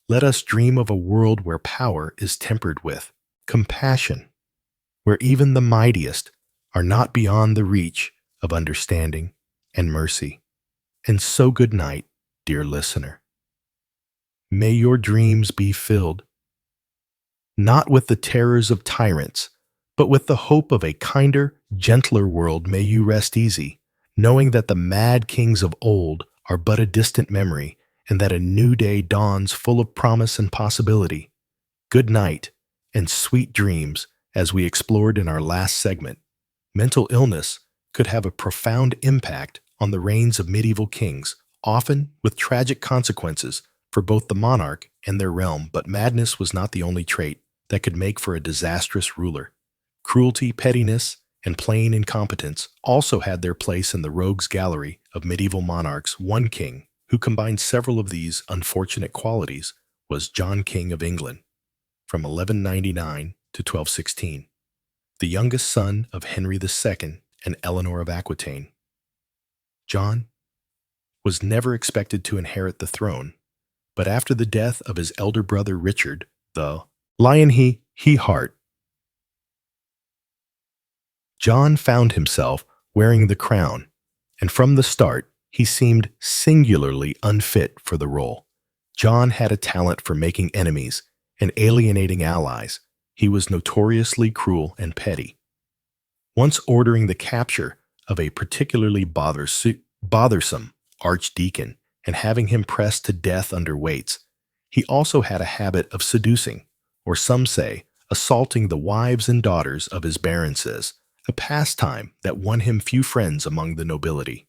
Let us dream of a world where power is tempered with compassion, where even the mightiest are not beyond the reach of understanding and mercy. And so good night, dear listener. May your dreams be filled not with the terrors of tyrants, but with the hope of a kinder, gentler world. May you rest easy, knowing that the mad kings of old are but a distant memory, and that a new day dawns full of promise and possibility. Good night, and sweet dreams. As we explored in our last segment, mental illness could have a profound impact on the reigns of medieval kings, often with tragic consequences for both the monarch and their realm. But madness was not the only trait that could make for a disastrous ruler. Cruelty, pettiness, and plain incompetence also had their place in the rogues gallery of medieval monarchs. One king who combined several of these unfortunate qualities was John, King of England, from 1199 to 1216, the youngest son of Henry II and Eleanor of Aquitaine. John was never expected to inherit the throne, but after the death of his elder brother Richard, the Lion he heart, John found himself wearing the crown, and from the start he seemed singularly unfit for the role. John had a talent for making enemies and alienating allies. He was notoriously cruel and petty, once ordering the capture of a particularly bothersome archdeacon and having him pressed to death under weights. He also had a habit of seducing, or some say, assaulting the wives and daughters of his baronnesses, a pastime that won him few friends among the nobility.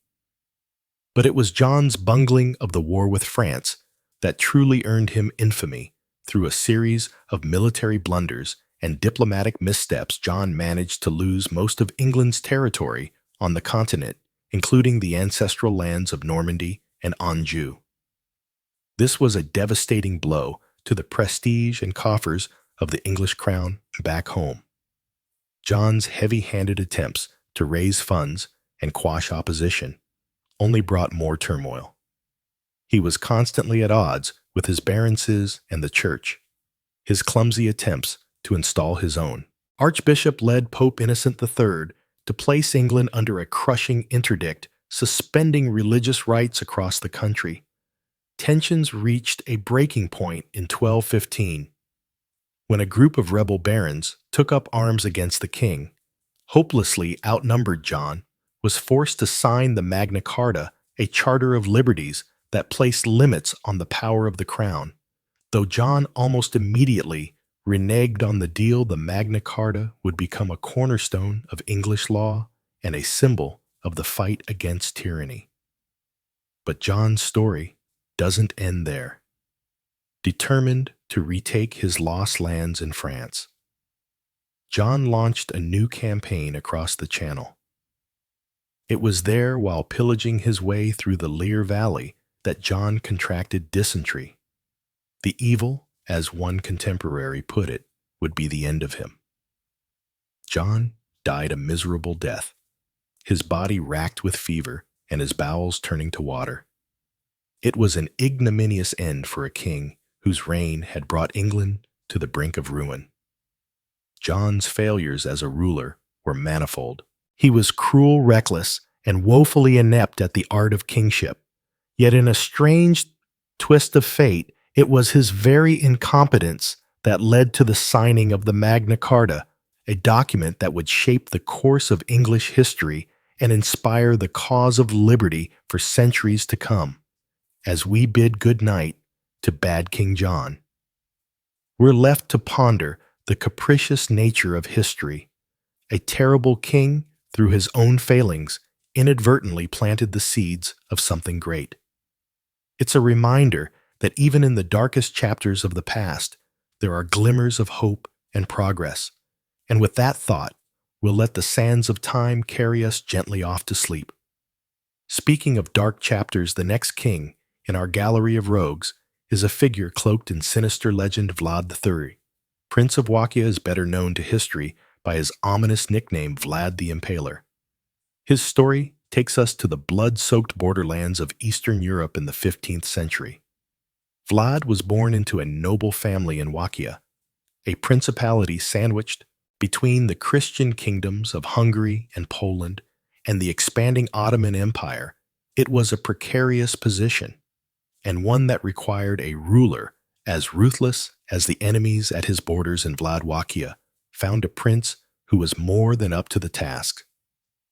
But it was John's bungling of the war with France that truly earned him infamy. Through a series of military blunders and diplomatic missteps, John managed to lose most of England's territory on the continent, including the ancestral lands of Normandy and Anjou. This was a devastating blow to the prestige and coffers of the English crown back home. John's heavy-handed attempts to raise funds and quash opposition only brought more turmoil. He was constantly at odds with his baronnesses and the church. His clumsy attempts to install his own Archbishop led Pope Innocent III to place England under a crushing interdict, suspending religious rights across the country. Tensions reached a breaking point in 1215, when a group of rebel barons took up arms against the king. Hopelessly outnumbered, John was forced to sign the Magna Carta, a charter of liberties that placed limits on the power of the crown. Though John almost immediately reneged on the deal, the Magna Carta would become a cornerstone of English law and a symbol of the fight against tyranny. But John's story doesn't end there. Determined to retake his lost lands in France, John launched a new campaign across the Channel. It was there, while pillaging his way through the Lear Valley, that John contracted dysentery. The evil, as one contemporary put it, would be the end of him. John died a miserable death, his body racked with fever and his bowels turning to water. It was an ignominious end for a king whose reign had brought England to the brink of ruin. John's failures as a ruler were manifold. He was cruel, reckless, and woefully inept at the art of kingship. Yet in a strange twist of fate, it was his very incompetence that led to the signing of the Magna Carta, a document that would shape the course of English history and inspire the cause of liberty for centuries to come. As we bid good night to bad King John, we're left to ponder the capricious nature of history. A terrible king, through his own failings, inadvertently planted the seeds of something great. It's a reminder that even in the darkest chapters of the past, there are glimmers of hope and progress. And with that thought, we'll let the sands of time carry us gently off to sleep. Speaking of dark chapters, the next king in our gallery of rogues is a figure cloaked in sinister legend, Vlad III. Prince of Wallachia is better known to history by his ominous nickname, Vlad the Impaler. His story takes us to the blood-soaked borderlands of Eastern Europe in the 15th century. Vlad was born into a noble family in Wallachia, a principality sandwiched between the Christian kingdoms of Hungary and Poland and the expanding Ottoman Empire. It was a precarious position, and one that required a ruler as ruthless as the enemies at his borders. In Vlad, Wallachia found a prince who was more than up to the task.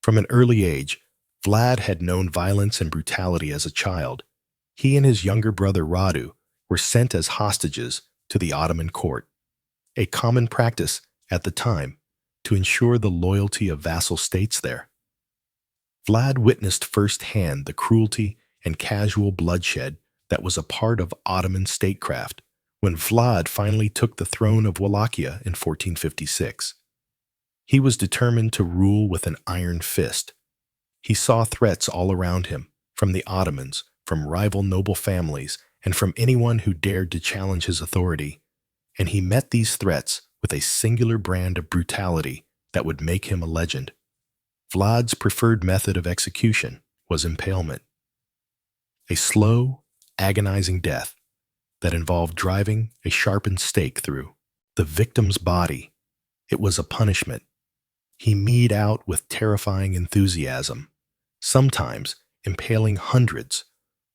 From an early age, Vlad had known violence and brutality as a child. He and his younger brother Radu were sent as hostages to the Ottoman court, a common practice at the time to ensure the loyalty of vassal states there. Vlad witnessed firsthand the cruelty and casual bloodshed that was a part of Ottoman statecraft when Vlad finally took the throne of Wallachia in 1456. He was determined to rule with an iron fist. He saw threats all around him, from the Ottomans, from rival noble families, and from anyone who dared to challenge his authority. And he met these threats with a singular brand of brutality that would make him a legend. Vlad's preferred method of execution was impalement, a slow, agonizing death that involved driving a sharpened stake through the victim's body. It was a punishment he meted out with terrifying enthusiasm, sometimes impaling hundreds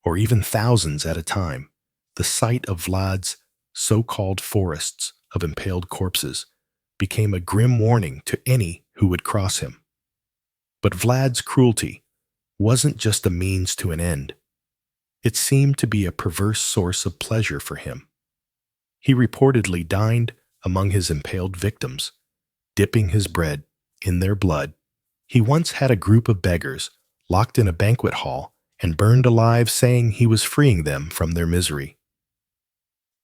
or even thousands at a time. The sight of Vlad's so-called forests of impaled corpses became a grim warning to any who would cross him. But Vlad's cruelty wasn't just a means to an end. It seemed to be a perverse source of pleasure for him. He reportedly dined among his impaled victims, dipping his bread in their blood. He once had a group of beggars locked in a banquet hall and burned alive, saying he was freeing them from their misery.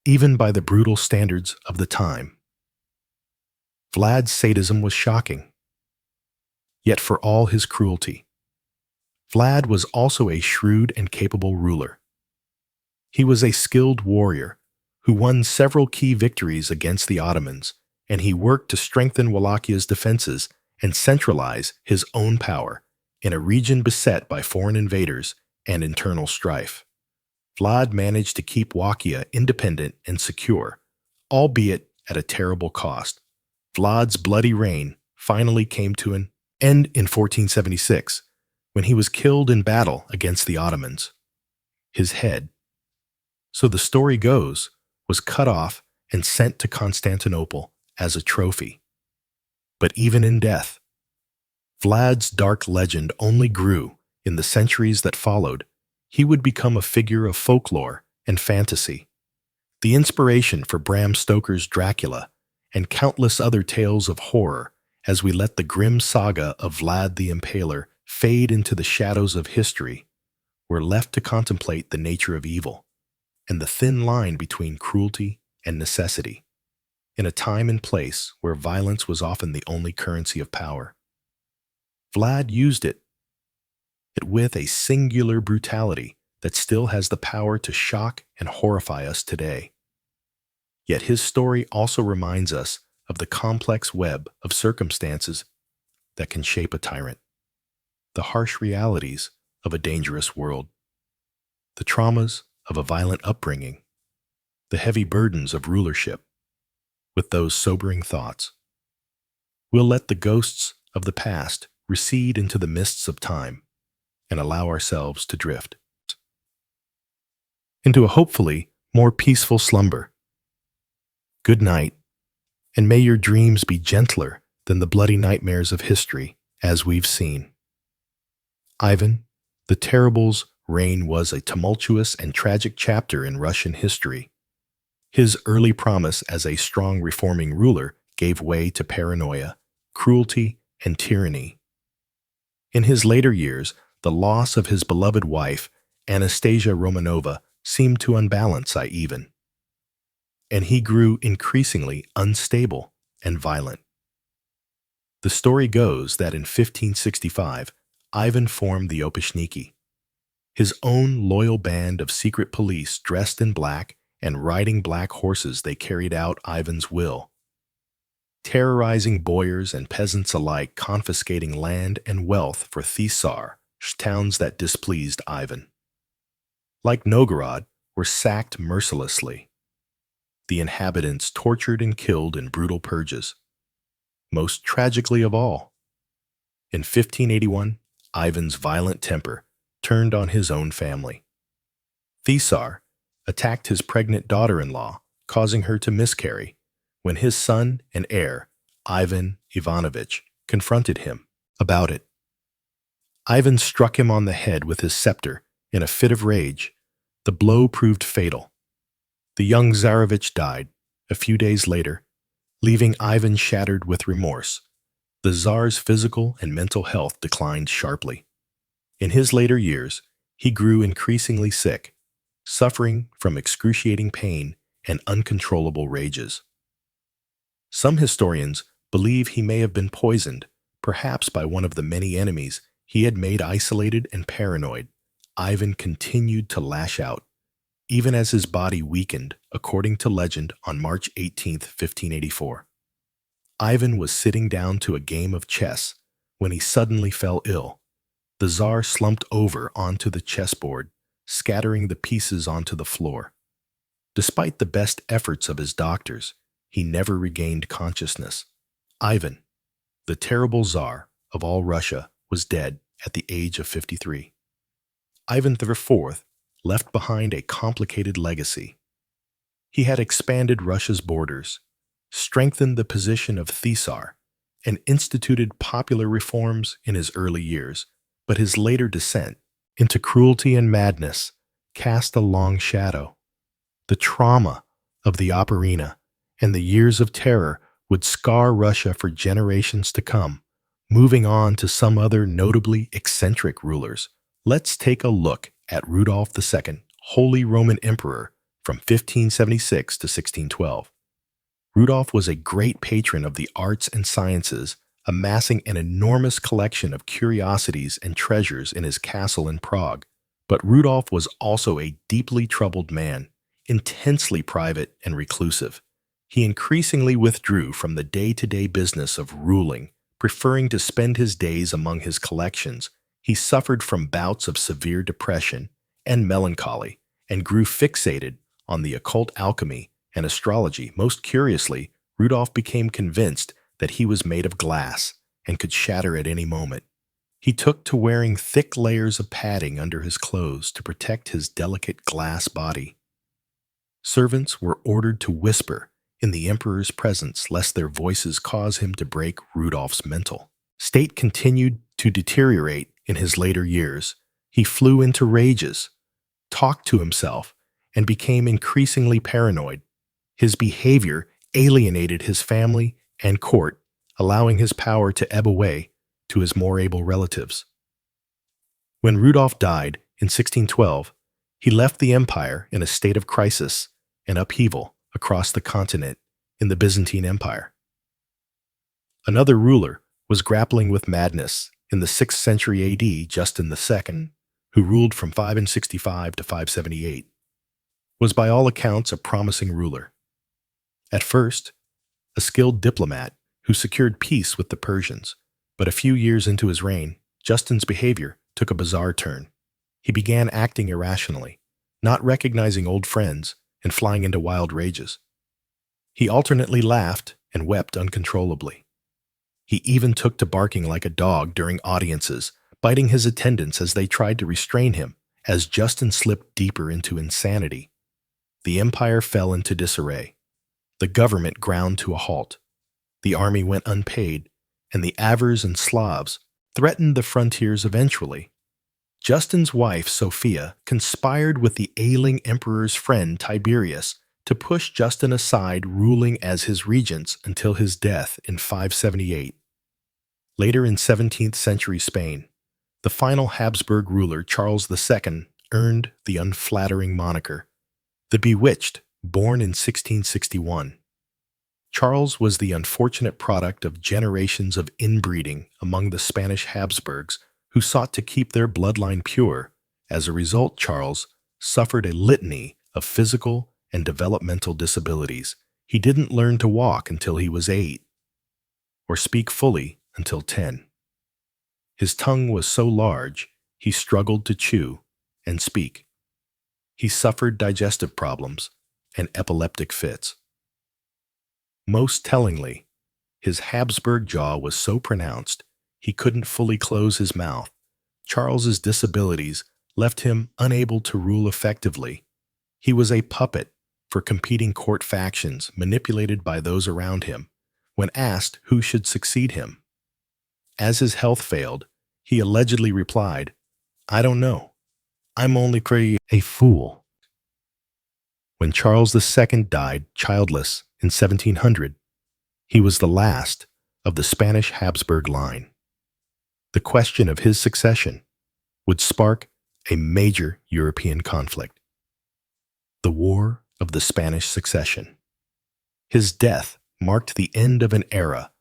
Even by the brutal standards of the time, Vlad's sadism was shocking. Yet for all his cruelty, Vlad was also a shrewd and capable ruler. He was a skilled warrior who won several key victories against the Ottomans, and he worked to strengthen Wallachia's defenses and centralize his own power in a region beset by foreign invaders and internal strife. Vlad managed to keep Wallachia independent and secure, albeit at a terrible cost. Vlad's bloody reign finally came to an end in 1476, when he was killed in battle against the Ottomans. His head, so the story goes, was cut off and sent to Constantinople as a trophy. But even in death, Vlad's dark legend only grew in the centuries that followed. He would become a figure of folklore and fantasy, the inspiration for Bram Stoker's Dracula and countless other tales of horror as we let the grim saga of Vlad the Impaler fade into the shadows of history. We're left to contemplate the nature of evil and the thin line between cruelty and necessity, in a time and place where violence was often the only currency of power. Vlad used it with a singular brutality that still has the power to shock and horrify us today. Yet his story also reminds us of the complex web of circumstances that can shape a tyrant, the harsh realities of a dangerous world, the traumas of a violent upbringing, the heavy burdens of rulership. With those sobering thoughts, we'll let the ghosts of the past recede into the mists of time and allow ourselves to drift into a hopefully more peaceful slumber. Good night, and may your dreams be gentler than the bloody nightmares of history as we've seen. Ivan the Terrible's reign was a tumultuous and tragic chapter in Russian history. His early promise as a strong reforming ruler gave way to paranoia, cruelty, and tyranny. In his later years, the loss of his beloved wife, Anastasia Romanova, seemed to unbalance Ivan, and he grew increasingly unstable and violent. The story goes that in 1565, Ivan formed the Opashniki, his own loyal band of secret police dressed in black and riding black horses. They carried out Ivan's will, terrorizing boyars and peasants alike, confiscating land and wealth for Thesar, towns that displeased Ivan. Like Novgorod, were sacked mercilessly, the inhabitants tortured and killed in brutal purges. Most tragically of all, in 1581, Ivan's violent temper turned on his own family. Thesar attacked his pregnant daughter-in-law, causing her to miscarry, when his son and heir, Ivan Ivanovich, confronted him about it. Ivan struck him on the head with his scepter in a fit of rage. The blow proved fatal. The young Tsarevich died a few days later, leaving Ivan shattered with remorse. The Tsar's physical and mental health declined sharply. In his later years, he grew increasingly sick, suffering from excruciating pain and uncontrollable rages. Some historians believe he may have been poisoned, perhaps by one of the many enemies he had made isolated and paranoid. Ivan continued to lash out, even as his body weakened, according to legend, on March 18, 1584. Ivan was sitting down to a game of chess when he suddenly fell ill. The Tsar slumped over onto the chessboard, scattering the pieces onto the floor. Despite the best efforts of his doctors, he never regained consciousness. Ivan, the terrible Tsar of all Russia, was dead at the age of 53. Ivan IV left behind a complicated legacy. He had expanded Russia's borders, strengthened the position of Thesar, and instituted popular reforms in his early years, but his later descent into cruelty and madness cast a long shadow. The trauma of the Operina and the years of terror would scar Russia for generations to come. Moving on to some other notably eccentric rulers, let's take a look at Rudolph II, Holy Roman Emperor from 1576 to 1612. Rudolph was a great patron of the arts and sciences, amassing an enormous collection of curiosities and treasures in his castle in Prague. But Rudolph was also a deeply troubled man, intensely private and reclusive. He increasingly withdrew from the day-to-day business of ruling, preferring to spend his days among his collections. He suffered from bouts of severe depression and melancholy, and grew fixated on the occult, alchemy, and astrology. Most curiously, Rudolph became convinced that he was made of glass and could shatter at any moment. He took to wearing thick layers of padding under his clothes to protect his delicate glass body. Servants were ordered to whisper in the emperor's presence lest their voices cause him to break Rudolph's mental. State continued to deteriorate in his later years. He flew into rages, talked to himself, and became increasingly paranoid. His behavior alienated his family and court, allowing his power to ebb away to his more able relatives. When Rudolph died in 1612, he left the empire in a state of crisis and upheaval across the continent in the Byzantine Empire. Another ruler was grappling with madness in the 6th century AD. Justin II, who ruled from 565 to 578, was by all accounts a promising ruler. At first, a skilled diplomat who secured peace with the Persians, but a few years into his reign, Justin's behavior took a bizarre turn. He began acting irrationally, not recognizing old friends and flying into wild rages. He alternately laughed and wept uncontrollably. He even took to barking like a dog during audiences, biting his attendants as they tried to restrain him, as Justin slipped deeper into insanity. The empire fell into disarray. The government ground to a halt. The army went unpaid, and the Avars and Slavs threatened the frontiers eventually. Justin's wife, Sophia, conspired with the ailing emperor's friend Tiberius to push Justin aside, ruling as his regents until his death in 578. Later in 17th century Spain, the final Habsburg ruler, Charles II, earned the unflattering moniker, the Bewitched, born in 1661. Charles was the unfortunate product of generations of inbreeding among the Spanish Habsburgs who sought to keep their bloodline pure. As a result, Charles suffered a litany of physical and developmental disabilities. He didn't learn to walk until he was 8, or speak fully until 10. His tongue was so large, he struggled to chew and speak. He suffered digestive problems and epileptic fits. Most tellingly, his Habsburg jaw was so pronounced he couldn't fully close his mouth. Charles's disabilities left him unable to rule effectively. He was a puppet for competing court factions manipulated by those around him when asked who should succeed him. As his health failed, he allegedly replied, "I don't know. I'm only a fool." When Charles II died childless in 1700, he was the last of the Spanish Habsburg line. The question of his succession would spark a major European conflict, the War of the Spanish Succession. His death marked the end of an era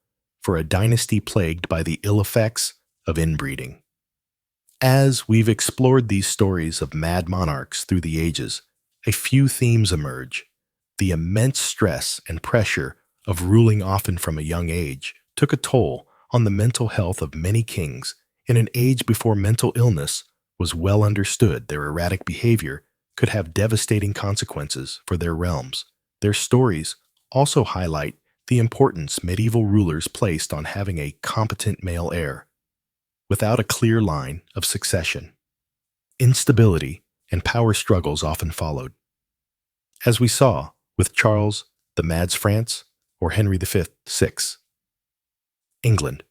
for a dynasty plagued by the ill effects of inbreeding. As we've explored these stories of mad monarchs through the ages, a few themes emerge. The immense stress and pressure of ruling often from a young age took a toll on the mental health of many kings. In an age before mental illness was well understood, their erratic behavior could have devastating consequences for their realms. Their stories also highlight the importance medieval rulers placed on having a competent male heir. Without a clear line of succession, instability and power struggles often followed. As we saw with Charles the Mad's France or Henry VI. England.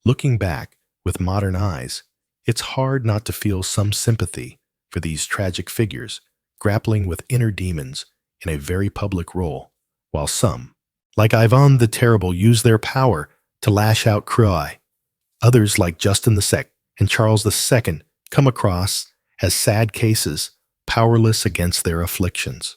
Looking back with modern eyes, it's hard not to feel some sympathy for these tragic figures grappling with inner demons in a very public role, while some, like Ivan the Terrible, use their power to lash out cruelty. Others, like Justin II and Charles II, come across as sad cases, powerless against their afflictions.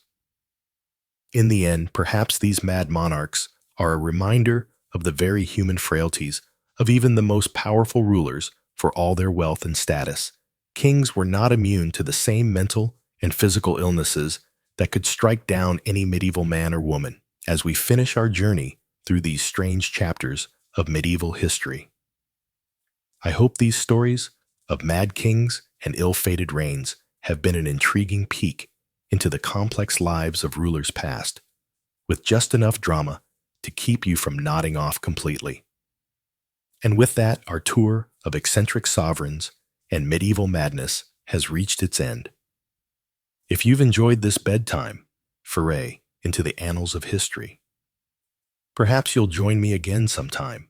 In the end, perhaps these mad monarchs are a reminder of the very human frailties of even the most powerful rulers. For all their wealth and status, kings were not immune to the same mental and physical illnesses that could strike down any medieval man or woman. As we finish our journey through these strange chapters of medieval history, I hope these stories of mad kings and ill-fated reigns have been an intriguing peek into the complex lives of rulers past, with just enough drama to keep you from nodding off completely. And with that, our tour of eccentric sovereigns and medieval madness has reached its end. If you've enjoyed this bedtime foray into the annals of history, perhaps you'll join me again sometime.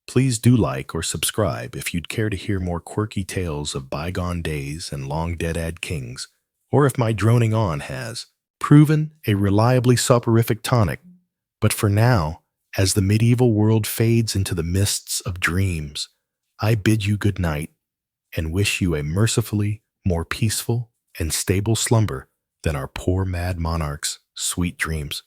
Please do like or subscribe if you'd care to hear more quirky tales of bygone days and long-dead kings, or if my droning on has proven a reliably soporific tonic. But for now, as the medieval world fades into the mists of dreams, I bid you good night and wish you a mercifully more peaceful and stable slumber than our poor mad monarch's sweet dreams.